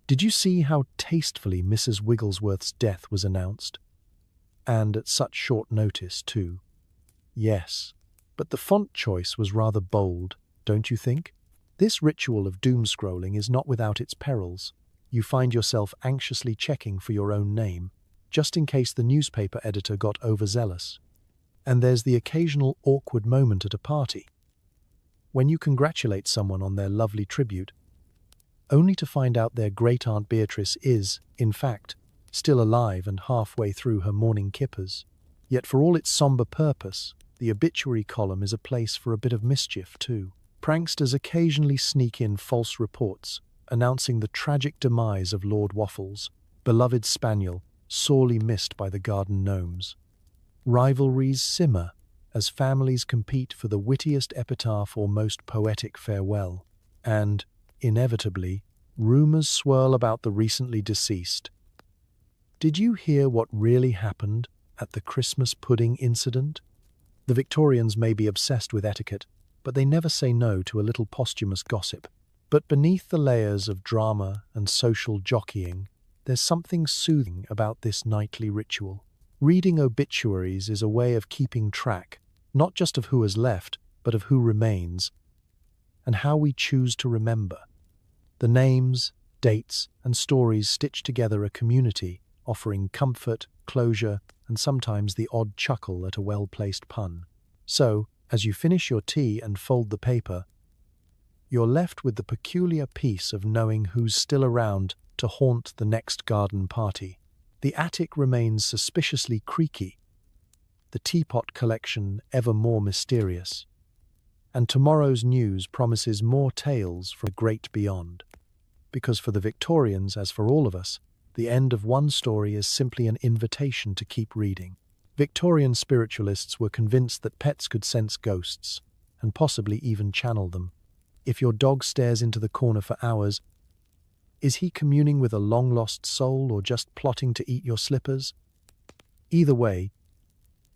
A: Did you see how tastefully Mrs. Wigglesworth's death was announced? And at such short notice, too. Yes, but the font choice was rather bold, don't you think? This ritual of doom-scrolling is not without its perils. You find yourself anxiously checking for your own name, just in case the newspaper editor got overzealous. And there's the occasional awkward moment at a party, when you congratulate someone on their lovely tribute, only to find out their great-aunt Beatrice is, in fact, still alive and halfway through her morning kippers. Yet for all its somber purpose, the obituary column is a place for a bit of mischief too. Pranksters occasionally sneak in false reports, announcing the tragic demise of Lord Waffles, beloved spaniel, sorely missed by the garden gnomes. Rivalries simmer as families compete for the wittiest epitaph or most poetic farewell, and, inevitably, rumors swirl about the recently deceased. Did you hear what really happened at the Christmas pudding incident? The Victorians may be obsessed with etiquette, but they never say no to a little posthumous gossip. But beneath the layers of drama and social jockeying, there's something soothing about this nightly ritual. Reading obituaries is a way of keeping track, not just of who has left, but of who remains, and how we choose to remember. The names, dates, and stories stitch together a community, offering comfort, closure, and sometimes the odd chuckle at a well-placed pun. So, as you finish your tea and fold the paper, you're left with the peculiar peace of knowing who's still around to haunt the next garden party. The attic remains suspiciously creaky, the teapot collection ever more mysterious, and tomorrow's news promises more tales from the great beyond. Because for the Victorians, as for all of us, the end of one story is simply an invitation to keep reading. Victorian spiritualists were convinced that pets could sense ghosts, and possibly even channel them. If your dog stares into the corner for hours, is he communing with a long-lost soul or just plotting to eat your slippers? Either way,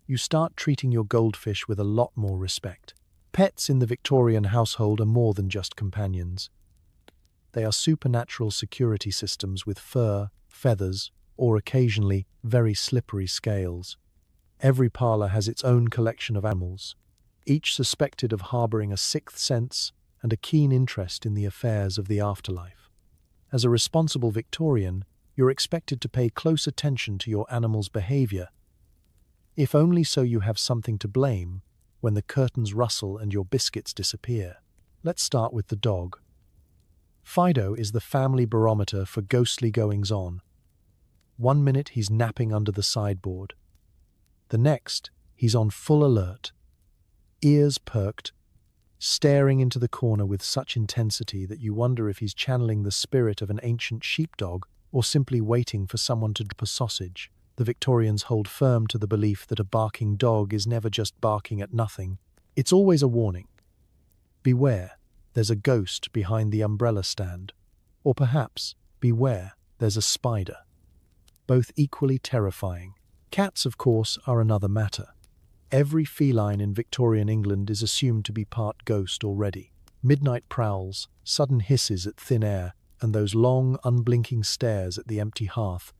A: you start treating your goldfish with a lot more respect. Pets in the Victorian household are more than just companions. They are supernatural security systems with fur, feathers, or occasionally very slippery scales. Every parlour has its own collection of animals, each suspected of harbouring a sixth sense and a keen interest in the affairs of the afterlife. As a responsible Victorian, you're expected to pay close attention to your animal's behaviour, if only so you have something to blame when the curtains rustle and your biscuits disappear. Let's start with the dog. Fido is the family barometer for ghostly goings-on. One minute he's napping under the sideboard. The next, he's on full alert, ears perked, staring into the corner with such intensity that you wonder if he's channeling the spirit of an ancient sheepdog or simply waiting for someone to drop a sausage. The Victorians hold firm to the belief that a barking dog is never just barking at nothing. It's always a warning. Beware, there's a ghost behind the umbrella stand. Or perhaps, beware, there's a spider. Both equally terrifying. Cats, of course, are another matter. Every feline in Victorian England is assumed to be part ghost already. Midnight prowls, sudden hisses at thin air, and those long, unblinking stares at the empty hearth,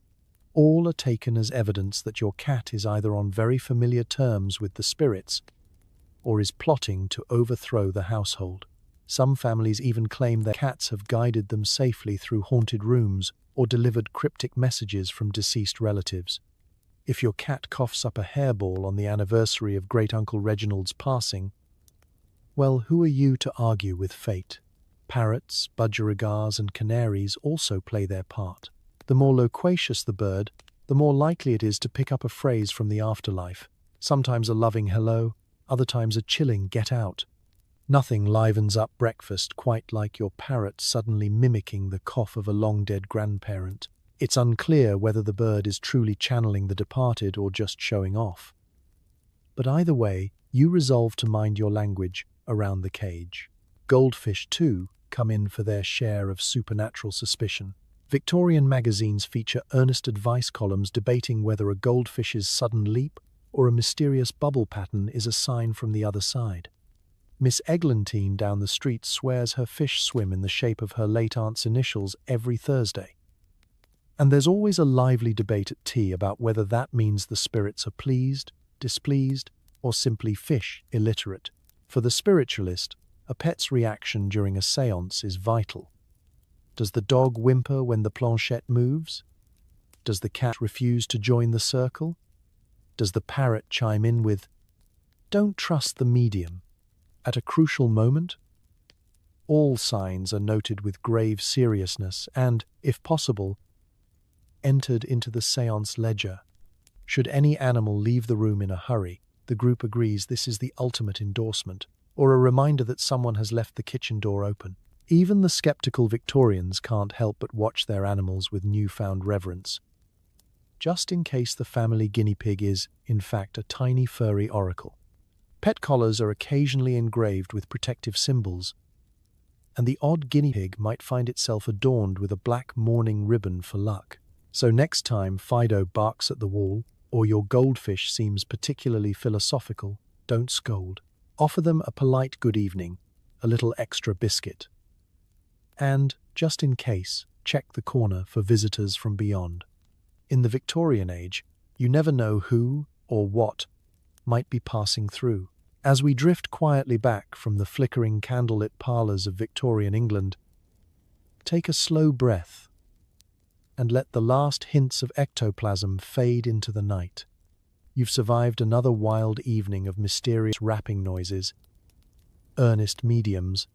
A: all are taken as evidence that your cat is either on very familiar terms with the spirits or is plotting to overthrow the household. Some families even claim their cats have guided them safely through haunted rooms or delivered cryptic messages from deceased relatives. If your cat coughs up a hairball on the anniversary of Great-Uncle Reginald's passing, well, who are you to argue with fate? Parrots, budgerigars, and canaries also play their part. The more loquacious the bird, the more likely it is to pick up a phrase from the afterlife, sometimes a loving hello, other times a chilling get out. Nothing livens up breakfast quite like your parrot suddenly mimicking the cough of a long-dead grandparent. It's unclear whether the bird is truly channeling the departed or just showing off. But either way, you resolve to mind your language around the cage. Goldfish, too, come in for their share of supernatural suspicion. Victorian magazines feature earnest advice columns debating whether a goldfish's sudden leap or a mysterious bubble pattern is a sign from the other side. Miss Eglantine down the street swears her fish swim in the shape of her late aunt's initials every Thursday. And there's always a lively debate at tea about whether that means the spirits are pleased, displeased, or simply fish illiterate. For the spiritualist, a pet's reaction during a séance is vital. Does the dog whimper when the planchette moves? Does the cat refuse to join the circle? Does the parrot chime in with, "Don't trust the medium," at a crucial moment? All signs are noted with grave seriousness and, if possible, entered into the séance ledger. Should any animal leave the room in a hurry, the group agrees this is the ultimate endorsement, or a reminder that someone has left the kitchen door open. Even the skeptical Victorians can't help but watch their animals with newfound reverence, just in case the family guinea pig is, in fact, a tiny furry oracle. Pet collars are occasionally engraved with protective symbols, and the odd guinea pig might find itself adorned with a black mourning ribbon for luck. So next time Fido barks at the wall, or your goldfish seems particularly philosophical, don't scold. Offer them a polite good evening, a little extra biscuit. And, just in case, check the corner for visitors from beyond. In the Victorian age, you never know who or what might be passing through. As we drift quietly back from the flickering candlelit parlours of Victorian England, take a slow breath and let the last hints of ectoplasm fade into the night. You've survived another wild evening of mysterious rapping noises, earnest mediums,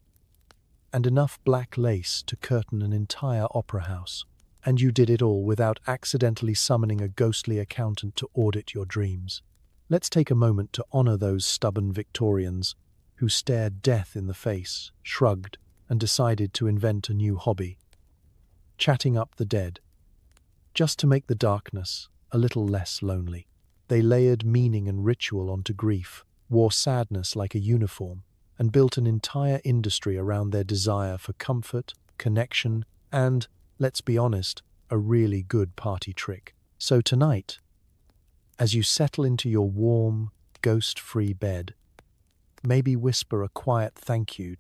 A: and enough black lace to curtain an entire opera house. And you did it all without accidentally summoning a ghostly accountant to audit your dreams. Let's take a moment to honor those stubborn Victorians who stared death in the face, shrugged, and decided to invent a new hobby: chatting up the dead, just to make the darkness a little less lonely. They layered meaning and ritual onto grief, wore sadness like a uniform, and built an entire industry around their desire for comfort, connection, and, let's be honest, a really good party trick. So tonight, as you settle into your warm, ghost-free bed, maybe whisper a quiet thank you